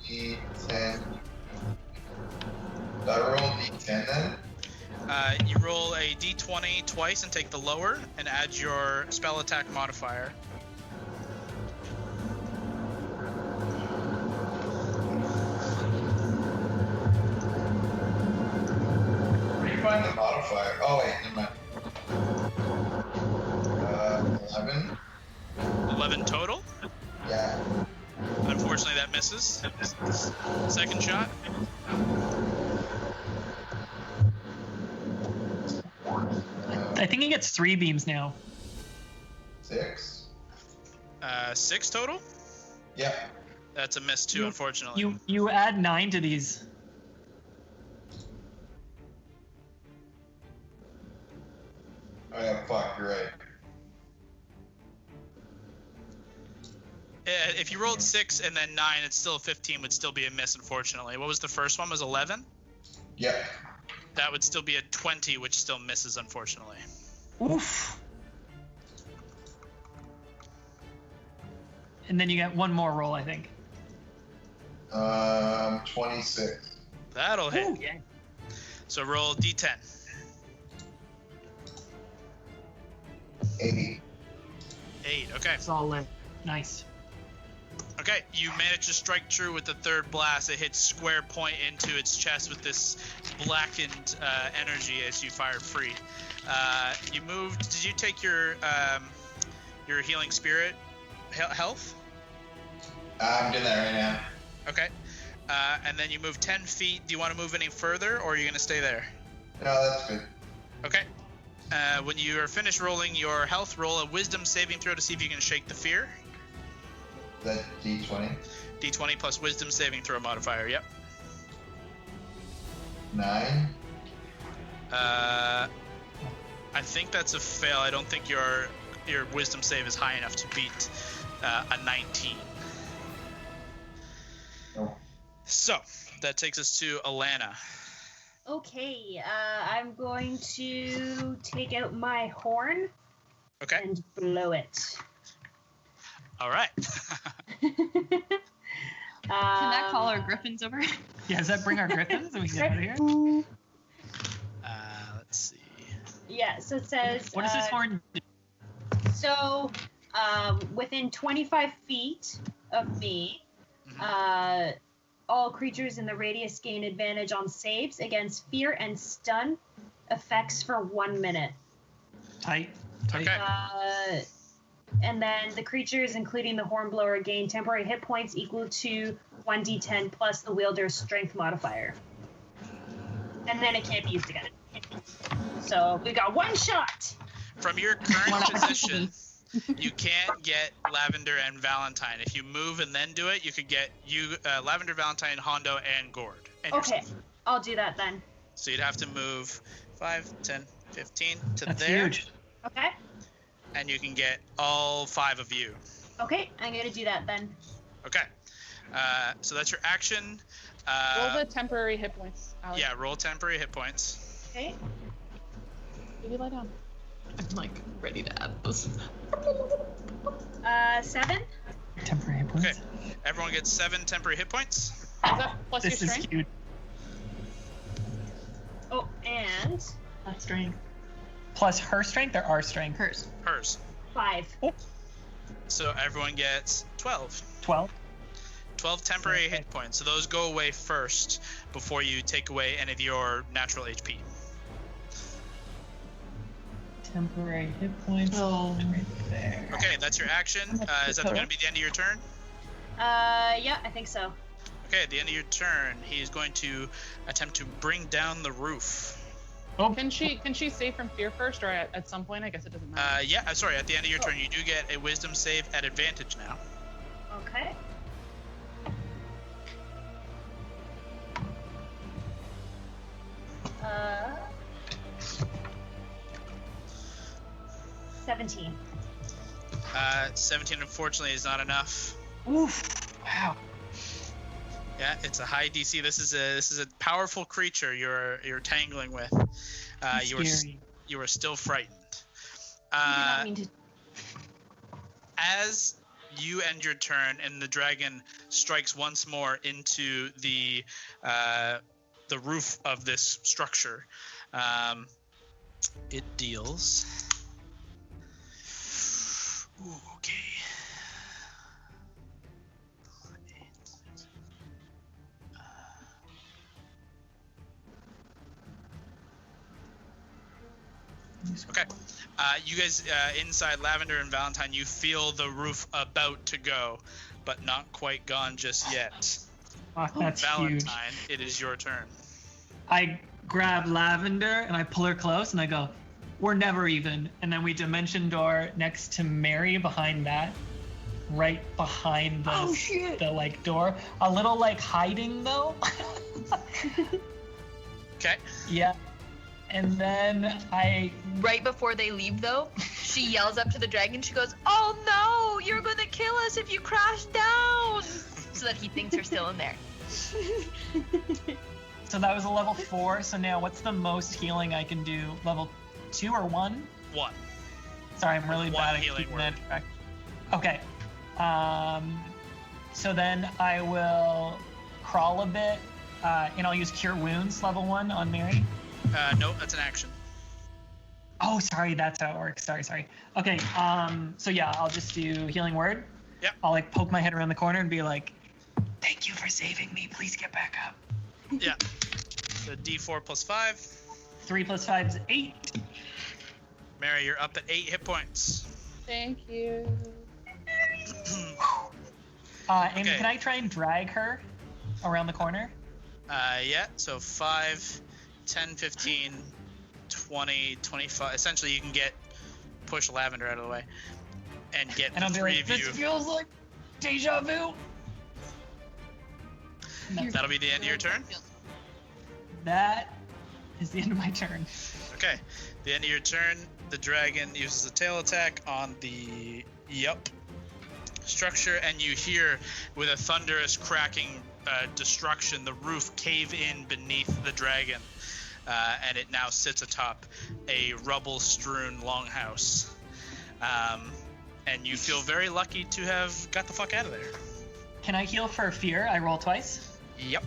D10. Did I roll D10 then? You roll a d20 twice and take the lower and add your spell attack modifier. Where do you find the modifier? Oh wait, never mind. 11? 11 total. Yeah. Unfortunately, that misses. Second shot. I think he gets 3 beams now. 6? 6 total. Yep. That's a miss too, unfortunately. You add 9 to these. Oh yeah, fuck, you're right. If you rolled 6 and then 9, it's still 15 would still be a miss, unfortunately. What was the first one? Was 11? Yep. That would still be a 20, which still misses, unfortunately. Oof. and then you get one more roll, I think. 26. That'll hit. Ooh, yeah. So roll d10. 8. 8. Okay. Solid. Nice. Okay, you manage to strike true with the third blast. It hits square point into its chest with this blackened energy as you fire free. You moved. Did you take your healing spirit health? I'm doing that right now. Okay. And then you move 10 feet. Do you want to move any further, or are you going to stay there? No, that's good. Okay. When you are finished rolling your health, roll a wisdom saving throw to see if you can shake the fear. That D20. D20 plus wisdom saving throw modifier, yep. 9. I think that's a fail. I don't think your wisdom save is high enough to beat a 19. Oh. So, that takes us to Alana. Okay, I'm going to take out my horn Okay. and blow it. All right. Can that call our griffins over? Yeah, does that bring our griffins and we can get out of here? Let's see. Yeah, so it says. What does this horn do? So, within 25 feet of me, all creatures in the radius gain advantage on saves against fear and stun effects for 1 minute. Tight. Okay. And then the creatures, including the Hornblower, gain temporary hit points equal to 1d10 plus the wielder's strength modifier. And then it can't be used again. So we got one shot. From your current position, you can't get Lavender and Valentine. If you move and then do it, you could get Lavender, Valentine, Hondo, and Gord. And Okay, yourself. I'll do that then. So you'd have to move 5, 10, 15 to That's there. huge. Okay. And you can get all 5 of you. Okay, I'm gonna do that then. Okay. So that's your action. Roll the temporary hit points, Alex. Yeah, roll temporary hit points. Okay. Maybe lie down. I'm like ready to add this. 7. Temporary hit points. Okay. Everyone gets 7 temporary hit points. Is that plus This your is strength? huge. Oh, and Plus strength. Plus her strength or our strength? Hers. Hers. 5. So everyone gets 12. 12. 12 temporary hit points. So those go away first before you take away any of your natural HP. Temporary hit points. Oh. Right there. Okay, that's your action. Is that going to be the end of your turn? Yeah, I think so. Okay, at the end of your turn, he is going to attempt to bring down the roof. Oh, Can she save from fear first, or at some point? I guess it doesn't matter. Yeah, sorry, at the end of your turn, you do get a wisdom save at advantage now. Okay. Uh, 17. 17, unfortunately, is not enough. oof. Wow. Yeah, it's a high DC. This is a powerful creature you're tangling with. Scary. You are still frightened. I did not mean to. As you end your turn and the dragon strikes once more into the roof of this structure, it deals. Ooh, okay. Okay. You guys inside Lavender and Valentine, you feel the roof about to go, but not quite gone just yet. Fuck, that's huge. Valentine, it is your turn. I grab Lavender and I pull her close and I go, "We're never even." And then we dimension door next to Mary behind that, right behind the the like door. A little like hiding though. Okay. Yeah. And then I Right before they leave, though, she yells up to the dragon. She goes, "Oh no, you're gonna kill us if you crash down!" So that he thinks we're still in there. so that was a level 4. So now what's the most healing I can do? Level 2 or 1? 1. Sorry, I'm really One bad at healing keeping word. that track. Okay. So then I will crawl a bit, and I'll use Cure Wounds level 1 on Mary. No, that's an action. Oh, sorry, that's how it works. Sorry. Okay, so yeah, I'll just do Healing Word. Yep. I'll like poke my head around the corner and be like, "Thank you for saving me. Please get back up." Yeah. So D4 plus 5. 3 plus 5 is 8. Mary, you're up at 8 hit points. Thank you. And Okay. can I try and drag her around the corner? Yeah, so 5, 10, 15, 20, 25. Essentially, you can push Lavender out of the way and get And the I'll be 3 like, of "This you. feels like deja vu." No, That'll be the end of your turn? that is the end of my turn. Okay. The end of your turn, the dragon uses a tail attack on the structure, and you hear with a thunderous cracking destruction the roof cave in beneath the dragon, and it now sits atop a rubble-strewn longhouse. And you feel very lucky to have got the fuck out of there. Can I heal for fear? I roll twice. Yep.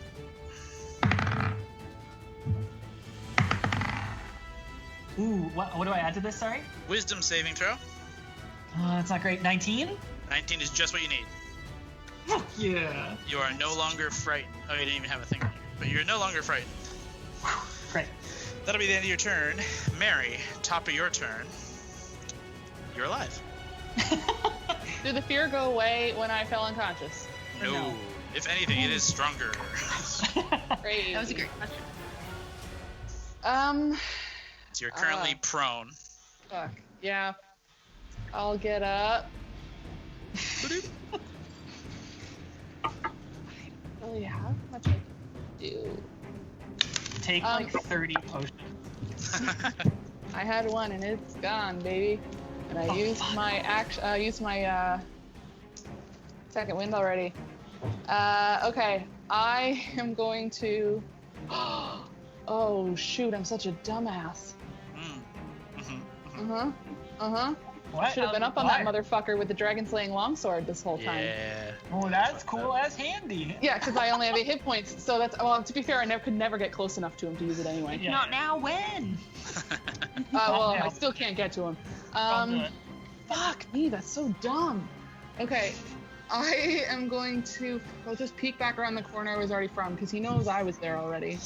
Ooh, what do I add to this? Sorry. Wisdom saving throw. That's not great. 19. 19 is just what you need. Yeah. You are no longer frightened. Oh, you didn't even have a thing on you. But you're no longer frightened. Great. That'll be the end of your turn. Mary, top of your turn. You're alive. Did the fear go away when I fell unconscious? Or No. If anything, it is stronger. Great. That was a great question. So you're currently prone. Fuck. Yeah. I'll get up. Really have much I can do. Take like 30 potions. I had one and it's gone, baby. And I used my second wind already. Okay. I am going to. Oh shoot! I'm such a dumbass. What? Should have been up on that motherfucker with the dragon slaying longsword this whole time. Yeah. Oh, that's cool. That's handy. Yeah, because I only have 8 hit points. So that's to be fair, I could never get close enough to him to use it anyway. Yeah. Not now, when? Well, now. I still can't get to him. I'll do it. Fuck me, that's so dumb. Okay, I am going to. I'll just peek back around the corner I was already from because he knows I was there already.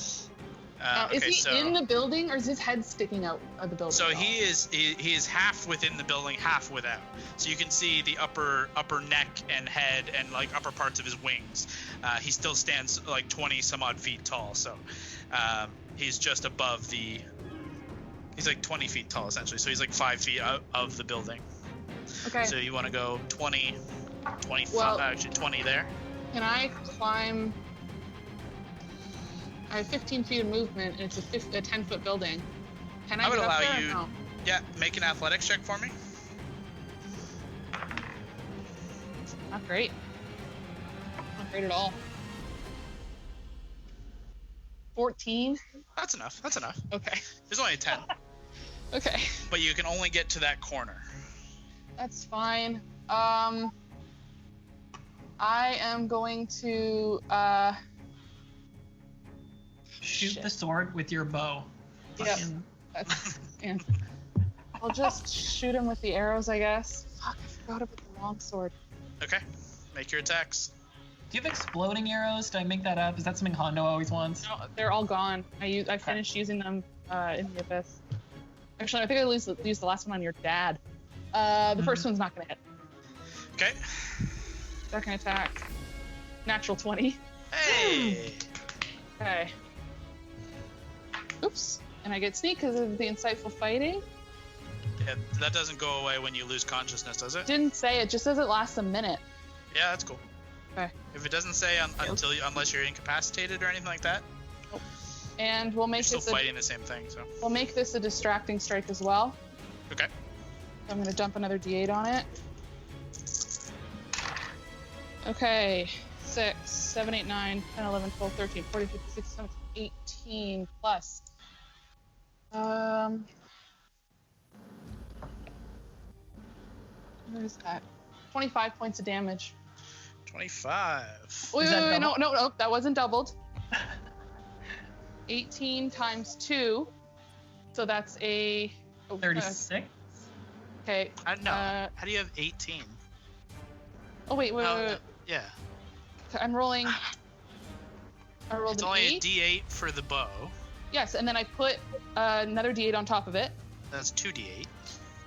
Is he in the building or is his head sticking out of the building? So he is half within the building, half without. So you can see the upper neck and head and like upper parts of his wings. He still stands like 20 some odd feet tall. So he's just above the. He's like 20 feet tall essentially. So he's like 5 feet out of the building. Okay. So you want to go 20 Well, actually 20 there. Can I climb? I have 15 feet of movement, and it's a 10-foot building. Can I I would get up allow there or you. no? Yeah, make an athletics check for me. Not great. Not great at all. 14? That's enough. That's enough. Okay. There's only a 10, Okay. but you can only get to that corner. That's fine. I am going to Shoot Shit. the sword with your bow. Yep. Fucking- That's, yeah. I'll just shoot him with the arrows, I guess. Fuck, I forgot about the longsword. Okay, make your attacks. Do you have exploding arrows? Did I make that up? Is that something Hondo always wants? No, they're all gone. I finished using them in the abyss. Actually, I think I used the last one on your dad. The first one's not gonna hit. Okay. Second attack, natural 20. Hey. Okay. Oops. And I get sneak because of the insightful fighting. Yeah, that doesn't go away when you lose consciousness, does it? Didn't say it. Just says it lasts a minute. Yeah, that's cool. Okay. If it doesn't say unless you're incapacitated or anything like that, And we'll you're make still this fighting the same thing. So. we'll make this a distracting strike as well. Okay. I'm gonna dump another D8 on it. Okay. 6, 7, 8, 9, 10, 11, 12, 13, 14, 15, 16, 17, 18 plus. Where is that? 25 points of damage. 25. Wait, Is that wait, no, double? no, that wasn't doubled. 18 times 2. So that's a... 36. Okay. I don't know. How do you have 18? Oh, wait. Yeah. I'm rolling... I rolled It's an only 8. a D8 for the bow. Yes, and then I put another D8 on top of it, That's 2D8.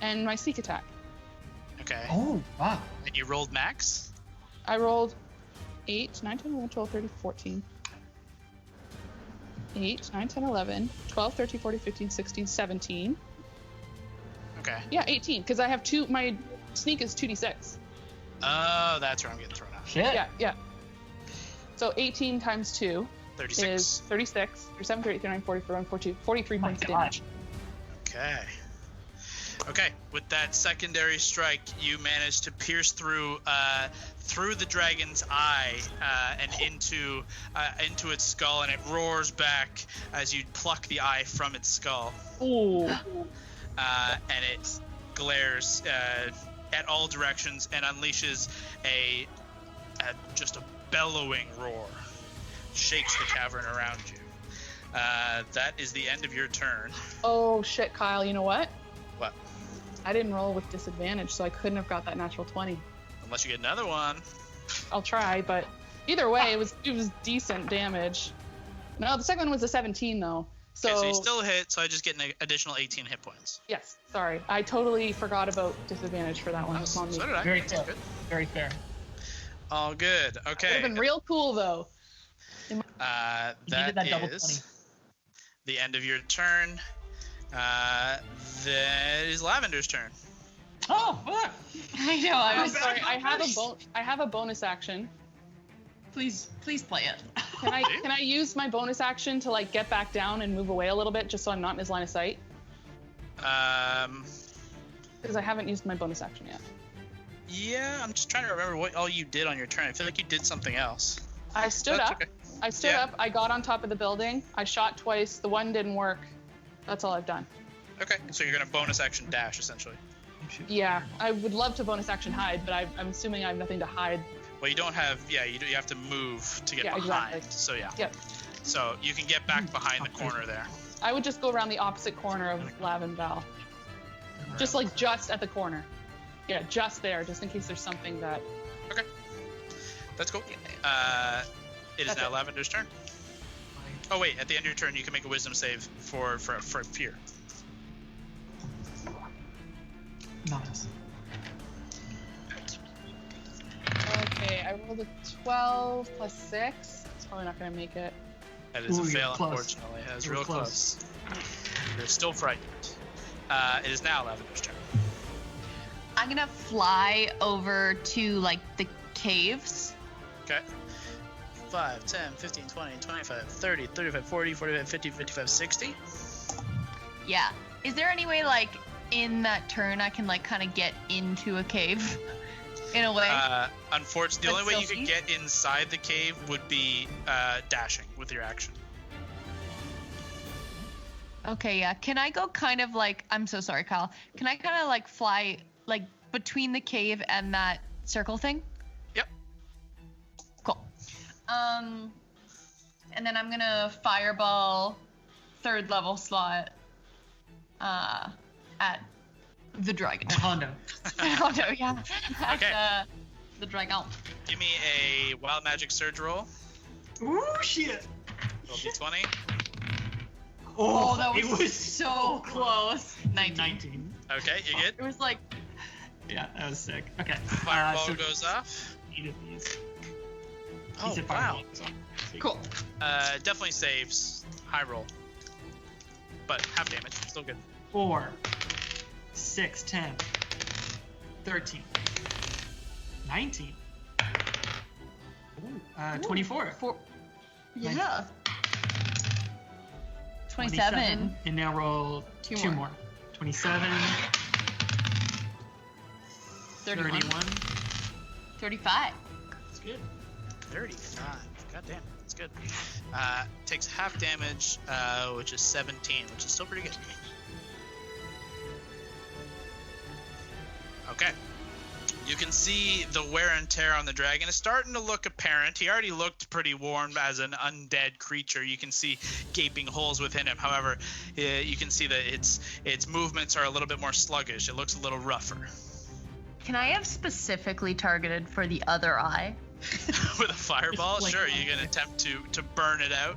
and my sneak attack. Okay. Oh, wow. And you rolled max? I rolled 8, 9, 10, 11, 12, 13, 14. 8, 9, 10, 11, 12, 13, 14, 15, 16, 17. Okay. Yeah, 18, because I have my sneak is 2d6. Oh, that's where I'm getting thrown out. Shit. Yeah. So 18 times 2 36. is 36, 37, 38, 39, 40, 41, 42, 43 Oh my points of God. damage. Okay. Okay, with that secondary strike, you manage to pierce through the dragon's eye and into its skull, and it roars back as you pluck the eye from its skull. Ooh. And it glares at all directions and unleashes just a bellowing roar, shakes the cavern around you. That is the end of your turn. Oh shit, Kyle, you know what? What? I didn't roll with disadvantage, so I couldn't have got that natural 20. Unless you get another one. I'll try, but either way, it was decent damage. No, the second one was a 17 though. So, Okay, so you still hit, so I just get an additional 18 hit points. yes, sorry, I totally forgot about disadvantage for that one. Oh, It's so on me. did I. Very That's fair. good. Very fair. All good. Would Okay. have been real cool though. You needed That that double 20. is the end of your turn. That is Lavender's turn. Oh, fuck. I know. I I'm was sorry, I have a bonus action. Please play it. Can I use my bonus action to like get back down and move away a little bit, just so I'm not in his line of sight? Because I haven't used my bonus action yet. Yeah, I'm just trying to remember what all you did on your turn. I feel like you did something else. I stood That's up. okay. I stood Yeah. up. I got on top of the building. I shot twice. The one didn't work. That's all I've done. Okay, so you're gonna bonus action dash essentially. Yeah, I would love to bonus action hide, but I'm assuming I have nothing to hide. Well, you don't have. Yeah, you have to move to get Yeah, behind. exactly. So yeah. Yep. So you can get back behind the corner there. I would just go around the opposite corner of Revenant Vow. Just at the corner. Yeah, just there, just in case there's something that. Okay. That's cool. It is That's now it. Lavender's turn. Oh wait, at the end of your turn, you can make a Wisdom save for fear. Nice. Okay, I rolled a 12 plus 6. It's probably not gonna make it. That is Ooh, a you're fail, close. unfortunately. That was You're real close. You're still frightened. It is now Lavender's turn. I'm gonna fly over to like the caves. Okay. 5, 10, 15, 20, 25, 30, 35, 40, 45, 50, 55, 60. Yeah. Is there any way like in that turn I can like kind of get into a cave in a way? Unfortunately, the But only way you still could get inside the cave would be dashing with your action. Okay, yeah. Can I go kind of like, I'm so sorry, Kyle. Can I kind of like fly like between the cave and that circle thing? Yep. Cool. And then I'm gonna fireball 3rd level slot at the dragon. Hondo. Oh no, yeah. At Okay. the dragon. Give me a wild magic surge roll. Ooh, shit. Roll d20. Oh, that it was so close. 19. 19. Okay, you good? It was like, Yeah, that was sick. Okay. Fireball so goes off. 8 of these. Oh, said wow. fireball, so- cool. Definitely saves. High roll. But half damage. Still good. 4, 6, 10, 13, 19. Ooh, 24. Yeah. 27. And now roll Two two more. more. 27, 31. 31. 35. That's good. 35. God damn. That's good. Takes half damage, which is 17, which is still pretty good. You can see the wear and tear on the dragon is starting to look apparent. He already looked pretty worn as an undead creature. You can see gaping holes within him. However, you can see that its movements are a little bit more sluggish. It looks a little rougher. Can I have specifically targeted for the other eye? With a fireball? Sure, you can attempt to burn it out.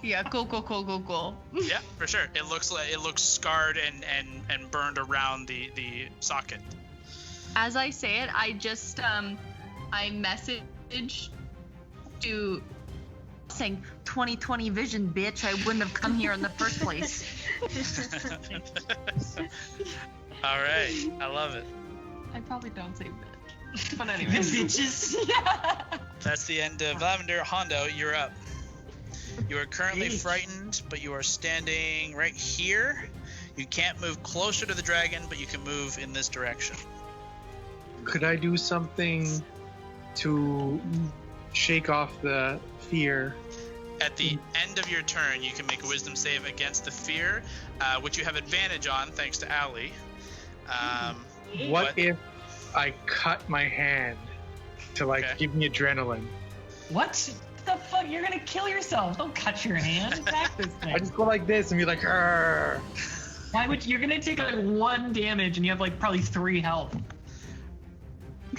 Yeah, cool. Yeah, for sure. It looks scarred and burned around the socket. As I say it, I just I message to saying 2020 vision, bitch. I wouldn't have come here in the first place. All right, I love it. I probably don't say bitch. But anyway, bitches. That's the end of Lavender. Hondo, you're up. You are currently frightened, but you are standing right here. You can't move closer to the dragon, but you can move in this direction. Could I do something to shake off the fear? At the end of your turn, you can make a wisdom save against the fear, which you have advantage on thanks to Allie. What if I cut my hand to give me adrenaline? What the fuck? You're gonna kill yourself. Don't cut your hand. Back this thing. I just go like this and be like, "Arr." Why would you're gonna take 1 damage and you have probably 3 health?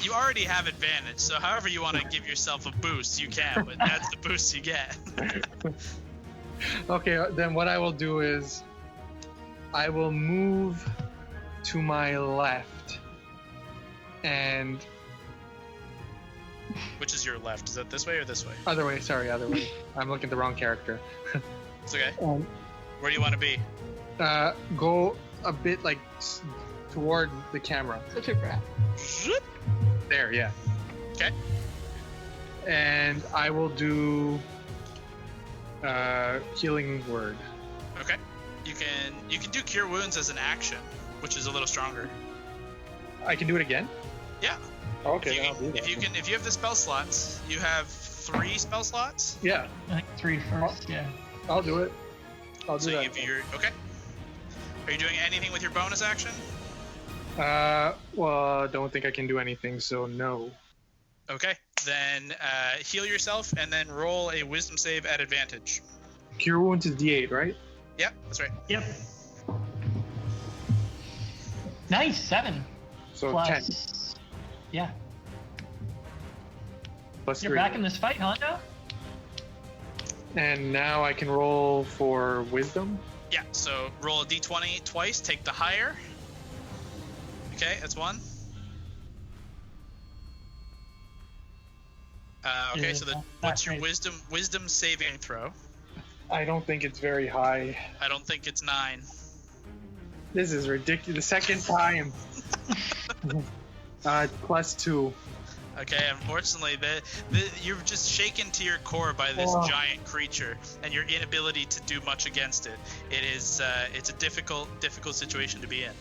You already have advantage, so however you want to give yourself a boost, you can, but that's the boost you get. Okay, then what I will do is I will move to my left and... Which is your left? Is that this way or this way? Other way, sorry, other way. I'm looking at the wrong character. It's okay. Where do you want to be? Go a bit toward the camera. Such a brat. There, yeah. Okay. And I will do healing word. Okay. You can do cure wounds as an action, which is a little stronger. I can do it again? Yeah. Okay, I'll do that. If you have the spell slots, you have 3 spell slots. Yeah. I think 3 first, yeah. I'll do it. I'll do that. Okay. Are you doing anything with your bonus action? Well, I don't think I can do anything, so no. Okay, then heal yourself and then roll a wisdom save at advantage. Cure wounds is D8, right? Yep, that's right. Yep. Nice, 7. So Plus, 10. Yeah. Plus You're 3. back in this fight, Hondo? And now I can roll for wisdom? Yeah, so roll a d20 twice, take the higher. Okay, that's 1. Okay, so what's your wisdom saving throw? I don't think it's very high. I don't think it's 9. This is ridiculous. The second time. Plus 2. Okay, unfortunately, you're just shaken to your core by this giant creature and your inability to do much against it. It's a difficult situation to be in.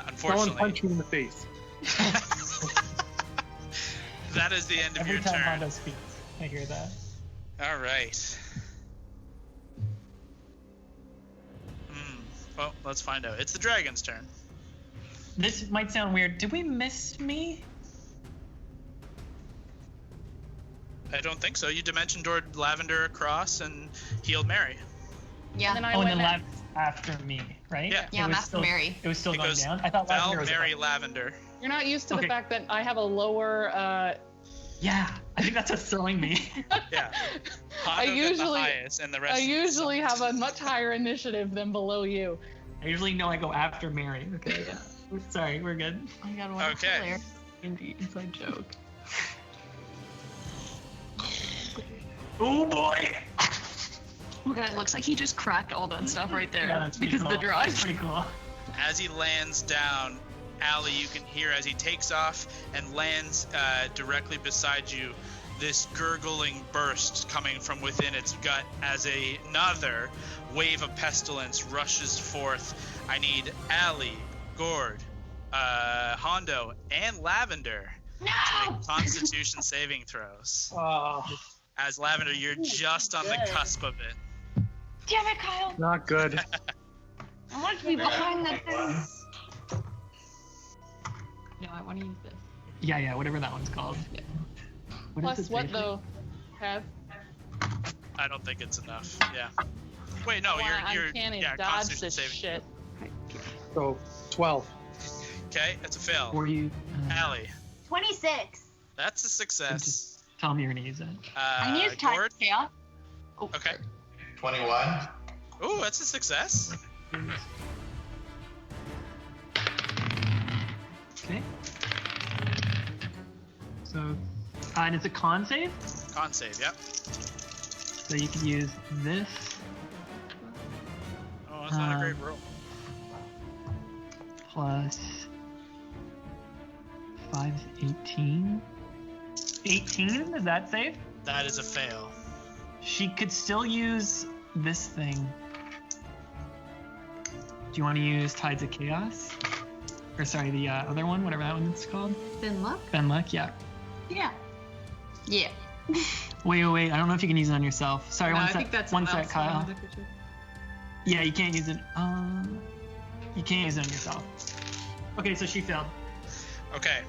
Unfortunately. Someone punch me in the face. That is the end of your Every time turn. Hondo speaks, I hear that. All right. Well, let's find out. It's the dragon's turn. This might sound weird. Did we miss me? I don't think so. You dimension doored Lavender across and healed Mary. Yeah. And then I And went then next. after me, right? Yeah. Yeah, It I'm was after still- Mary. It was still It going goes down. I thought Val, Lavender was Mary, above. Lavender. You're not used to Okay. the fact that I have a lower. Yeah, I think that's what's throwing me. Yeah. I Hondo got the usually- highest, and the rest. I usually have a much higher initiative than below you. I usually know I go after Mary. Okay, yeah. Sorry, we're good. I got one Okay. player. Indeed, inside joke. Oh boy! Look at it. Looks like he just cracked all that stuff right there Yeah, that's pretty because cool. of the drive. That's pretty cool. As he lands down, Allie, you can hear as he takes off and lands directly beside you, this gurgling burst coming from within its gut as another wave of pestilence rushes forth. I need Allie, Gord, Hondo, and Lavender to make Constitution saving throws. As Lavender, you're just on the cusp of it. Damn it, Kyle! Not good. I want to be behind that thing. No, I want to use this. Yeah, whatever that one's called. What Plus does it what say? though? Have I don't think it's enough. Yeah. Wait, no, you're uncanny yeah, dodge Constitution this saving. shit. So 12. Okay, that's a fail. Or you. Allie, 26. that's a success. Just tell me you're gonna use it. I can use Tide Gord? of Chaos. Okay. 21. Ooh, that's a success. Okay. So, and it's a con save. Con save, yep. So you could use this. Oh, that's not a great roll. Plus 5 is 18. 18? Is that safe? That is a fail. She could still use this thing. Do you want to use Tides of Chaos? Or sorry, the other one, whatever that one's called. Then look. Ben Luck, yeah. Yeah. Yeah. Wait. I don't know if you can use it on yourself. Sorry, No, one I sec. think that's One else sec, Kyle. on the creature. Yeah, you can't use it. You can't use it on yourself. Okay, so she failed. Okay.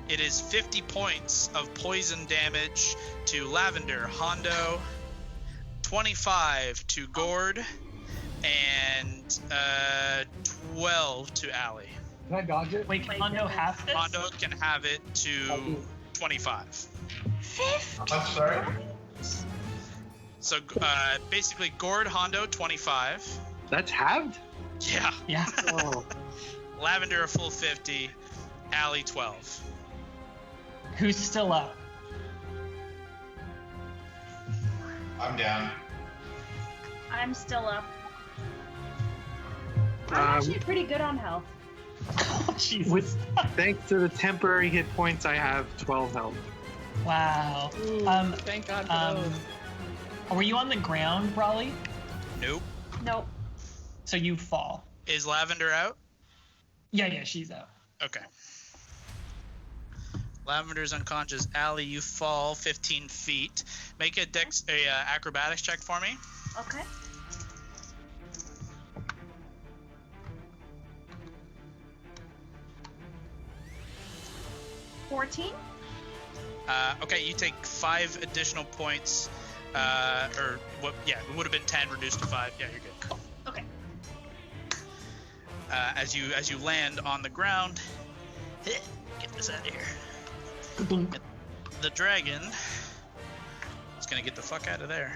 It is 50 points of poison damage to Lavender, Hondo, 25 to Gord, and 12 to Allie. Can I dodge it? Wait, can Hondo have this? Hondo can have it to 25. I'm sorry. So basically, Gord, Hondo, 25. That's halved? Yeah. Yeah. Oh. Lavender, a full 50. Allie, 12. Who's still up? I'm down. I'm still up. I'm Um, actually pretty good on health. Oh, Jesus. With thanks to the temporary hit points, I have 12 health. Wow. Ooh, thank God for those. Were you on the ground, Raleigh? Nope. Nope. So you fall. Is Lavender out? Yeah, she's out. Okay. Lavender's unconscious. Allie, you fall 15 feet. Make a acrobatics check for me. Okay. $14. Okay, you take 5 additional points. Or what? Yeah, it would have been 10 reduced to 5. Yeah, you're good. Okay. As you land on the ground, get this out of here. The dragon is gonna get the fuck out of there.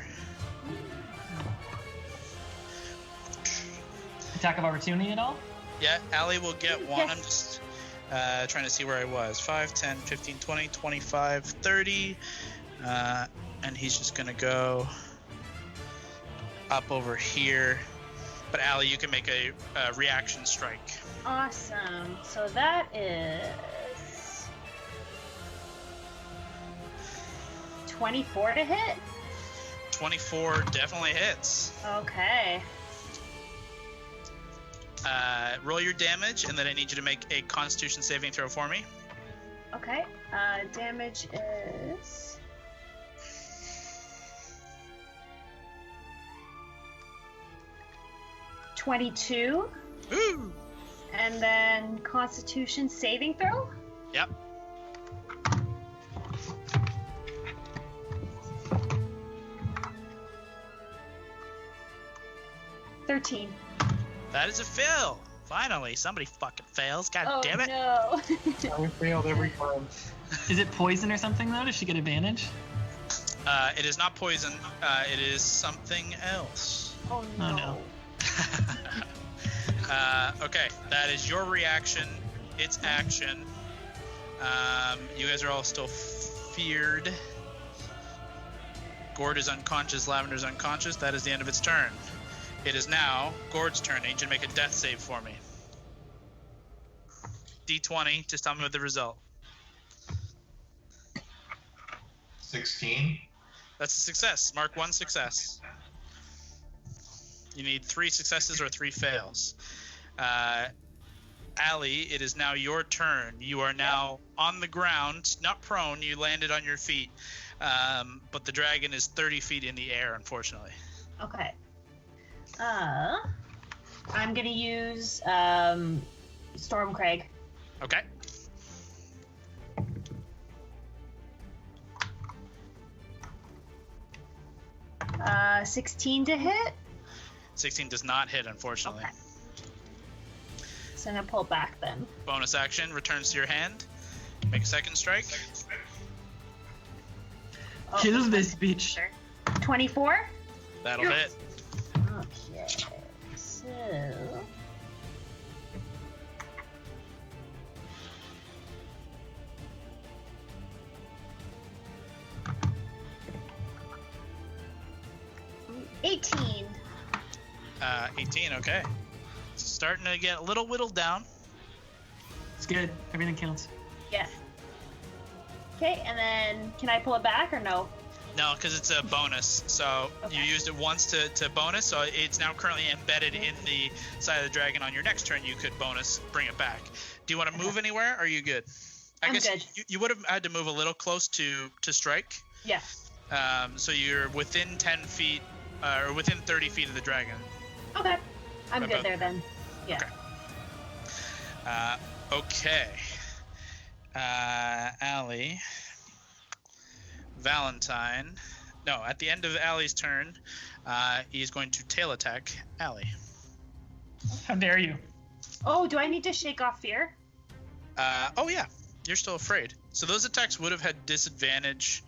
Attack of opportunity at all? Yeah, Allie will get one. Yes. I'm just trying to see where I was. 5, 10, 15, 20, 25, 30. And he's just gonna go up over here. But Allie, you can make a reaction strike. Awesome. So that is 24 to hit. 24 definitely hits. Okay. Roll your damage, and then I need you to make a Constitution saving throw for me. Okay. Damage is 22. Woo! And then Constitution saving throw? Yep. $13. That is a fail. Finally, somebody fucking fails. God damn it. No. I failed every time. Is it poison or something though? Does she get advantage? It is not poison. It is something else. Oh Oh no. Okay, that is your reaction. Its action. You guys are all still feared. Gord is unconscious. Lavender's unconscious. That is the end of its turn. It is now Gord's turn. I need you to make a death save for me. D20. Just tell me what the result. 16. That's a success. Mark 1 success. You need 3 successes or 3 fails. Allie, it is now your turn. You are now on the ground, not prone. You landed on your feet, but the dragon is 30 feet in the air, unfortunately. Okay. I'm gonna use Stormcrag. Okay. 16 to hit. 16 does not hit, unfortunately. Okay. So I'm gonna pull back then. Bonus action returns to your hand. Make a second strike. Kill this bitch. 24. That'll hit. Okay. So. $18. 18, okay. It's starting to get a little whittled down. It's good. Everything counts. Yeah. Okay, and then can I pull it back or no? No, because it's a bonus. So you used it once to bonus, so it's now currently embedded in the side of the dragon. On your next turn, you could bonus bring it back. Do you want to move anywhere, or are you good? I guess good. You would have had to move a little close to strike. Yeah. So you're within 10 feet, or within 30 feet of the dragon. Okay. I'm About- good there then. Yeah. Okay. Allie. Valentine. No, at the end of Allie's turn, he's going to tail attack Allie. How dare you? Oh, do I need to shake off fear? Oh yeah, you're still afraid. So those attacks would have had disadvantage,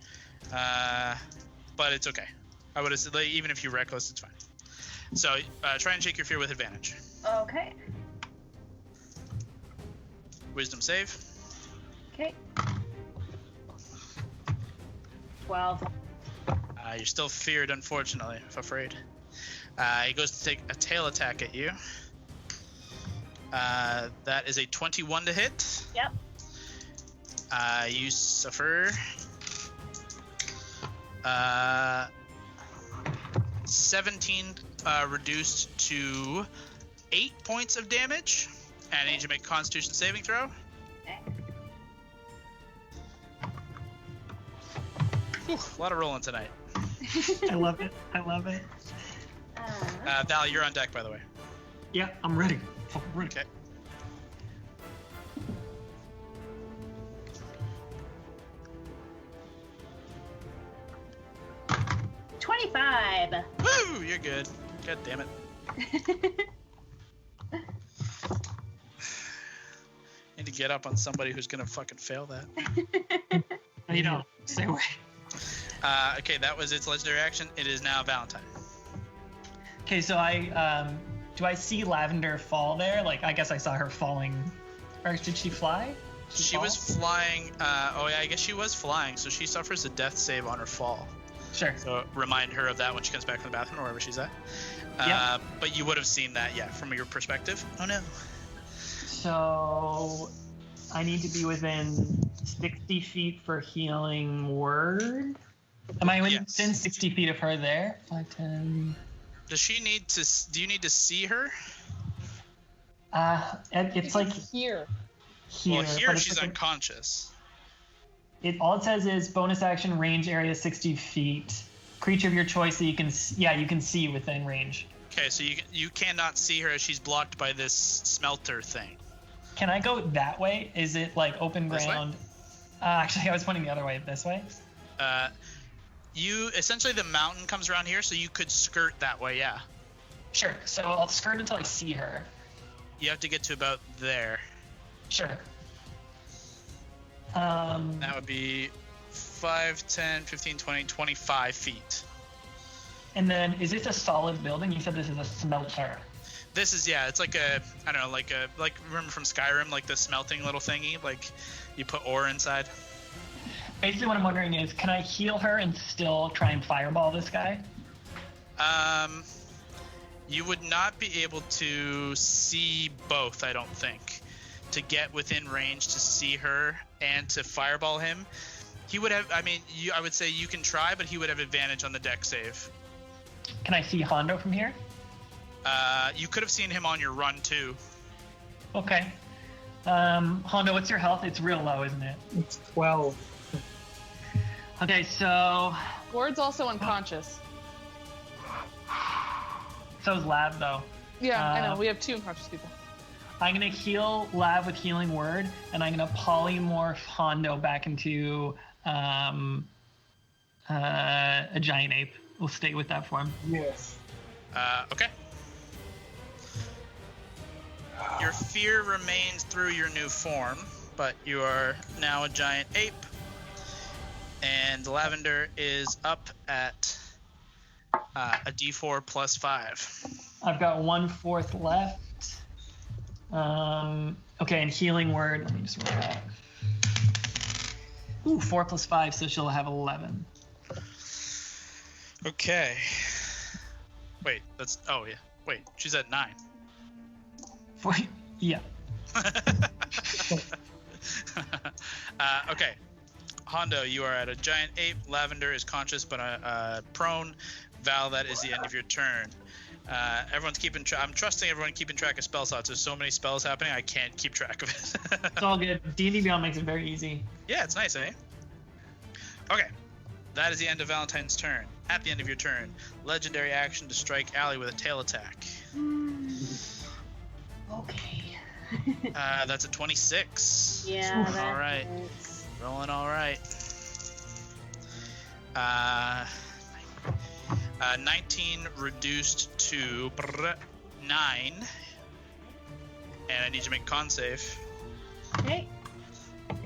but it's okay. I would have said, like, even if you're reckless, it's fine. So try and shake your fear with advantage. Okay. Wisdom save. Okay. 12. You're still feared, unfortunately, if afraid. He goes to take a tail attack at you. That is a 21 to hit. Yep. You suffer 17 reduced to 8 points of damage. And I need you to make a Constitution saving throw. Okay. Whew, a lot of rolling tonight. I love it. I love it. Val, you're on deck, by the way. Yeah, I'm ready. Fucking ready. Okay. $25. Woo! You're good. God damn it. Need to get up on somebody who's gonna fucking fail that. You know, stay away. Okay, that was its legendary action. It is now Valentine. Okay, so do I see Lavender fall there? Like, I guess I saw her falling. Or did she fly? She was flying. Oh yeah, I guess she was flying. So she suffers a death save on her fall. Sure. So remind her of that when she comes back from the bathroom or wherever she's at. Yeah. But you would have seen that, yeah, from your perspective. Oh no. So I need to be within 60 feet for healing word. Am I within 60 feet of her there? 5, 10. Does she need to? Do you need to see her? It's like here. Well, here but it's she's like unconscious. all it says is bonus action, range area 60 feet. Creature of your choice that you can you can see within range. Okay, so you cannot see her as she's blocked by this smelter thing. Can I go that way? Is it like open This way? ground? Actually, I was pointing the other way. This way? You essentially, the mountain comes around here, so you could skirt that way. Yeah. Sure. So I'll skirt until I see her. You have to get to about there. Sure. That would be 5, 10, 15, 20, 25 feet. And then, is this a solid building? You said this is a smelter. This is, yeah, it's like a, I don't know, like remember from Skyrim, like the smelting little thingy, like you put ore inside. Basically, what I'm wondering is, can I heal her and still try and fireball this guy? You would not be able to see both, I don't think. To get within range to see her and to fireball him, he would have. I mean, I would say you can try, but he would have advantage on the deck save. Can I see Hondo from here? You could have seen him on your run too. Okay. Hondo, what's your health? It's real low, isn't it? It's 12. Okay, so Ward's also unconscious. so is Lab though. Yeah, I know. We have 2 unconscious people. I'm gonna heal Lab with Healing Word, and I'm gonna polymorph Hondo back into a giant ape We'll stay with that form. Yes. Okay. Your fear remains through your new form, but you are now a giant ape. And Lavender is up at a d4 plus 5. I've got 1/4 left. Okay, and healing word. Let me just roll that. Ooh, 4 plus 5, so she'll have 11. Okay. Wait, that's... Oh, yeah. Wait, she's at 9. Yeah. Okay. Hondo, you are at a giant ape. Lavender is conscious but prone. Val, that is the end of your turn. Everyone's keeping track. I'm trusting everyone keeping track of spell slots. There's so many spells happening, I can't keep track of it. It's all good. D&D Beyond makes it very easy. Yeah, it's nice, eh? Okay. That is the end of Valentine's turn. At the end of your turn, legendary action to strike Allie with a tail attack. Okay. That's a 26. Yeah. That All right. hurts. Rolling all right. 19 reduced to 9. And I need you to make con save. Okay.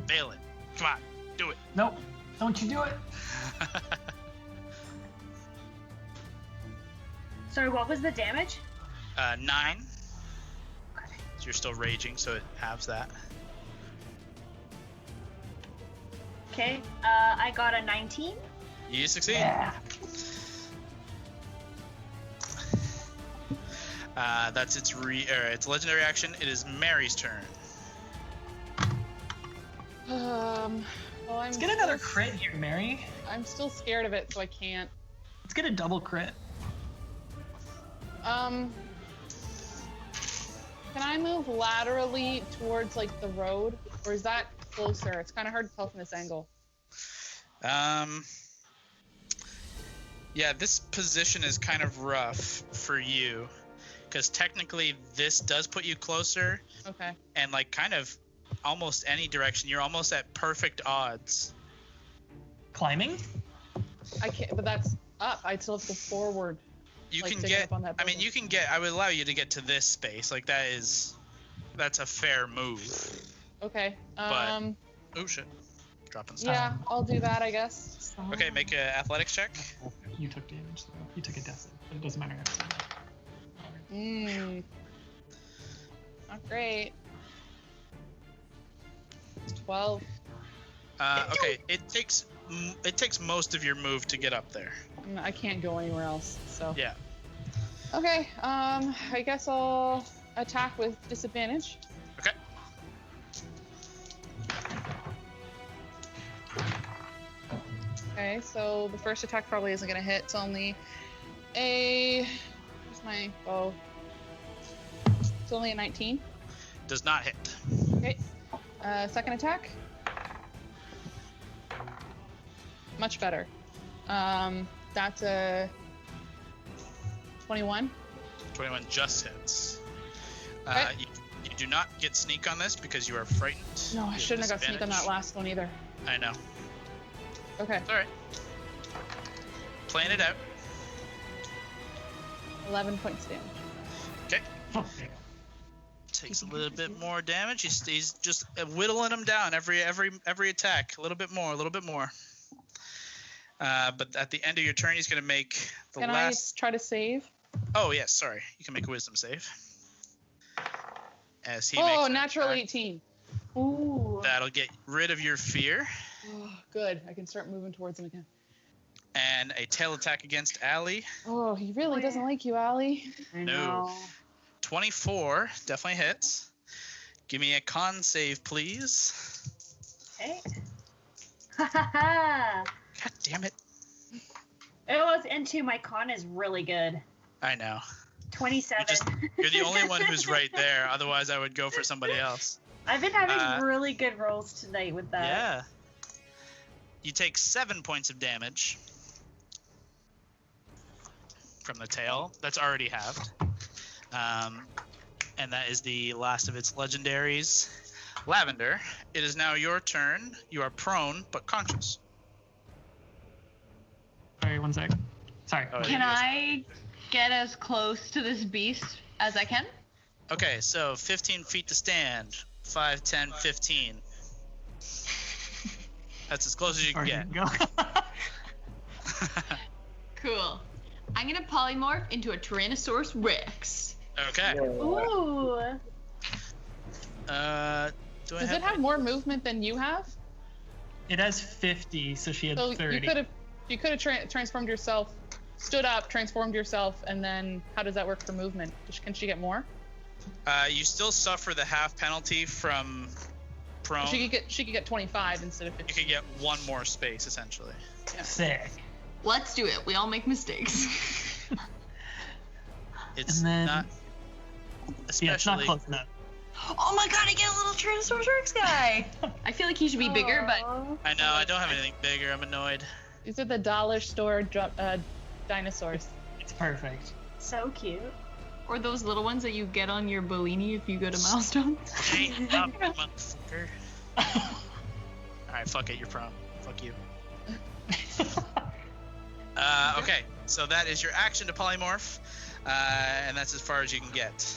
Fail it. Come on, do it. Nope. Don't you do it. Sorry, what was the damage? 9. So you're still raging, so it halves that. Okay. I got a 19. You succeed. Yeah. That's its legendary action. It is Mary's turn. Well, Let's get another crit here, Mary. I'm still scared of it, so I can't. Let's get a double crit. Can I move laterally towards like the road, or is that closer? It's kind of hard to tell from this angle. Yeah, this position is kind of rough for you, because technically this does put you closer, Okay. and like kind of almost any direction. You're almost at perfect odds. Climbing? I can't, but that's up. I'd still have to go forward. You Like, can to get get. up on that I mean, building. you can get. I would allow you to get to this space. Like that's a fair move. Okay. But- Oh shit! Dropping stuff. Yeah, I'll do that, I guess. Okay, make an athletics check. You took damage, though. You took a death, but it doesn't matter. Not great. It's 12. Okay, it takes most of your move to get up there. I can't go anywhere else, so. Yeah. Okay, I guess I'll attack with disadvantage. Okay. Okay, so the first attack probably isn't gonna hit. It's only a... Where's my bow? It's only a 19. Does not hit. Okay. Second attack. Much better. That's a 21. 21 just hits. Okay. You do not get sneak on this because you are frightened. No, You I have shouldn't have got sneak on that disadvantage. last one either. I know. Okay, It's alright. Playing it out. 11 points damage. Okay. Takes a little bit more damage. He's just whittling him down every attack. A little bit more. But at the end of your turn, he's going to make the Can last... I try to save? Oh, yes, sorry. You can make a wisdom save. As he makes Oh, an natural attack. 18. Ooh. That'll get rid of your fear. Oh, good. I can start moving towards him again. And a tail attack against Allie. Oh, he really doesn't like you, Allie. I No. know. 24 definitely hits. Give me a con save, please. Okay. Ha ha ha. God damn it. It was into my con is really good. I know. 27. You're the only one who's right there. Otherwise, I would go for somebody else. I've been having really good rolls tonight with that. Yeah. You take 7 points of damage from the tail. That's already halved. And that is the last of its legendaries. Lavender, it is now your turn. You are prone, but conscious. Sorry, one sec. Sorry. Oh, Can I get as close to this beast as I can? Okay, so 15 feet to stand. 5, 10, 15. That's as close as you can get. Go. Cool. I'm gonna polymorph into a Tyrannosaurus Rex. Okay. Ooh. Do I Does it have more movement than you have? It has 50, so she had So 30. you could have transformed yourself, stood up, transformed yourself, and then how does that work for movement? Can she get more? You still suffer the half penalty from prone. She could get 25 instead of You 50. could get one more space, essentially. Sick. Let's do it. We all make mistakes. It's And then- not... Especially... Yeah, it's not close enough. Oh my god, I get a little Tyrannosaurus Rex guy. I feel like he should be bigger, but Aw. I know, I don't have anything bigger. I'm annoyed. These are the dollar store dinosaurs. It's perfect. So cute. or those little ones that you get on your Bellini if you go to Milestone. Chain up, you motherfucker. Alright, fuck it, you're prone. Fuck you. Okay, so that is your action to polymorph, and that's as far as you can get.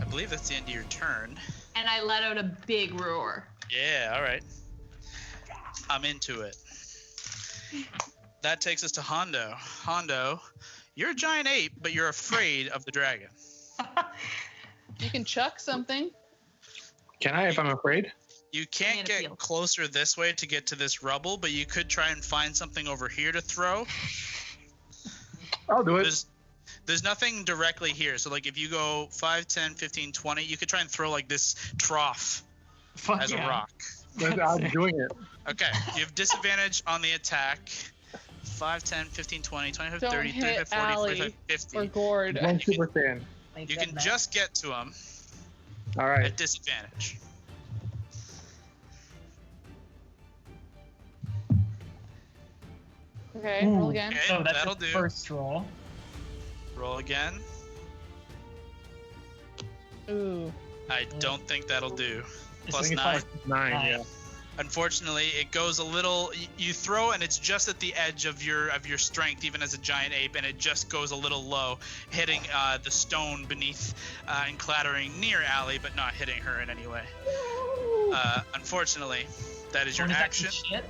I believe that's the end of your turn. And I let out a big roar. Yeah, alright. I'm into it. That takes us to Hondo. Hondo, you're a giant ape, but you're afraid of the dragon. You can chuck something. Can I if I'm afraid? You can't Banana get peel. closer this way to get to this rubble, but you could try and find something over here to throw. I'll do it. There's nothing directly here. So, like, if you go 5, 10, 15, 20, you could try and throw, like, this trough Fuck as yeah. a rock. I'm doing it. Okay, you have disadvantage on the attack. 5, 10, 15, 20, 25, Don't 30, hit 35, 40, Allie 45, 50. Or gourd. One super fan. You can just get to him All right. at disadvantage. Okay, roll again. Okay, So that's that'll the do. first roll. Roll again. Ooh. I don't think that'll do. It's Plus like 9. 9, Nine. yeah. Unfortunately, it goes a little. You throw, and it's just at the edge of your strength, even as a giant ape, and it just goes a little low, hitting the stone beneath and clattering near Allie, but not hitting her in any way. Unfortunately, that is your What is that action. shit?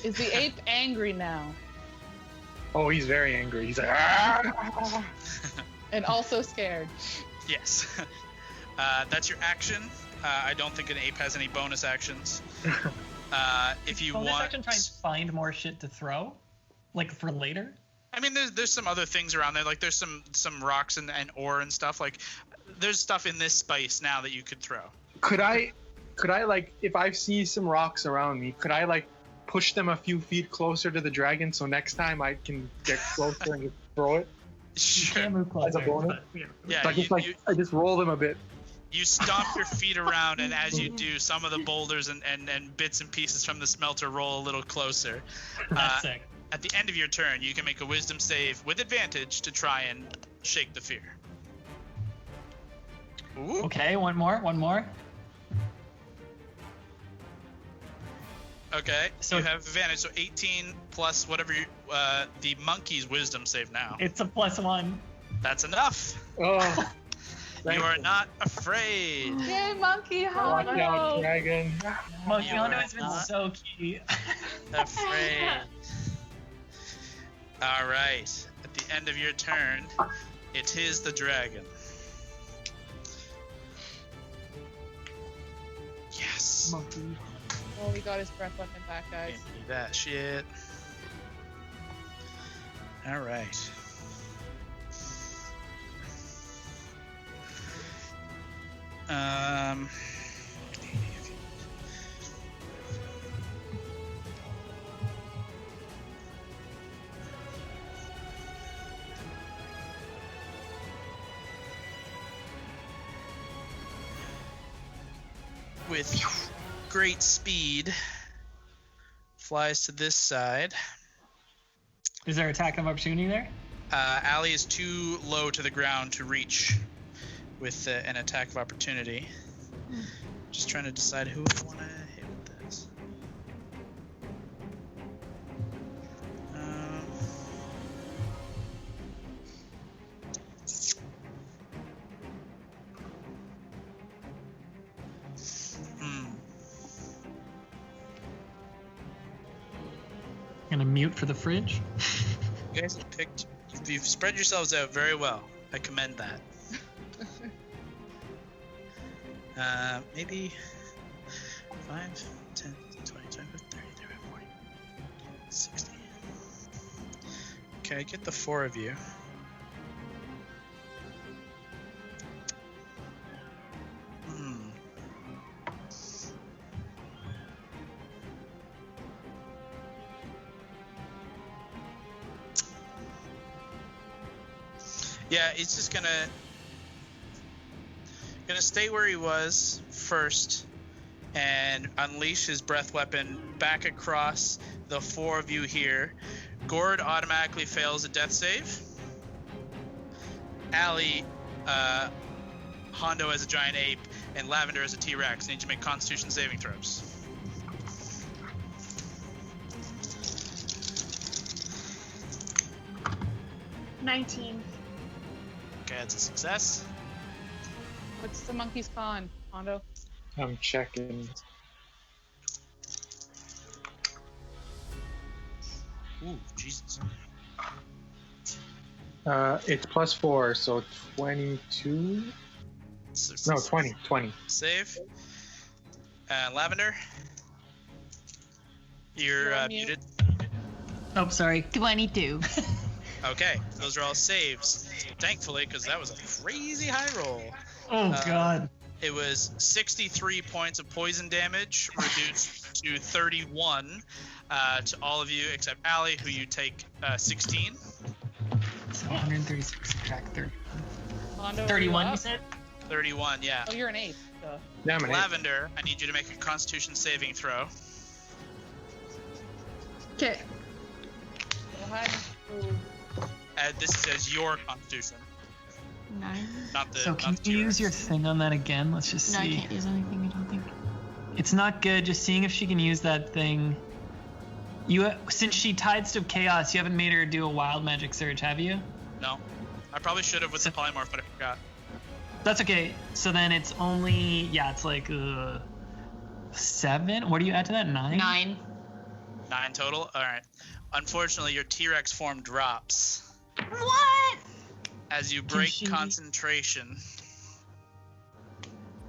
Is the ape angry now? Oh, he's very angry. He's like, ah! And also scared. Yes, that's your action. I don't think an ape has any bonus actions. If you Bonus want, action, try and find more shit to throw, like for later. I mean, there's some other things around there. Like there's some rocks and ore and stuff. Like there's stuff in this space now that you could throw. Could I like, if I see some rocks around me, could I like push them a few feet closer to the dragon so next time I can get closer and just throw it? You Sure. can't move closer. As a bonus? but, Yeah, So I just roll them a bit. You stomp your feet around, and as you do, some of the boulders and bits and pieces from the smelter roll a little closer. That's sick. At the end of your turn, you can make a wisdom save with advantage to try and shake the fear. Ooh. Okay, one more. Okay, so So- you have advantage, so 18 plus whatever the monkey's wisdom save now. It's a +1. That's enough. Oh, You are not afraid. Yay, monkey! How watch out, dragon. Monkey You Hondo are has been not so key. Afraid. All right. At the end of your turn, it is the dragon. Yes. Monkey. Oh, we got his breath weapon back, guys. Give me that shit. All right. Um. With great speed, flies to this side. Is there attack of opportunity there? Allie is too low to the ground to reach with an attack of opportunity. Just trying to decide who I want to hit with this. gonna mute for the fridge. You guys have picked. You've spread yourselves out very well. I commend that. Maybe 5, 10, 20, 25, 30, 35, 40, 60. Okay, get the 4 of you. Yeah, he's just gonna stay where he was first and unleash his breath weapon back across the 4 of you here. Gord automatically fails a death save. Allie, Hondo as a giant ape, and Lavender as a T-Rex need to make Constitution saving throws. 19. Okay, that's a success. What's the monkey's con, Hondo? I'm checking. Ooh, Jesus. It's +4, so 22. No, 20. Save. Lavender. You're muted. Oh, sorry. 22. Okay, those are all saves. Thankfully, because that was a crazy high roll. Oh, God. It was 63 points of poison damage, reduced to 31 to all of you except Allie, who you take 16. So 136 subtract 31. Hondo, 31, are you up? said? 31, yeah. Oh, you're an ape. Yeah, I'm an 8. Lavender, I need you to make a Constitution saving throw. Okay. Go ahead. This says your Constitution, 9. not the. So can not the you T-Rex. use your thing on that again? Let's just No, I see. can't use anything, I don't think. It's not good. Just seeing if she can use that thing. Since she tied to chaos, you haven't made her do a wild magic surge, have you? No, I probably should have with the polymorph, but I forgot. That's okay. So then it's only it's like 7. What do you add to that? 9. 9. 9 total. All right. Unfortunately, your T-Rex form drops What? as you break she- concentration.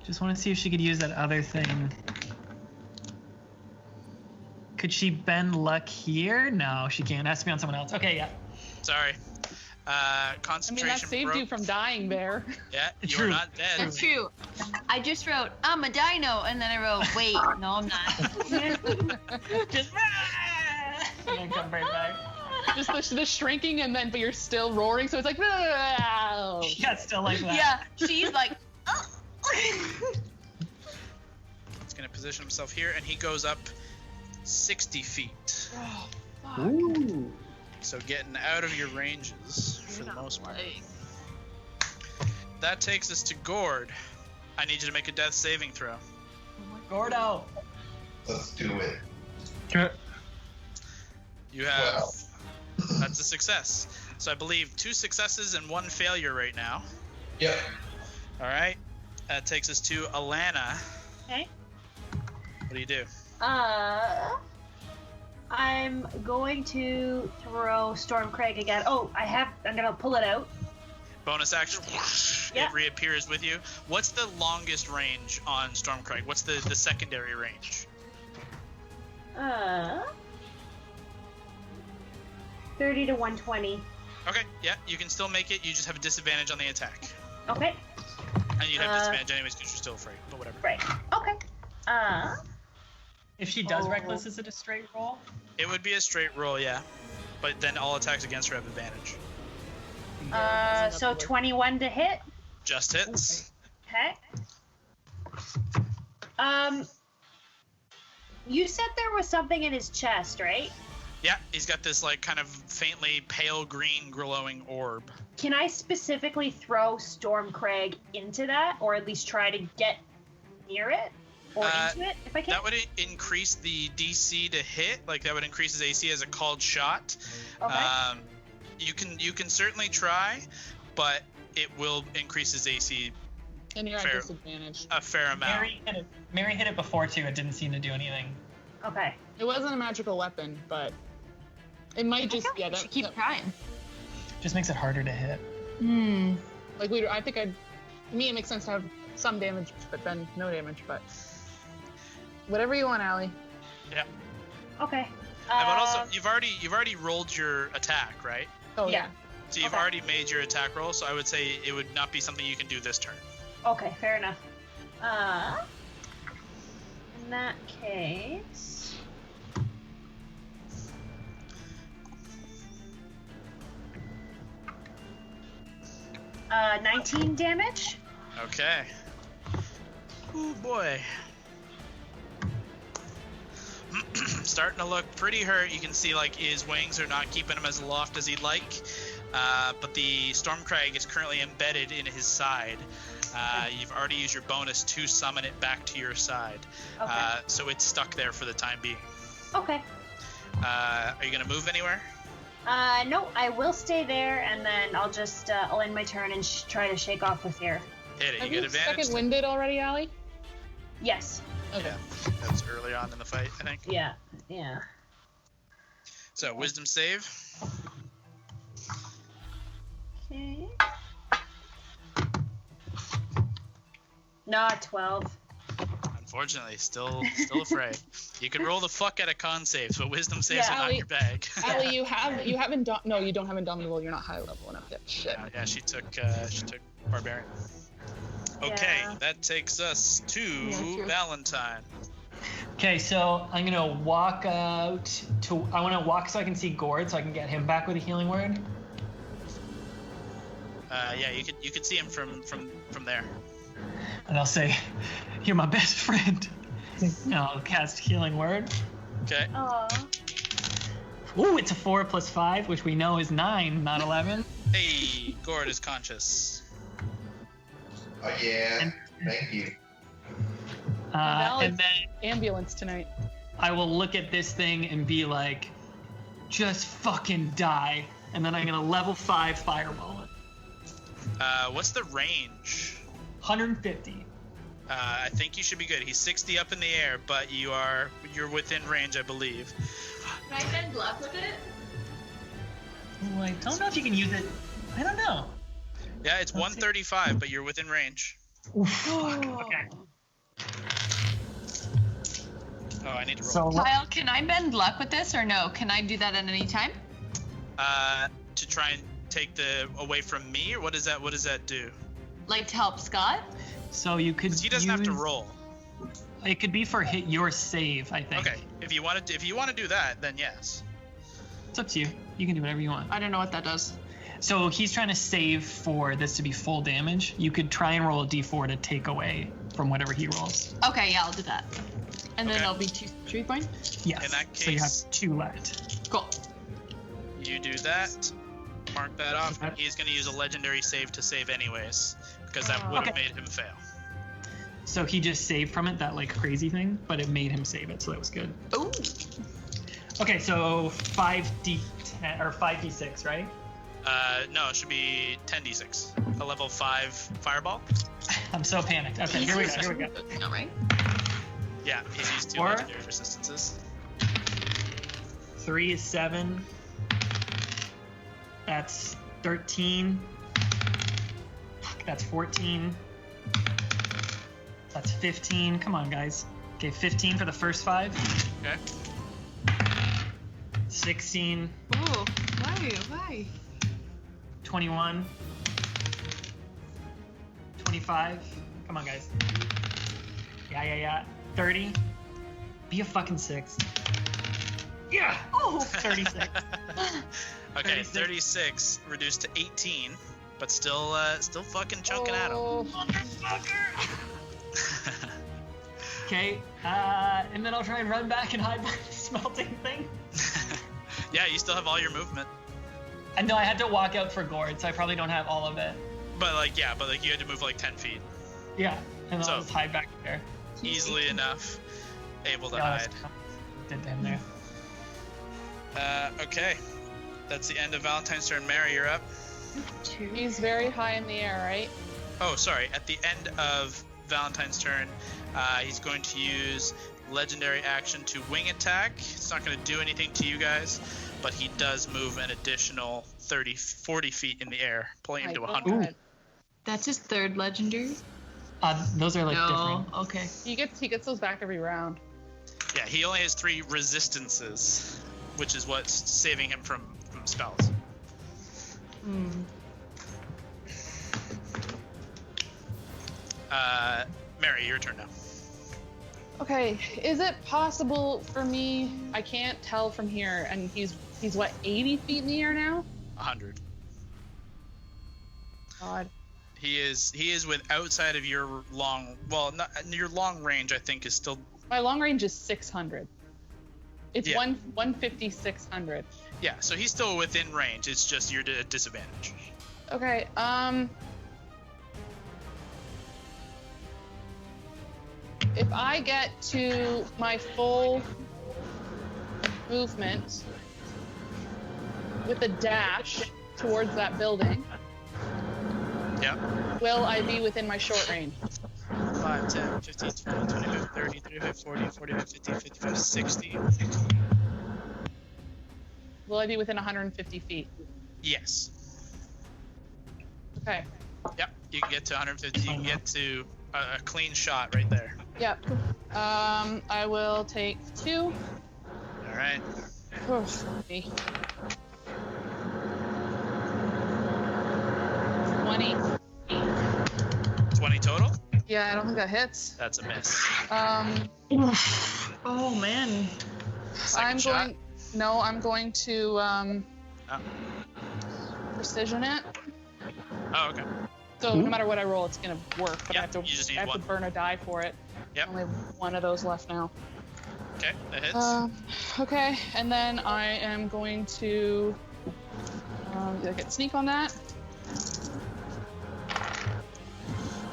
Just want to see if she could use that other thing. Could she bend luck here? No, she can't. It has to be on someone else. Okay, yeah. Sorry. I mean, Concentration. that saved you from dying there. Yeah, you're True. not dead. That's true. I just wrote, I'm a dino, and then I wrote, wait, no, I'm not. Just and then come right back. Just the shrinking, and then but you're still roaring, so it's like. No. Yeah, it's still like that. Yeah, she's like, oh. He's gonna position himself here, and he goes up 60 feet. Oh, fuck. Ooh. So getting out of your ranges for the most part. That takes us to Gord. I need you to make a death saving throw. Gordo. Let's do it. You have. Wow. That's a success. So I believe 2 successes and 1 failure right now. Yep. All right. That takes us to Alana. Okay. What do you do? I'm going to throw Stormcrag again. Oh, I'm gonna pull it out. Bonus action. Yeah. It reappears with you. What's the longest range on Stormcrag? What's the secondary range? 30 to 120. Okay. Yeah, you can still make it. You just have a disadvantage on the attack. Okay. And you'd have disadvantage anyways because you're still afraid. But whatever. Right. Okay. If she does Oh. reckless, is it a straight roll? It would be a straight roll, yeah. But then all attacks against her have advantage. So 21 to hit. Just hits. Okay. You said there was something in his chest, right? Yeah, he's got this like kind of faintly pale green glowing orb. Can I specifically throw Stormcrag into that, or at least try to get near it, or into it, if I can? That would increase the DC to hit. Like that would increase his AC as a called shot. Okay. You can certainly try, but it will increase his AC And you're at Fair. disadvantage. a fair amount. Mary hit it before too. It didn't seem to do anything. Okay. It wasn't a magical weapon, but It might just I should keep trying. Just makes it harder to hit. like I think to me it makes sense to have some damage, but then no damage. But whatever you want, Allie. Yeah. Okay. But also, you've already rolled your attack, right? Oh Yeah. So you've already made your attack roll. So I would say it would not be something you can do this turn. Okay, fair enough. In that case, 19 damage. Okay. Oh boy. Starting to look pretty hurt. You can see like his wings are not keeping him as aloft as he'd like. But the Stormcrag is currently embedded in his side. You've already used your bonus to summon it back to your side. Okay. So it's stuck there for the time being. Okay. Are you going to move anywhere? No, I will stay there, and then I'll just I'll end my turn and try to shake off with air. Hit it. Have You you get advantage. second winded already, Allie? Yes. Okay. Yeah, that was early on in the fight, I think. Yeah. Yeah. So, wisdom save. Okay. Not 12. Unfortunately, still afraid. You can roll the fuck out of con saves, but wisdom saves Yeah, are not Allie- your bag. Allie, you haven't no, you don't have Indomitable. You're not high level enough yet. Shit. Yeah, she took Barbarian. Okay, Yeah. that takes us to true. Valentine. Okay, so I'm gonna walk out to. I want to walk so I can see Gord, so I can get him back with a healing word. Yeah, you could see him from there. And I'll say, "You're my best friend." And I'll cast healing word. Okay. Ooh, it's a 4 + 5, which we know is 9, not 11. Hey, Gord is conscious. Oh yeah, thank you. And then Ambulance tonight. I will look at this thing and be like, "Just fucking die." And then I'm gonna level 5 fireball it. What's the range? 150. I think you should be good. He's 60 up in the air, but you're within range, I believe. Can I bend luck with it? Ooh, I don't know if you can use it. I don't know. Yeah, it's 135, but you're within range. Oof, fuck. Okay. Oh, I need to roll. So Kyle, can I bend luck with this or no? Can I do that at any time? To try and take the away from me, or what does that do? Like to help Scott? So you could. 'Cause he doesn't have to use- roll. It could be for hit your save, I think. Okay, if you want to do that, then yes. It's up to you. You can do whatever you want. I don't know what that does. So he's trying to save for this to be full damage. You could try and roll a d4 to take away from whatever he rolls. Okay, yeah, I'll do that. And then Okay. there'll be 2 truth points? Yes. In that So you have case- 2 left. Cool. You do that. Mark that off. Okay. He's going to use a legendary save to save anyways, because that would have Okay. made him fail. So he just saved from it, that like crazy thing, but it made him save it, so that was good. Ooh. Okay, so 5d10 or 5d6, right? No, it should be 10d6. A level 5 fireball. I'm so panicked. Okay, here we go. All right. Yeah, he's used 2 Or- legendary resistances. 3 is 7. That's 13. Fuck, that's 14. That's 15. Come on, guys. Okay, 15 for the first 5. Okay. 16, Ooh, why? 21, 25. Come on, guys. Yeah. 30. Be a fucking 6. Yeah. Oh, 36. Okay, 36. 36 reduced to 18, but still fucking chunking at him. Oh, Okay, and then I'll try and run back and hide behind the smelting thing. Yeah, you still have all your movement, I know I had to walk out for Gord, so I probably don't have all of it. but you had to move like 10 feet, Yeah, and then So- I'll just hide back there. easily enough, able to Yeah, hide. Did him there. Okay, that's the end of Valentine's turn. Mary, you're up. he's very high in the air, right? Oh, sorry. At the end of Valentine's turn, he's going to use legendary action to wing attack. It's not going to do anything to you guys, but he does move an additional 40 feet in the air, pulling him to 100. God. That's his third legendary. Those are like No. different. Okay. He gets those back every round. Yeah, he only has 3 resistances, which is what's saving him from spells. Mary, your turn now. Okay, is it possible for me? I can't tell from here, and he's what, 80 feet in the air now? 100. God. He is with outside of your long, well, not your long range. I think is still. My long range is 600. It's Yeah. 150, 600. Yeah, so he's still within range. It's just you're at a disadvantage. Okay, if I get to my full movement with a dash towards that building, Yep. will I be within my short range? 5, 10, 15, 20, 25, 30, 35, 40, 45, 50, 55, 60. Will I be within 150 feet? Yes. Okay. Yep. You can get to 150. You can get to a clean shot right there. Yep. I will take 2. All right. Oh, me. 20. 20 total. Yeah, I don't think that hits. That's a miss. Oh man. Second shot. I'm going to precision it. Oh, okay. So no matter what I roll, it's gonna work. But Yep, I have to, you just need I have one. to burn a die for it. Yep. Only one of those left now. Okay, that hits. Okay, and then I am going to did I get sneak on that?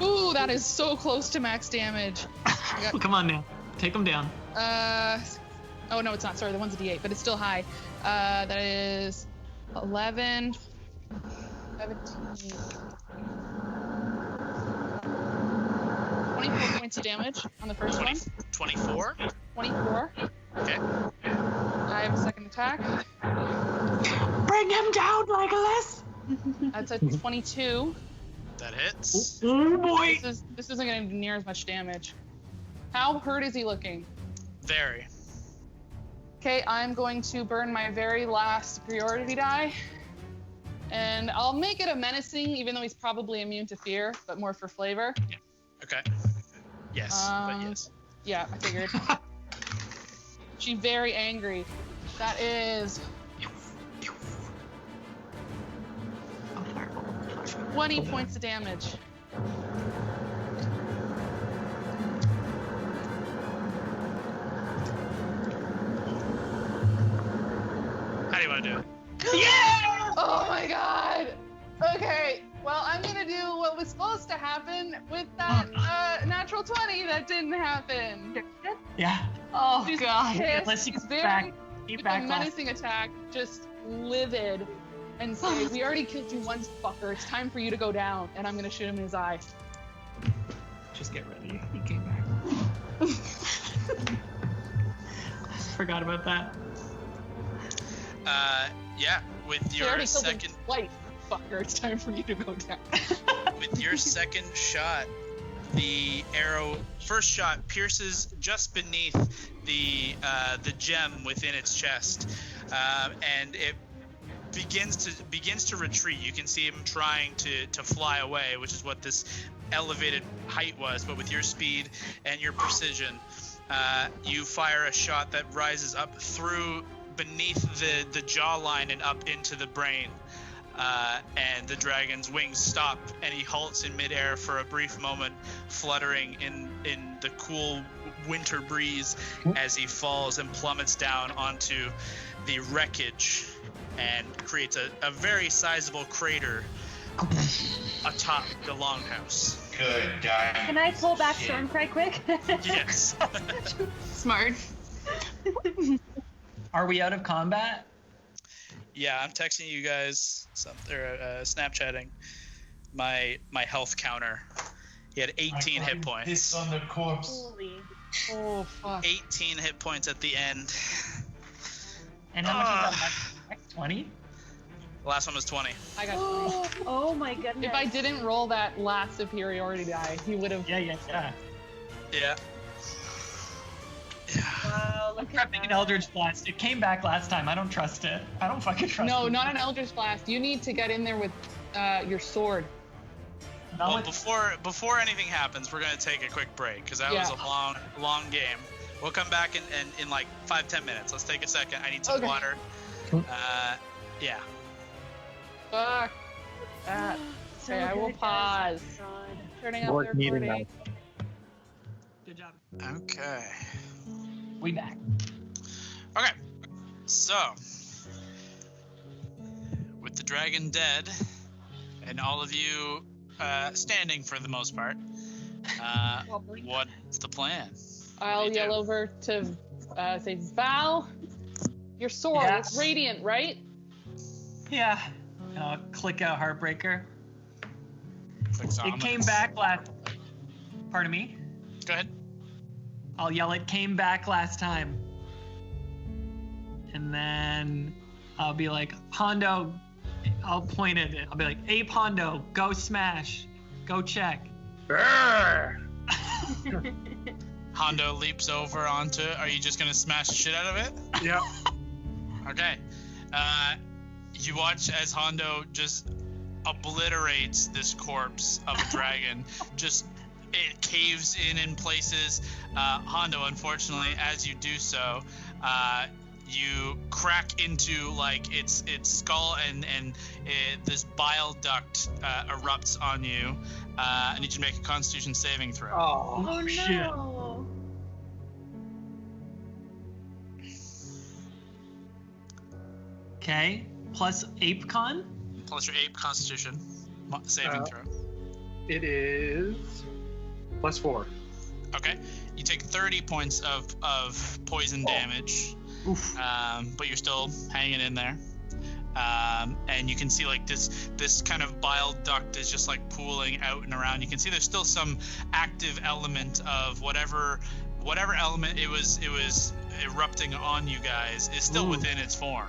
Ooh, that is so close to max damage. Come on now. Take him down. Oh no, it's not. Sorry, the one's a D8, but it's still high. That is 11, 17, 24 points of damage on the first one. 24. 24. Okay. I have a second attack. Bring him down, Legolas. That's a 22. That hits. Oh boy. This isn't going to do near as much damage. How hurt is he looking? Very. Okay, I'm going to burn my very last superiority die. And I'll make it a menacing, even though he's probably immune to fear, but more for flavor. Okay. Yes, but yes. Yeah, I figured. She's very angry. That is 20 points of damage. How do you want to do it? Yeah! Oh my god! Okay, well, I'm gonna do what was supposed to happen with that natural 20 that didn't happen. Yeah. Oh She's god. pissed. Unless you She's keep very, back. Keep with back. a menacing attack, just livid, and say, "We already killed you once, fucker. It's time for you to go down." And I'm gonna shoot him in his eye. Just get ready. He came back. Forgot about that. Yeah, with I your already killed him second twice, fucker. It's time for you to go down. with your second shot, the arrow first shot pierces just beneath the gem within its chest, and it begins to retreat. You can see him trying to fly away, which is what this elevated height was. But with your speed and your precision, you fire a shot that rises up through beneath the jawline and up into the brain. And the dragon's wings stop, and he halts in midair for a brief moment, fluttering in the cool winter breeze as he falls and plummets down onto the wreckage and creates a very sizable crater atop the longhouse. Good guy. Can I pull back Shit. Stormcry quick? Yes. Smart. Are we out of combat? Yeah, I'm texting you guys Snapchatting my health counter. He had 18 hit points. This on the corpse. Holy. Oh fuck. 18 hit points at the end. And how much is that? 20? The last one was 20. I got 20. Oh my goodness. If I didn't roll that last superiority die, he would have. Yeah. Yeah. Wow, look at Prepping an that. Eldritch Blast. It came back last time. I don't trust it. I don't fucking trust it. No, not an Eldritch Blast. You need to get in there with your sword. Not Well, with- before anything happens, we're gonna take a quick break because that was a long game. We'll come back in like 5-10 minutes. Let's take a second. I need some Okay. water. Yeah. Fuck that. So Okay, I will good, guys. pause. God. Turning off Worth the needing recording. Good job. Okay. We back. Okay. So, with the dragon dead, and all of you standing for the most part, what's the plan? I'll What do you yell do? over to say, Val, your sword, Yeah. it's radiant, right? Yeah. Click out Heartbreaker. Clicks on It came this. back last. Pardon me? Go ahead. I'll yell it came back last time. And then I'll be like, Hondo, I'll point at it. I'll be like, Ape Hondo, go smash. Go check. Hondo leaps over onto it. Are you just gonna smash the shit out of it? Yeah. Okay. You watch as Hondo just obliterates this corpse of a dragon. Just it caves in places. Hondo, unfortunately, as you do so, you crack into like its skull and this bile duct erupts on you. I need you to make a Constitution saving throw. Oh. Oh shit. no. Okay. Plus Ape Con. Plus your ape Constitution saving throw. It is +4. Okay. You take 30 points of poison damage. Oof. But you're still hanging in there. And you can see like this kind of bile duct is just like pooling out and around. You can see there's still some active element of whatever element it was erupting on you guys is still Ooh. within its form.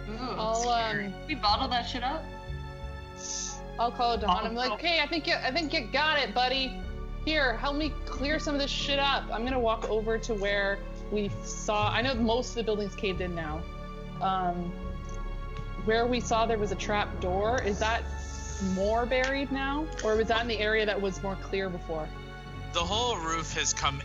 Ooh, I'll we bottle that shit up. I'll call it to Hondo. I'm like, hey, I think you got it, buddy. Here, help me clear some of this shit up. I'm gonna walk over to where we saw. I know most of the building's caved in now. Where we saw there was a trap door, is that more buried now, or was that in the area that was more clear before? The whole roof has come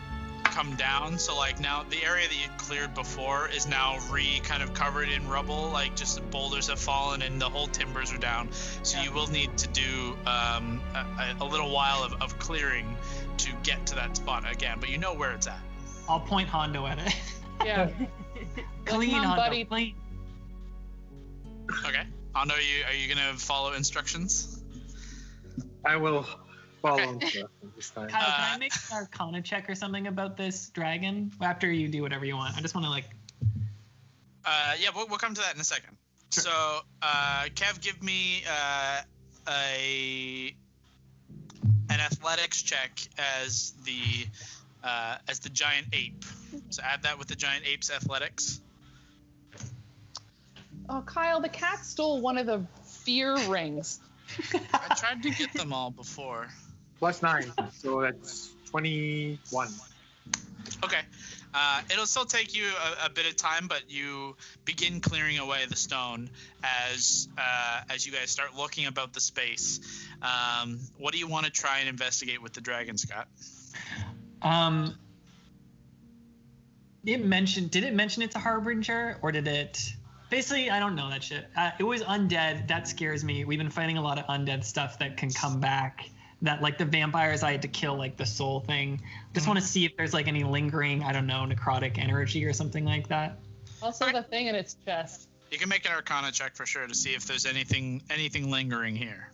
down, so like now the area that you cleared before is now kind of covered in rubble, like just the boulders have fallen and the whole timbers are down. So you will need to do a little while of clearing to get to that spot again, but you know where it's at. I'll point Hondo at it. Yeah. Clean, Come on, Hondo. buddy. Clean. Okay. Hondo, are you gonna follow instructions? I will follow Okay. instructions this time. Kyle, can I make an Arcana check or something about this dragon? After you do whatever you want. I just want to like. Yeah, we'll come to that in a second. Sure. So, Kev, give me an athletics check as the giant ape. So add that with the giant ape's athletics. Oh, Kyle, the cat stole one of the fear rings. I tried to get them all before. +9, so that's 21. Okay. It'll still take you a bit of time, but you begin clearing away the stone as you guys start looking about the space. What do you want to try and investigate with the dragon, Scott? Did it mention it's a harbinger, or did it? Basically, I don't know that shit. It was undead. That scares me. We've been fighting a lot of undead stuff that can come back. That like the vampires I had to kill, like the soul thing. Just want to see if there's like any lingering, I don't know, necrotic energy or something like that. Also, the thing in its chest. You can make an Arcana check for sure to see if there's anything lingering here.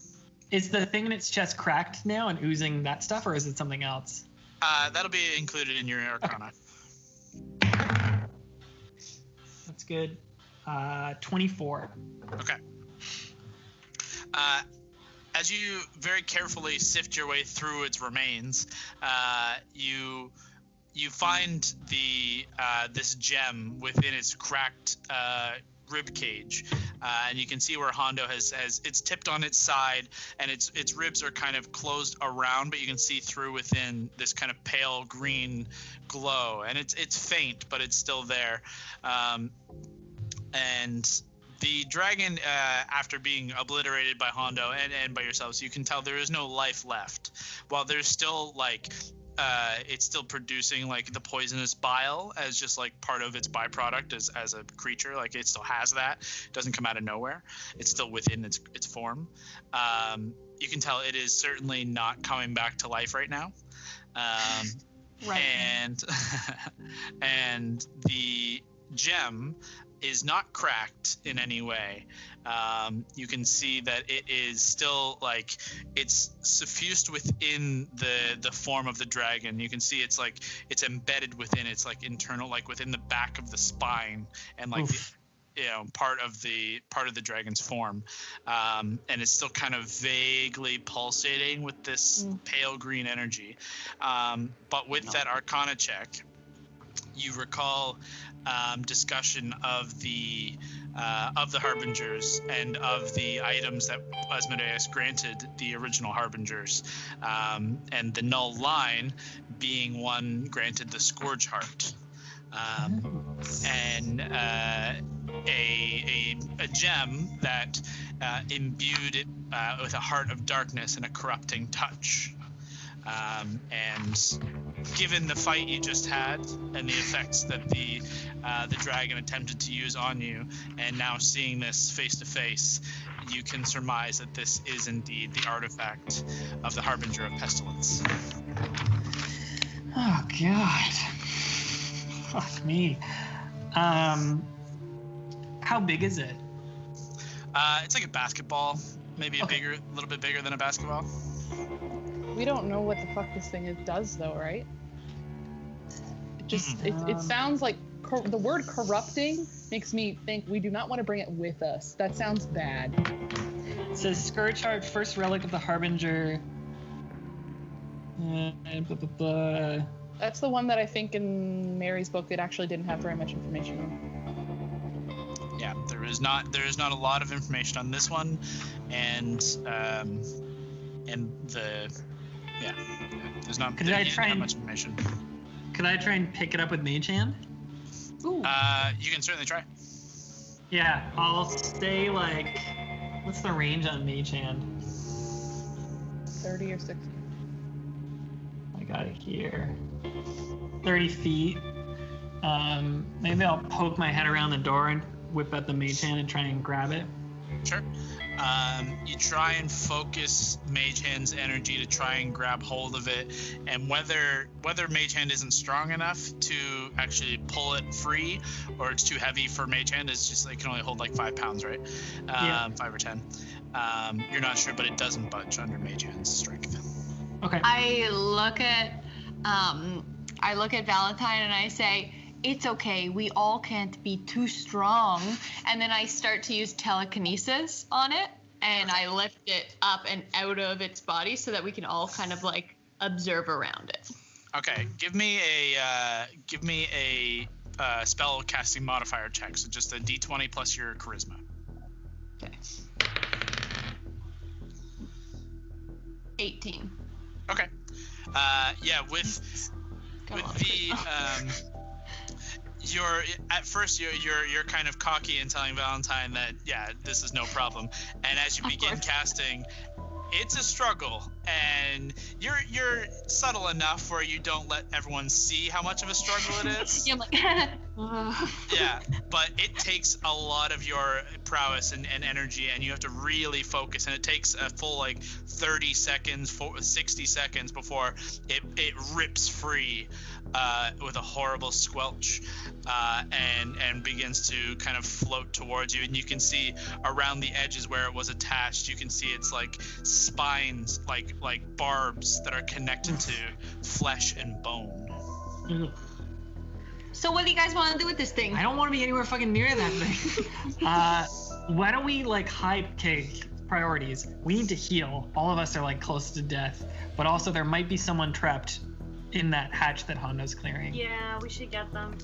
Is the thing in its chest cracked now and oozing that stuff, or is it something else? That'll be included in your Arcana. That's good. 24. Okay. As you very carefully sift your way through its remains, you find this gem within its cracked rib cage, and you can see where Hondo has it's tipped on its side, and its ribs are kind of closed around, but you can see through within this kind of pale green glow, and it's faint, but it's still there. And the dragon, after being obliterated by Hondo and by yourselves, you can tell there is no life left. While there's still it's still producing like the poisonous bile as just like part of its byproduct as a creature. Like it still has that. It doesn't come out of nowhere. It's still within its form. You can tell it is certainly not coming back to life right now. Right. And the gem is not cracked in any way. You can see that it is still like it's suffused within the form of the dragon. You can see it's like it's embedded within its like internal, like within the back of the spine, and like part of the dragon's form, and it's still kind of vaguely pulsating with this pale green energy. But with that Arcana check, you recall discussion of the Harbingers and of the items that Asmodeus granted the original Harbingers, and the Null line being one granted the Scourge Heart, and a gem that imbued it with a heart of darkness and a corrupting touch. And given the fight you just had and the effects that the dragon attempted to use on you, and now seeing this face to face, you can surmise that this is indeed the artifact of the Harbinger of Pestilence. Oh God. Fuck me. How big is it? It's like a basketball, maybe a little bit bigger than a basketball. We don't know what the fuck this thing does, though, right? It sounds like the word corrupting makes me think we do not want to bring it with us. That sounds bad. It says Scourge Heart, first relic of the Harbinger. That's the one that I think in Mary's book it actually didn't have very much information on. Yeah, there is not a lot of information on this one, there's not much information. Could I try and pick it up with Mage Hand? Ooh. You can certainly try. Yeah, I'll stay like. What's the range on Mage Hand? 30 or 60. I got it here. 30 feet. Maybe I'll poke my head around the door and whip out the Mage Hand and try and grab it. Sure. You try and focus Mage Hand's energy to try and grab hold of it, and whether Mage Hand isn't strong enough to actually pull it free, or it's too heavy for Mage Hand, it's just it can only hold like 5 pounds, right? 5 or 10. You're not sure, but it doesn't budge under Mage Hand's strength. Okay. I look at Valentine and I say, "It's okay, we all can't be too strong." And then I start to use telekinesis on it, and I lift it up and out of its body so that we can all kind of like observe around it. Okay, give me a spell casting modifier check, so just a d20 plus your charisma. Okay. 18. Okay. With the you're kind of cocky and telling Valentine that this is no problem, and as you begin casting, it's a struggle, and you're subtle enough where you don't let everyone see how much of a struggle it is. Yeah, I'm like, Yeah, but it takes a lot of your prowess and energy, and you have to really focus, and it takes a full 30 seconds, 60 seconds before it rips free with a horrible squelch, and begins to kind of float towards you, and you can see around the edges where it was attached, you can see it's like spines, like barbs that are connected to flesh and bone. so what do you guys want to do with this thing? I don't want to be anywhere fucking near that thing. Why don't we hide? Okay, priorities. We need to heal. All of us are close to death, but also there might be someone trapped in that hatch that Hondo's clearing. Yeah, we should get them.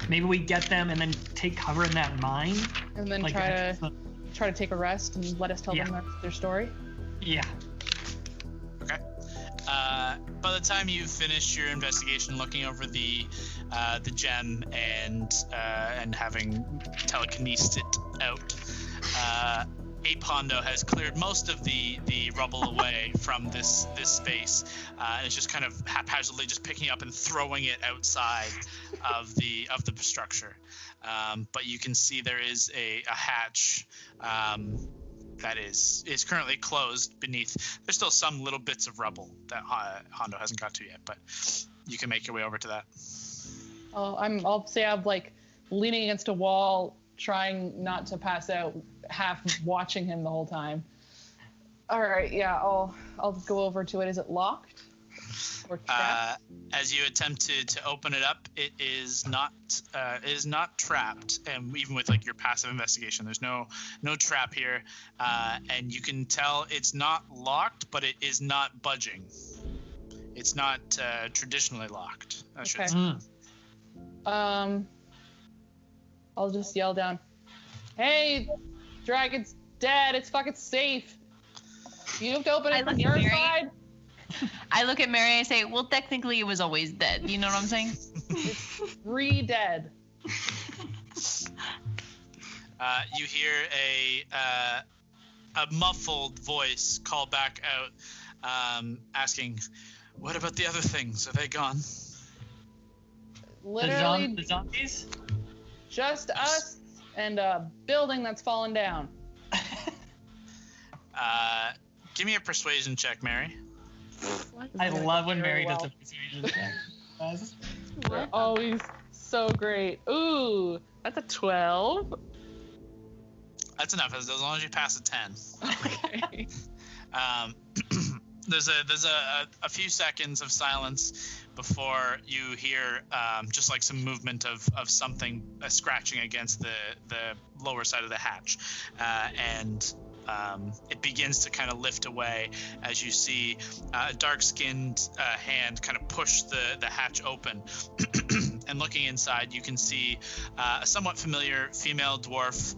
maybe we get them and then take cover in that mine. And then Like, try to take a rest and let us tell them their story. Yeah. Okay. By the time you finish your investigation, looking over the gem and having telekinesed it out, Ape Hondo has cleared most of the rubble away from this space, and it's just kind of haphazardly just picking up and throwing it outside of the structure. But you can see there is a hatch that is currently closed beneath. There's still some little bits of rubble that Hondo hasn't got to yet, but you can make your way over to that. I'll say I'm like leaning against a wall, trying not to pass out, half watching him the whole time. All right, yeah, I'll go over to it. Is it locked? Or trapped? As you attempt to open it up, it is not trapped, and even with like your passive investigation, there's no trap here, and you can tell it's not locked, but it is not budging. It's not traditionally locked. I should say. I'll just yell down, "Hey, dragon's dead. It's fucking safe. You have to open it from your side." I look at Mary and I say, well, technically it was always dead. You know what I'm saying? It's re-dead. You hear a muffled voice call back out, asking, "What about the other things? Are they gone?" Literally, The zombies? just us and a building that's fallen down. Give me a persuasion check, Mary. I love when Very Mary does a persuasion check. They're always so great. Ooh, that's a 12. That's enough, as long as you pass a 10. Okay. There's a few seconds of silence before you hear just like some movement of something scratching against the lower side of the hatch, and it begins to kind of lift away as you see a dark-skinned hand kind of push the hatch open. And looking inside, you can see a somewhat familiar female dwarf,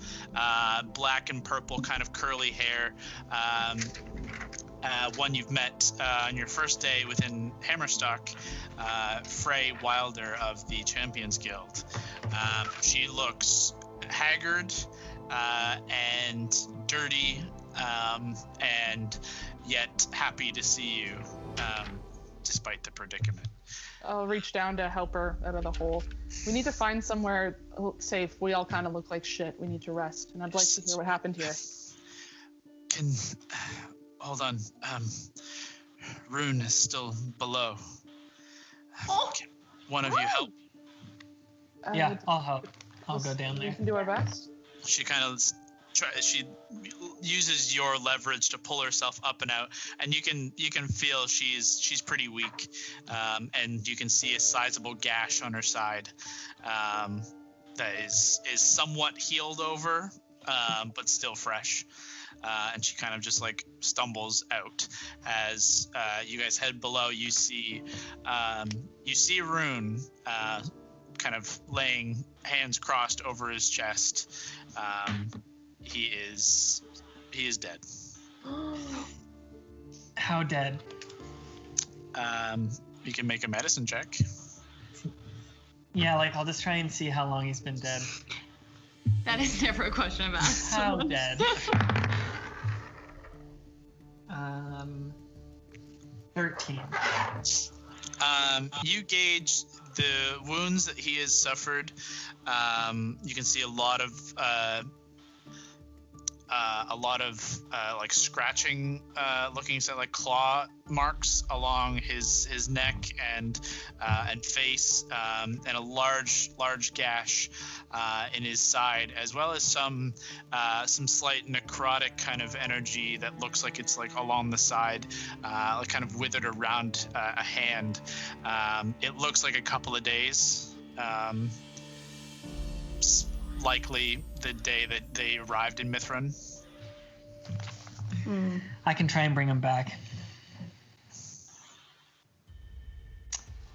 black and purple kind of curly hair, one you've met on your first day within Hammerstock, Frey Wilder of the Champions Guild. She looks haggard and dirty, and yet happy to see you, despite the predicament. I'll reach down to help her out of the hole. We need to find somewhere safe. We all kind of look like shit. We need to rest, and I'd like to hear what happened here. Hold on. Rune is still below. Can one of you help? Yeah, I'll help. I'll go down We there. can do our best. She kind of she uses your leverage to pull herself up and out, and you can feel she's pretty weak, and you can see a sizable gash on her side that is somewhat healed over, but still fresh. And she kind of just like stumbles out as you guys head below. You see Rune kind of laying hands crossed over his chest. He is dead. How dead? You can make a medicine check. Yeah, like I'll just try and see how long he's been dead. That is never a question I've asked. How someone. dead? 13. You gauge the wounds that he has suffered. You can see a lot of like scratching, looking at like claw marks along his neck and face, and a large gash in his side, as well as some slight necrotic kind of energy that looks like it's like along the side, like kind of withered around a hand. It looks like a couple of days. Likely the day that they arrived in Mithrin. I can try and bring him back.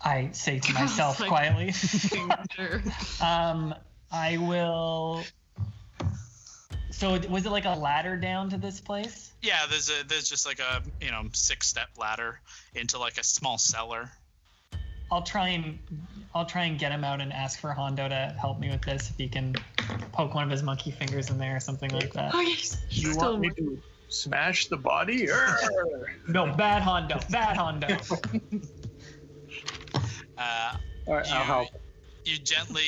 I say to myself like- quietly. Sure. I will. So was it like a ladder down to this place? Yeah, there's just like a 6-step ladder into like a small cellar. I'll try and get him out and ask for Hondo to help me with this if he can poke one of his monkey fingers in there or something like that. Oh, yes. You want me to smash the body? No, bad Hondo. Bad Hondo. All right, I'll help. You gently,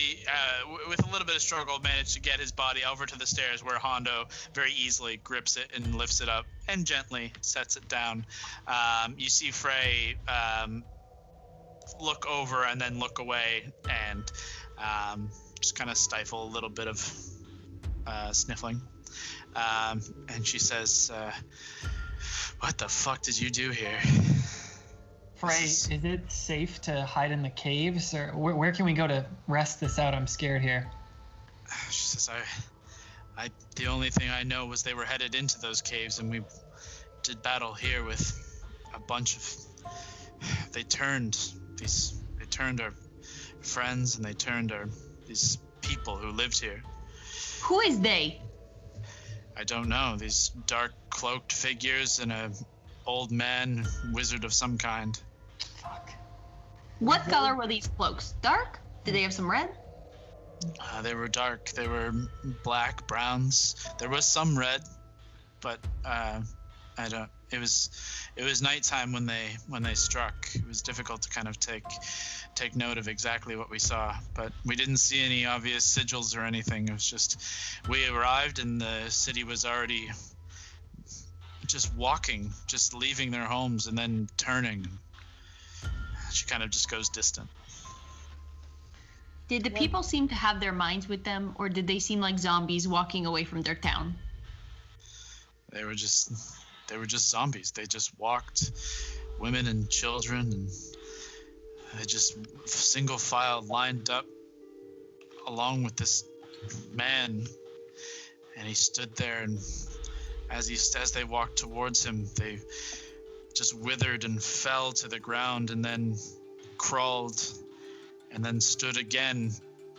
with a little bit of struggle, manage to get his body over to the stairs where Hondo very easily grips it and lifts it up and gently sets it down. You see Frey look over and then look away and just kind of stifle a little bit of sniffling. And she says, "What the fuck did you do here?" Frey, is it safe to hide in the caves, or where can we go to rest this out? I'm scared here. She says, I the only thing I know was they were headed into those caves, and we did battle here with a bunch of. They turned our friends, and they turned these people who lived here. Who is they? I don't know. These dark cloaked figures and a old man, wizard of some kind. Fuck. What color were these cloaks? Dark? Did they have some red? They were dark. They were black, browns. There was some red, but I don't. It was nighttime when they struck. It was difficult to kind of take note of exactly what we saw, but we didn't see any obvious sigils or anything. It was just we arrived and the city was already just walking, just leaving their homes and then turning. She kind of just goes distant. Did the people seem to have their minds with them, or did they seem like zombies walking away from their town? They were just zombies. They just walked, women and children, and they just single file lined up along with this man, and he stood there, and as they walked towards him, they just withered and fell to the ground, and then crawled, and then stood again,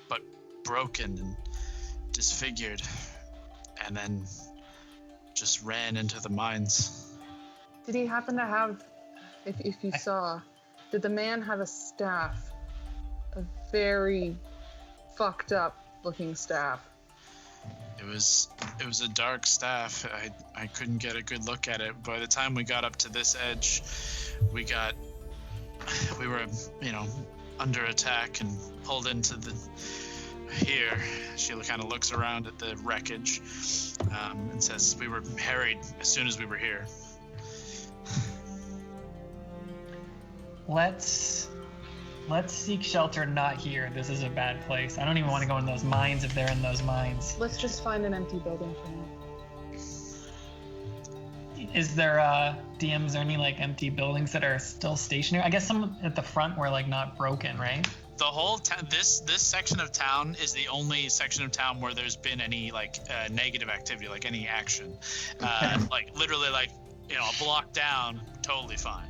but broken and disfigured, and then just ran into the mines. Did he happen to have, if you saw, did the man have a staff? A very fucked up looking staff. It was a dark staff. I couldn't get a good look at it. By the time we got up to this edge, we were under attack and pulled into the here. She kind of looks around at the wreckage and says, "We were harried as soon as we were here." Let's seek shelter not here. This is a bad place. I don't even want to go in those mines if they're in those mines. Let's just find an empty building for now. Is there DM, is there any like empty buildings that are still stationary? I guess some at the front were like not broken, right? The whole town, this section of town is the only section of town where there's been any like negative activity, like any action. Like literally, like a block down, totally fine.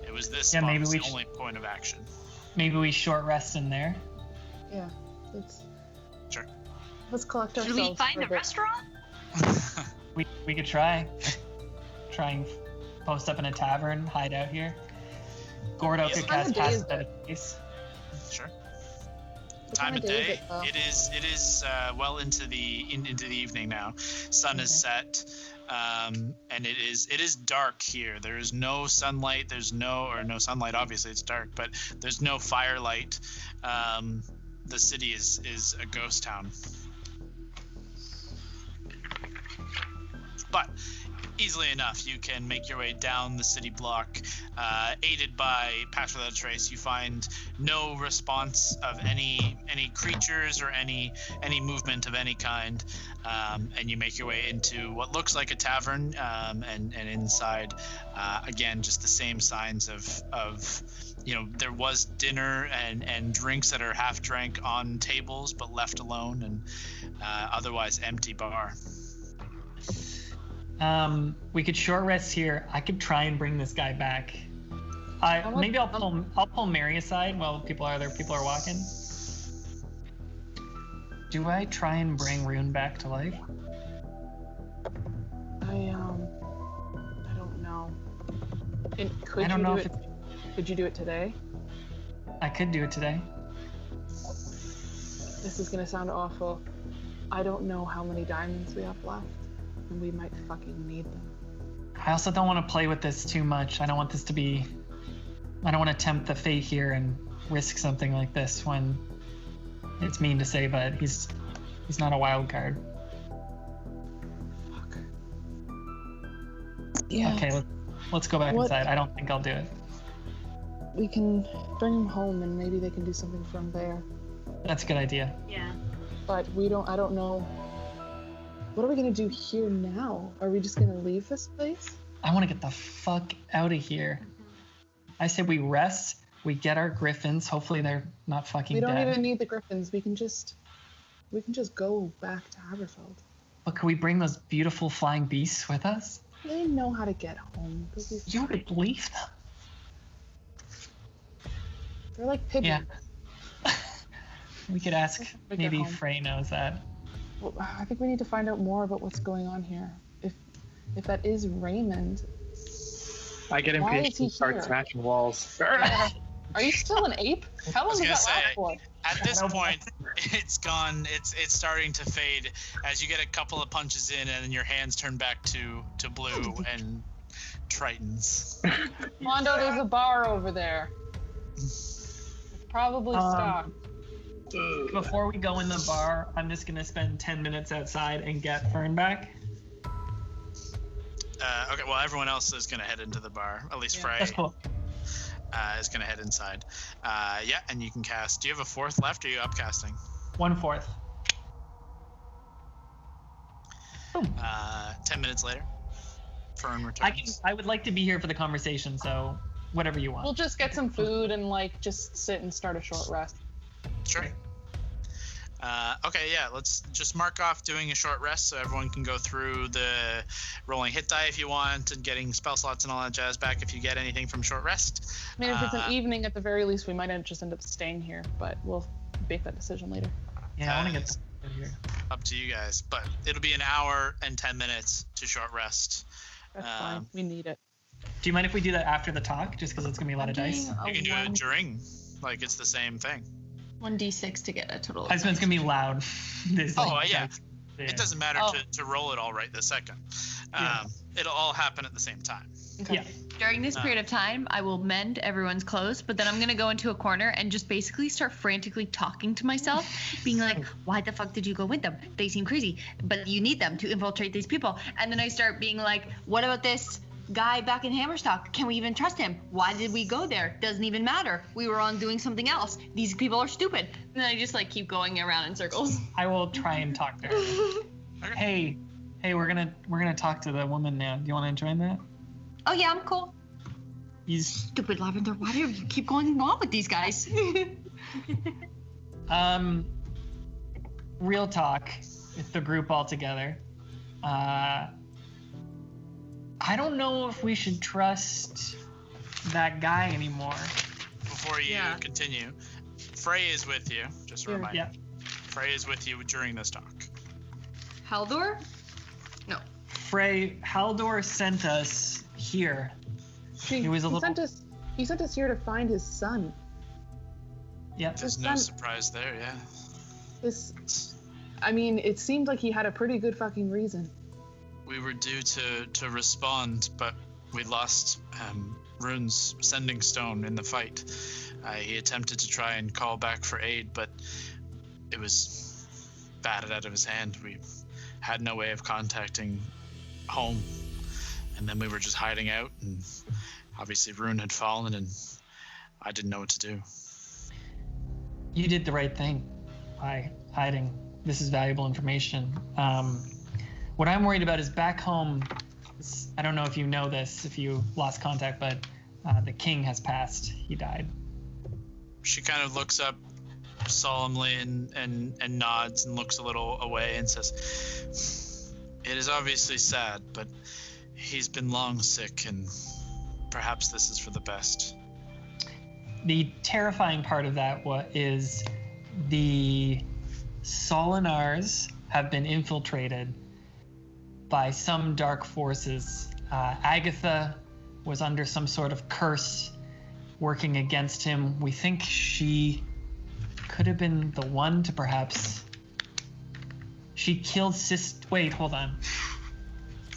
It was this spot was the only point of action. Maybe we short rest in there. Yeah, Sure. Let's collect ourselves. Should we find for a bit. restaurant? We could try and post up in a tavern, hide out here. Gordo could What time cast of day is pass at a case. Sure. What Time of is day. it, though? It is well into the evening now. Sun is set, and it is dark here. There is no sunlight. No sunlight. Obviously, it's dark, but there's no firelight. The city is a ghost town. But easily enough, you can make your way down the city block, aided by Patch Without a Trace. You find no response of any creatures or any movement of any kind, and you make your way into what looks like a tavern, and inside, again, just the same signs of there was dinner and drinks that are half drank on tables but left alone, and otherwise empty bar. We could short rest here. I could try and bring this guy back. Maybe I'll pull Mary aside while people are walking. Do I try and bring Rune back to life? I don't know. Could you do it today? I could do it today. This is gonna sound awful. I don't know how many diamonds we have left, and we might fucking need them. I also don't want to play with this too much. I don't want to tempt the fate here and risk something like this when it's mean to say, but he's not a wild card. Fuck. Yeah. Okay, let's go back inside. I don't think I'll do it. We can bring him home, and maybe they can do something from there. That's a good idea. Yeah. But I don't know. What are we gonna do here now? Are we just gonna leave this place? I want to get the fuck out of here. I said we rest, we get our griffins. Hopefully they're not fucking dead. We don't even need the griffins. We can just go back to Haberfeld. But could we bring those beautiful flying beasts with us? They know how to get home. You would leave them? They're like pigeons. Yeah. We could ask. Like Maybe they're home. Frey knows that. Well, I think we need to find out more about what's going on here. If that is Raymond, I get Why impatient is he and start here? smashing walls. are you still an ape? How long does that last for? At this point, it's gone. It's starting to fade as you get a couple of punches in, and then your hands turn back to blue and tritons. Mondo, there's a bar over there. It's probably stocked. Before we go in the bar, I'm just gonna spend 10 minutes outside and get Fern back. Okay, well, everyone else is going to head into the bar. At least Frey That's cool. is going to head inside. Yeah, and you can cast. Do you have a fourth left, or are you upcasting? 1/4. Boom. 10 minutes later, Fern returns. I would like to be here for the conversation, so whatever you We'll want. just get some food and just sit and start a short rest. Sure. Okay, yeah, let's just mark off doing a short rest so everyone can go through the rolling hit die if you want and getting spell slots and all that jazz back if you get anything from short rest. I mean, if it's an evening at the very least, we might just end up staying here, but we'll make that decision later. Yeah, I want to get here. Up to you guys, but it'll be an hour and 10 minutes to short rest. That's fine. We need it. Do you mind if we do that after the talk, just because it's gonna be a lot of dice? You can do it during, like it's the same thing. 1d6 to get a total of I just meant it's gonna be loud. There's, Yeah. dice. It doesn't matter to roll it all right this second. It'll all happen at the same time. Yeah. During this period of time, I will mend everyone's clothes, but then I'm going to go into a corner and just basically start frantically talking to myself, being like, why the fuck did you go with them? They seem crazy, but you need them to infiltrate these people. And then I start being like, what about this guy back in Hammerstock? Can we even trust him? Why did we go there? Doesn't even matter. We were on doing something else. These people are stupid. And then I just keep going around in circles. I will try and talk to her. Hey, we're gonna talk to the woman now. Do you want to join that? Oh yeah, I'm cool. Stupid Lavender. Why do you keep going on with these guys? Real talk with the group all together. I don't know if we should trust that guy anymore. Before you continue, Frey is with you. Just a reminder. Yeah. Frey is with you during this talk. Haldor? No. Frey, Haldor sent us here. He sent us here to find his son. Yeah. There's no surprise there, yeah. It seemed like he had a pretty good fucking reason. We were due to respond, but we lost Rune's sending stone in the fight. He attempted to try and call back for aid, but it was batted out of his hand. We had no way of contacting home, and then we were just hiding out, and obviously Rune had fallen, and I didn't know what to do. You did the right thing by hiding. This is valuable information. What I'm worried about is back home. I don't know if you know this, if you lost contact, but the king has passed. He died. She kind of looks up solemnly and nods and looks a little away and says, "It is obviously sad, but he's been long sick, and perhaps this is for the best." the terrifying part of that is the Solinars have been infiltrated by some dark forces. Agatha was under some sort of curse working against him. We think she could have been the one to perhaps... She killed Wait, hold on.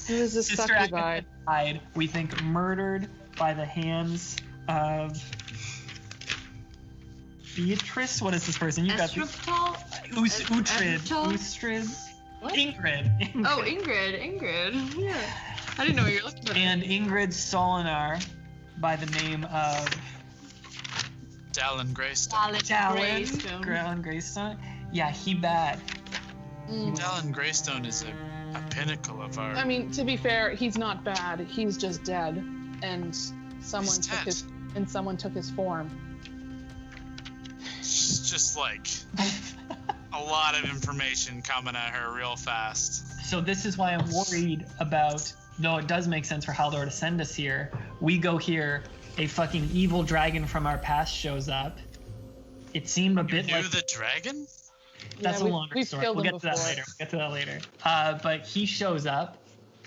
Who is this Sister sucky Agatha died, we think murdered by the hands of... Beatrice? What is this person? You got this. Uhtred. What? Ingrid. Oh, Ingrid. Yeah. I didn't know what you were looking for. And Ingrid Solinar by the name of Dallin Greystone. Dallin Greystone. Yeah, he bad. Dallin Greystone is a pinnacle of our... I mean, to be fair, he's not bad. He's just dead. And someone took his form. It's just like a lot of information coming at her real fast. So this is why I'm worried about, though it does make sense for Haldor to send us here, we go here, a fucking evil dragon from our past shows up. It seemed a bit knew like... the dragon? That's a longer story. We'll get to that later. But he shows up,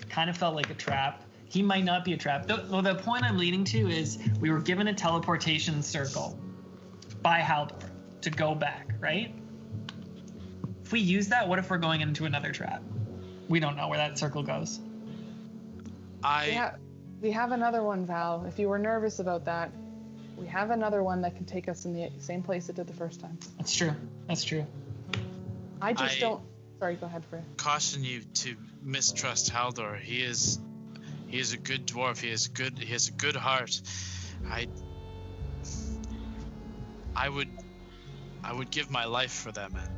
kind of felt like a trap. He might not be a trap. The point I'm leading to is we were given a teleportation circle by Haldor to go back, right? If we use that, what if we're going into another trap? We don't know where that circle goes. We have another one, Val. If you were nervous about that, we have another one that can take us in the same place it did the first time. That's true. I don't... Sorry, go ahead, Freya. Caution you to mistrust Haldor. He is a good dwarf. He has a good heart. I would give my life for that man.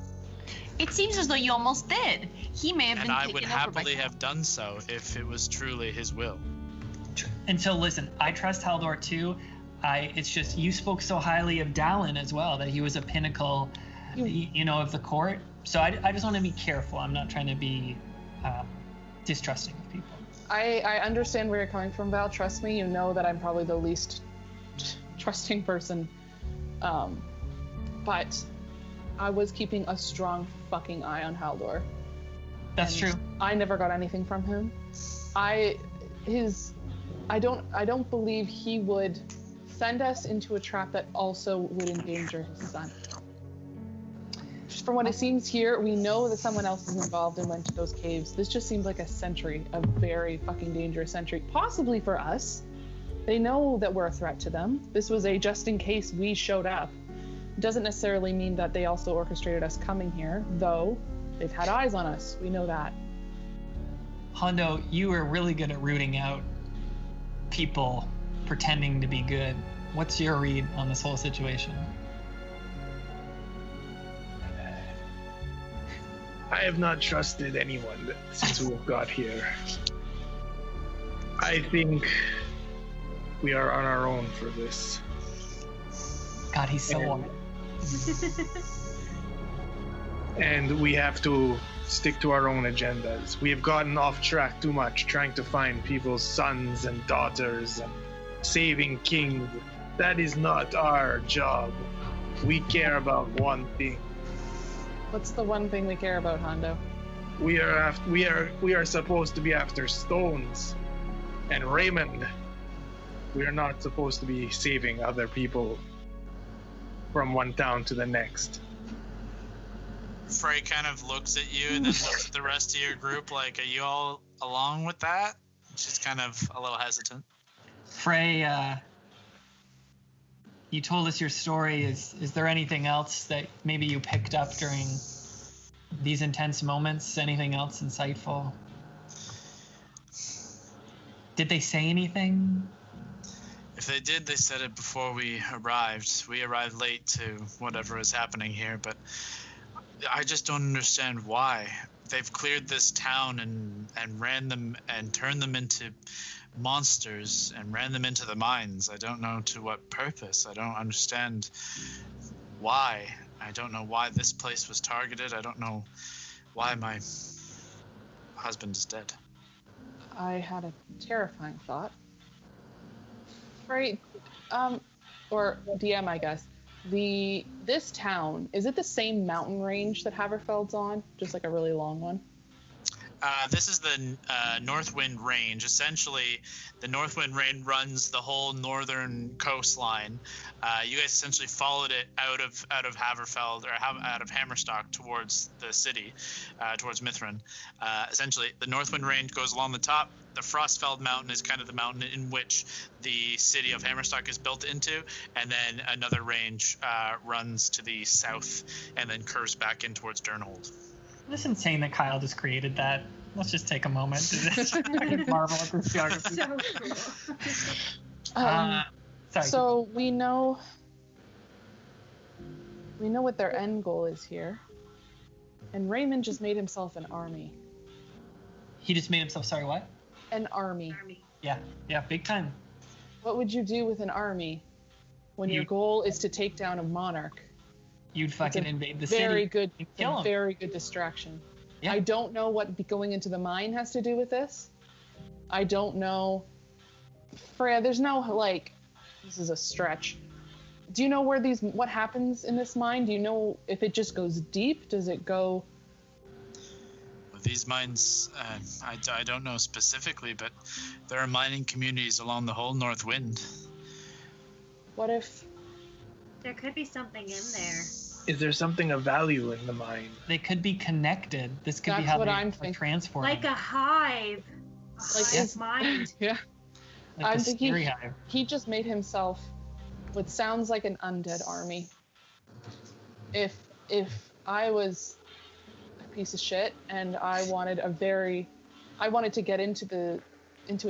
It seems as though you almost did. He may have been taken over by... And I would happily have done so if it was truly his will. And so, listen, I trust Haldor too. It's just you spoke so highly of Dallin as well, that he was a pinnacle, of the court. So I just want to be careful. I'm not trying to be distrusting of people. I understand where you're coming from, Val. Trust me, you know that I'm probably the least trusting person. But I was keeping a strong fucking eye on Haldor. That's true. I never got anything from him. I don't believe he would send us into a trap that also would endanger his son. Just from what it seems here, we know that someone else is involved and went to those caves. This just seems like a very fucking dangerous sentry, possibly for us. They know that we're a threat to them. This was a just in case we showed up. It doesn't necessarily mean that they also orchestrated us coming here, though they've had eyes on us. We know that. Hondo, you are really good at rooting out people pretending to be good. What's your read on this whole situation? I have not trusted anyone since we got here. I think we are on our own for this. God, he's so warm. And we have to stick to our own agendas. We have gotten off track too much trying to find people's sons and daughters and saving kings. That is not our job. We care about one thing. What's the one thing we care about, Hondo? We are supposed to be after stones and Raymond. We are not supposed to be saving other people from one town to the next. Frey kind of looks at you and then looks at the rest of your group like, are you all along with that? She's kind of a little hesitant. Frey, you told us your story. Is there anything else that maybe you picked up during these intense moments? Anything else insightful? Did they say anything? If they did, they said it before we arrived. We arrived late to whatever is happening here, but I just don't understand why. They've cleared this town and ran them and turned them into monsters and ran them into the mines. I don't know to what purpose. I don't understand why. I don't know why this place was targeted. I don't know why my husband is dead. I had a terrifying thought. Right. or DM, I guess. This town, is it the same mountain range that Haverfeld's on? Just like a really long one? This is the Northwind Range. Essentially, the Northwind Range runs the whole northern coastline. You guys essentially followed it out of Haverfeld, or out of Hammerstock towards the city, towards Mithrin. Essentially, the Northwind Range goes along the top. The Frostfeld Mountain is kind of the mountain in which the city of Hammerstock is built into, and then another range runs to the south and then curves back in towards Durnhold. It's insane that Kyle just created that. Let's just take a moment to just marvel at this geography. So cool. Sorry. So we know what their end goal is here. And Raymond just made himself an army. He just made himself, sorry, what? An army. Yeah, big time. What would you do with an army when your goal is to take down a monarch? You'd fucking invade the city. Kill him. Very good distraction. Yeah. I don't know what going into the mine has to do with this. I don't know. Freya, there's no, like, this is a stretch. Do you know what happens in this mine? Do you know if it just goes deep? Does it go... Well, these mines, I don't know specifically, but there are mining communities along the whole North Wind. What if... There could be something in there. Is there something of value in the mine? They could be connected. This could be how they transport. Like a hive. Like his mind. Yeah. Like I'm a thinking scary hive. he just made himself what sounds like an undead army. If I was a piece of shit and I wanted to get into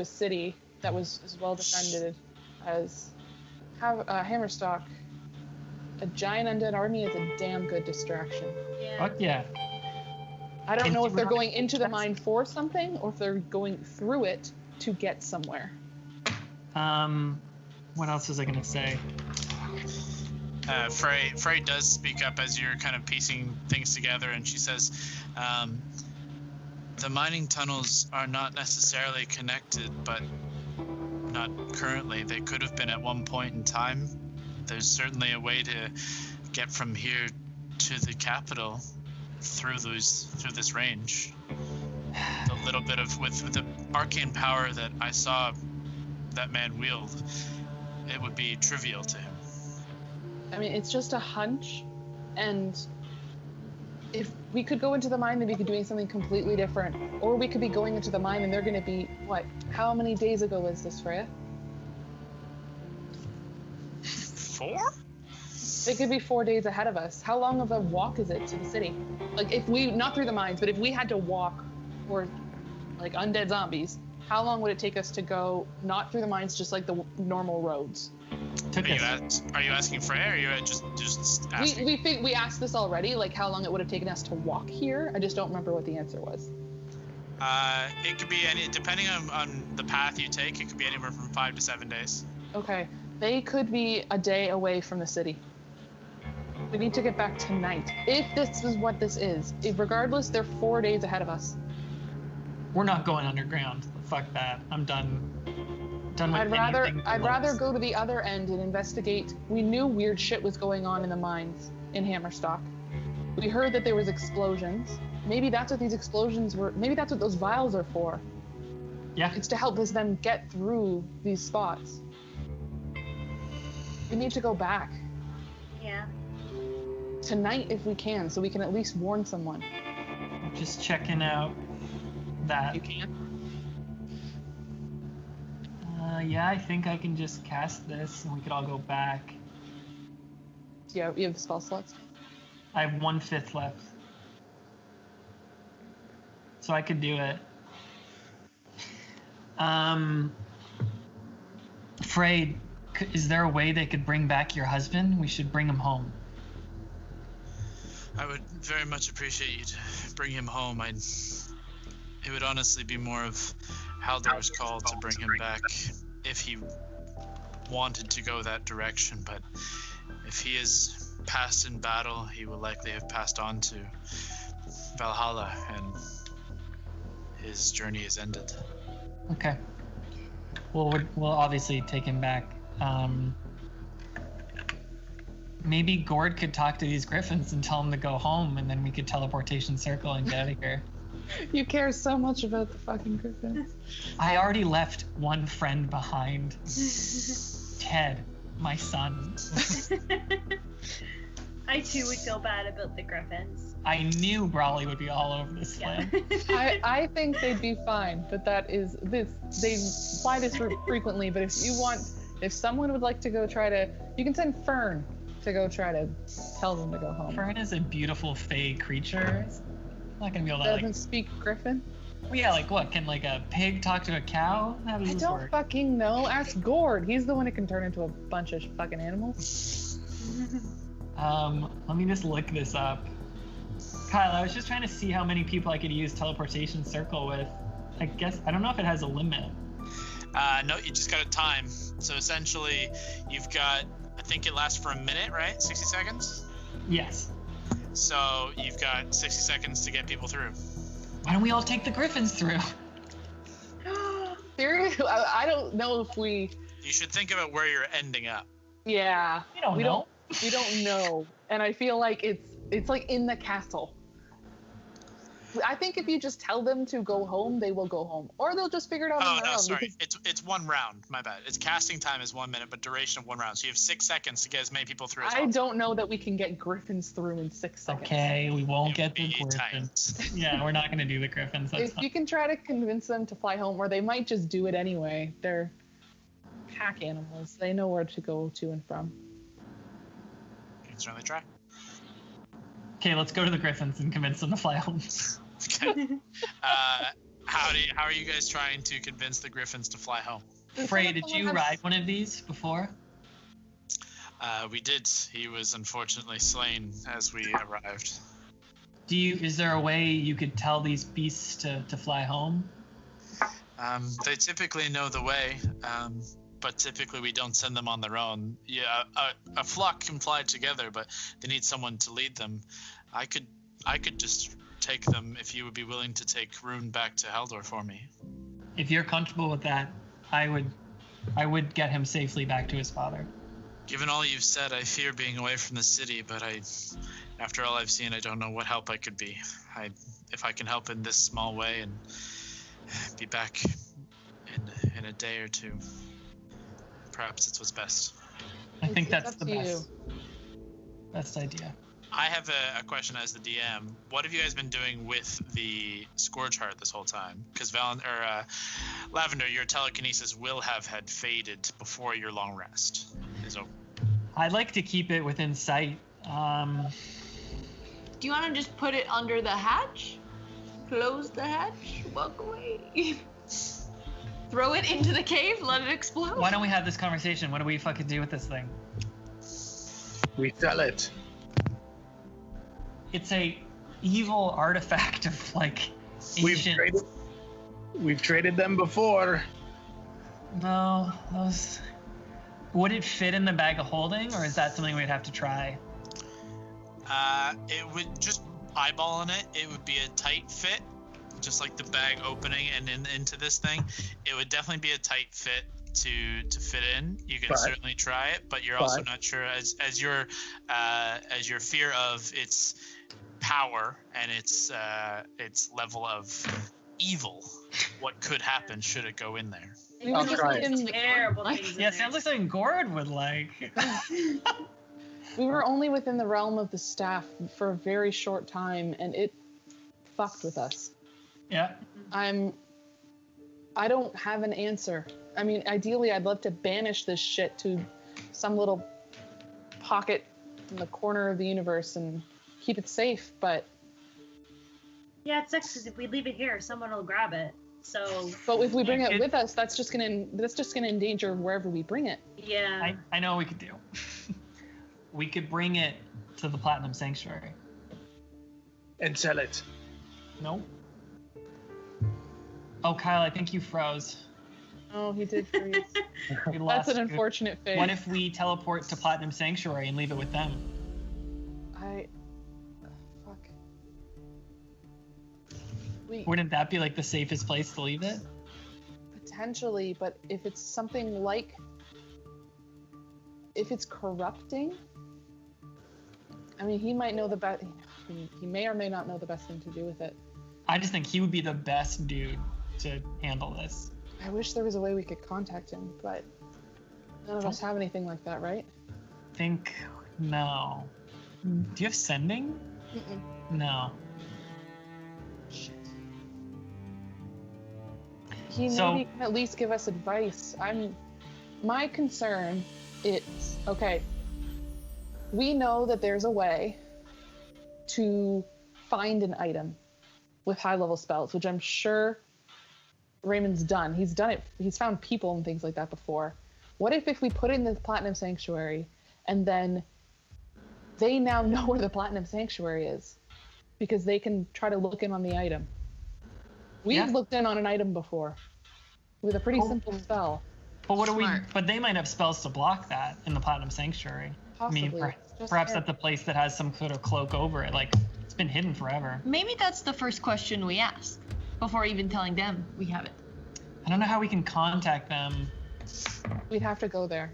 a city that was as well defended as Hammerstock, a giant undead army is a damn good distraction. Yeah. Fuck yeah. I don't know if they're going into the mine for something or if they're going through it to get somewhere. What else was I gonna say? Frey does speak up as you're kind of piecing things together, and she says, the mining tunnels are not necessarily connected, but not currently. They could have been at one point in time. There's certainly a way to get from here to the capital through this range. A little bit of with the arcane power that I saw that man wield, it would be trivial to him. I mean, it's just a hunch, and if we could go into the mine, then we could be doing something completely different, or we could be going into the mine and they're going to be what? How many days ago was this, Freya? 4? They could be 4 days ahead of us. How long of a walk is it to the city? Like, if we, not through the mines, but if we had to walk or like undead zombies, how long would it take us to go not through the mines, just like the normal roads? Are you asking Freya, or are you just asking? We asked this already, like how long it would have taken us to walk here. I just don't remember what the answer was. It could be depending on the path you take, it could be anywhere from 5 to 7 days. Okay, they could be a day away from the city. We need to get back tonight. If this is what this is, regardless, they're 4 days ahead of us. We're not going underground. Fuck that. I'm done. With I'd rather go to the other end and investigate. We knew weird shit was going on in the mines in Hammerstock. We heard that there was explosions. Maybe that's what these explosions were. Maybe that's what those vials are for. Yeah. It's to help us them get through these spots. We need to go back. Yeah. Tonight if we can, so we can at least warn someone. Just checking out that. You can? Yeah, I think I can just cast this and we could all go back. Yeah, you have spell slots? I have 1/5 left. So I could do it. Frey, is there a way they could bring back your husband? We should bring him home. I would very much appreciate you to bring him home. It would honestly be more of Haldor's call to bring him back if he wanted to go that direction, but if he is passed in battle, he will likely have passed on to Valhalla, and his journey is ended. Okay. Well, we'll obviously take him back. Maybe Gord could talk to these griffins and tell them to go home, and then we could teleportation circle and get out of here. You care so much about the fucking griffin. I already left one friend behind. Ted, my son. I too would feel bad about the griffins. I knew Brawley would be all over this plan. I think they'd be fine, but that is this. They fly this route frequently, but if someone would like to go try to, you can send Fern to go try to tell them to go home. Fern is a beautiful fey creature. It's not gonna be able to Doesn't speak Griffin. Yeah, like what? Can like a pig talk to a cow? How does I this don't work? fucking know. Ask Gord. He's the one who can turn into a bunch of fucking animals. Let me just look this up. Kyle, I was just trying to see how many people I could use teleportation circle with. I guess I don't know if it has a limit. No, you just got a time. So essentially, you've got, I think it lasts for a minute, right? 60 seconds? Yes. So you've got 60 seconds to get people through. Why don't we all take the griffins through? Seriously, I don't know if we. You should think about where you're ending up. Yeah. We don't know. We don't know, and I feel like it's like in the castle. I think if you just tell them to go home, they will go home, or they'll just figure it out on their own. Sorry. It's 1 round. My bad. It's casting time is 1 minute, but duration of 1 round. So you have 6 seconds to get as many people through as I possible. don't know that we can get griffins through in 6 seconds. Okay, we won't get the It would be griffins. tight. Yeah, we're not gonna do the griffins. That's If fine. you can try to convince them to fly home, or they might just do it anyway. They're pack animals. They know where to go to and from. You can certainly try. Okay, let's go to the griffins and convince them to fly home. Okay. How are you guys trying to convince the griffins to fly home? Frey, did you ride one of these before? We did. He was unfortunately slain as we arrived. Is there a way you could tell these beasts to fly home? They typically know the way, but typically we don't send them on their own. Yeah, a flock can fly together, but they need someone to lead them. I could just take them if you would be willing to take Rune back to Haldor for me. If you're comfortable with that, I would get him safely back to his father. Given all you've said, I fear being away from the city, but after all I've seen, I don't know what help I could be. If I can help in this small way and be back in a day or two, perhaps it's what's best. I think that's It's the up to best idea. I have a question as the DM. What have you guys been doing with the Scourge Heart this whole time? Because Lavender, your telekinesis will have had faded before your long rest is over. I'd like to keep it within sight. Do you want to just put it under the hatch? Close the hatch? Walk away? Throw it into the cave? Let it explode? Why don't we have this conversation? What do we fucking do with this thing? We sell it. It's a evil artifact of like ancient. We've traded them before. No, those. Would it fit in the bag of holding, or is that something we'd have to try? It would just eyeballing it. It would be a tight fit, just like the bag opening and into this thing. It would definitely be a tight fit to fit in. You can certainly try it, but you're also not sure as your fear of its power and its level of evil. What could happen should it go in there? I'll try it. Terrible things. Yeah, sounds like something Gord would like. We were only within the realm of the staff for a very short time, and it fucked with us. Yeah. I don't have an answer. I mean, ideally, I'd love to banish this shit to some little pocket in the corner of the universe and keep it safe, but... Yeah, it sucks because if we leave it here, someone will grab it. So... But if we bring it with us, that's just gonna endanger wherever we bring it. Yeah. I know what we could do. We could bring it to the Platinum Sanctuary. And sell it. Nope. Oh, Kyle, I think you froze. Oh, he did freeze. We lost That's an you. unfortunate fate. What if we teleport to Platinum Sanctuary and leave it with them? Fuck. Wouldn't that be like the safest place to leave it? Potentially, but if it's something like... If it's corrupting, I mean, he might know the best. He may or may not know the best thing to do with it. I just think he would be the best dude to handle this. I wish there was a way we could contact him, but none of us have anything like that, right? No. Do you have sending? Mm-mm. No. He maybe can at least give us advice. My concern is, okay, we know that there's a way to find an item with high level spells, which I'm sure Raymond's done. He's done it. He's found people and things like that before. What if we put it in the Platinum Sanctuary and then they now know where the Platinum Sanctuary is because they can try to look in on the item? We've looked in on an item before with a pretty simple spell. But what But they might have spells to block that in the Platinum Sanctuary. Possibly. I mean, perhaps that's a place that has some sort of cloak over it. Like, it's been hidden forever. Maybe that's the first question we ask before even telling them we have it. I don't know how we can contact them. We'd have to go there.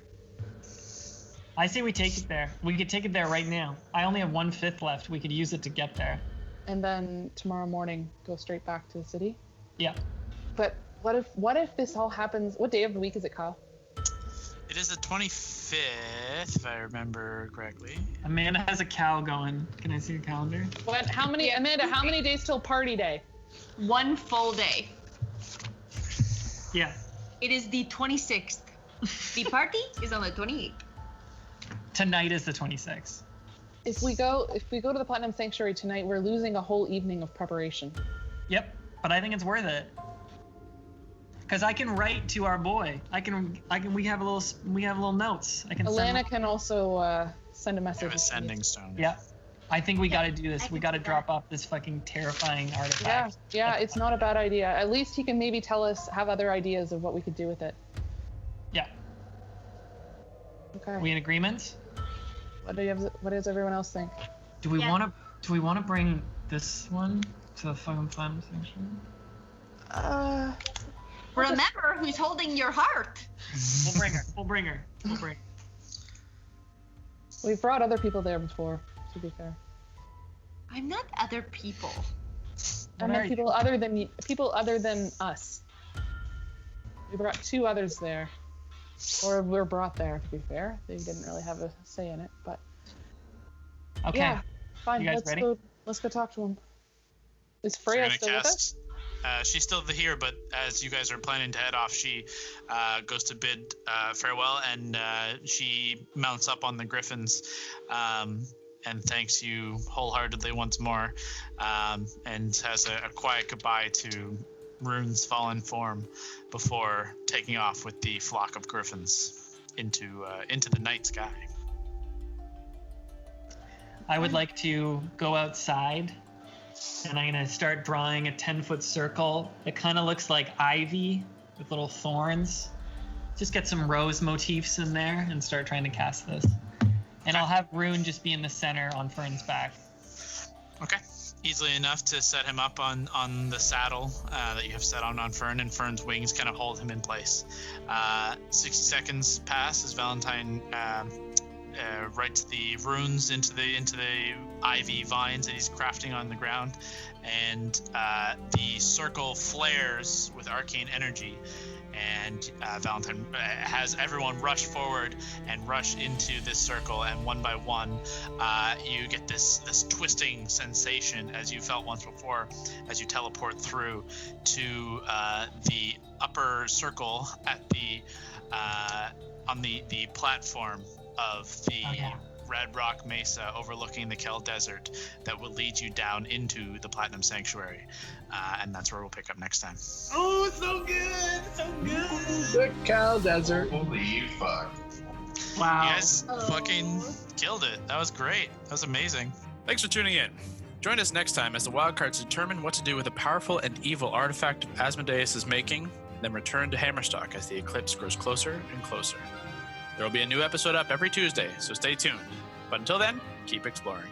I say we take it there. We could take it there right now. I only have 1/5 left. We could use it to get there. And then tomorrow morning, go straight back to the city? Yeah. But what if this all happens? What day of the week is it, Kyle? It is the 25th, if I remember correctly. Amanda has a cow going. Can I see your calendar? What? Amanda, how many days till party day? 1 full day. Yeah. It is the 26th. The party is on the 28th. Tonight is the 26th. If we go to the Platinum Sanctuary tonight, we're losing a whole evening of preparation. Yep, but I think it's worth it. Cause I can write to our boy. We have little notes. I can. Alana can also send a message. I have a sending stone. Yeah, I think we got to do this. We got to drop off this fucking terrifying artifact. Yeah, it's not a bad idea. At least he can maybe have other ideas of what we could do with it. Yeah. Okay. We in agreement? What does everyone else think? Do we want to bring this one to the fucking Platinum Sanctuary? Remember who's holding your heart. We'll bring her. We've brought other people there before, to be fair. I'm not other people. I meant people other than us. We brought 2 others there. Or were brought there, to be fair. They didn't really have a say in it, but... Okay. Yeah, fine. You guys ready? Let's go talk to him. Is Freya still with us? She's still here, but as you guys are planning to head off, she goes to bid farewell, and she mounts up on the griffins and thanks you wholeheartedly once more, and has a quiet goodbye to Rune's fallen form before taking off with the flock of griffins into the night sky. I would like to go outside, and I'm gonna start drawing a 10-foot circle. It kind of looks like ivy with little thorns. Just get some rose motifs in there and start trying to cast this. And I'll have Rune just be in the center on Fern's back. Okay. Easily enough to set him up on the saddle that you have set on Fern, and Fern's wings kind of hold him in place. 60 seconds pass as Valentine writes the runes into the ivy vines that he's crafting on the ground, and the circle flares with arcane energy, and Valentine has everyone rush forward and rush into this circle, and one by one you get this twisting sensation as you felt once before as you teleport through to the upper circle at the on the platform of the Red Rock Mesa overlooking the Kel Desert that will lead you down into the Platinum Sanctuary. And that's where we'll pick up next time. Oh, so good! So good! The Cal Desert. Holy fuck. Wow. You guys fucking killed it. That was great. That was amazing. Thanks for tuning in. Join us next time as the Wildcards determine what to do with the powerful and evil artifact Asmodeus is making, then return to Hammerstock as the eclipse grows closer and closer. There will be a new episode up every Tuesday, so stay tuned. But until then, keep exploring.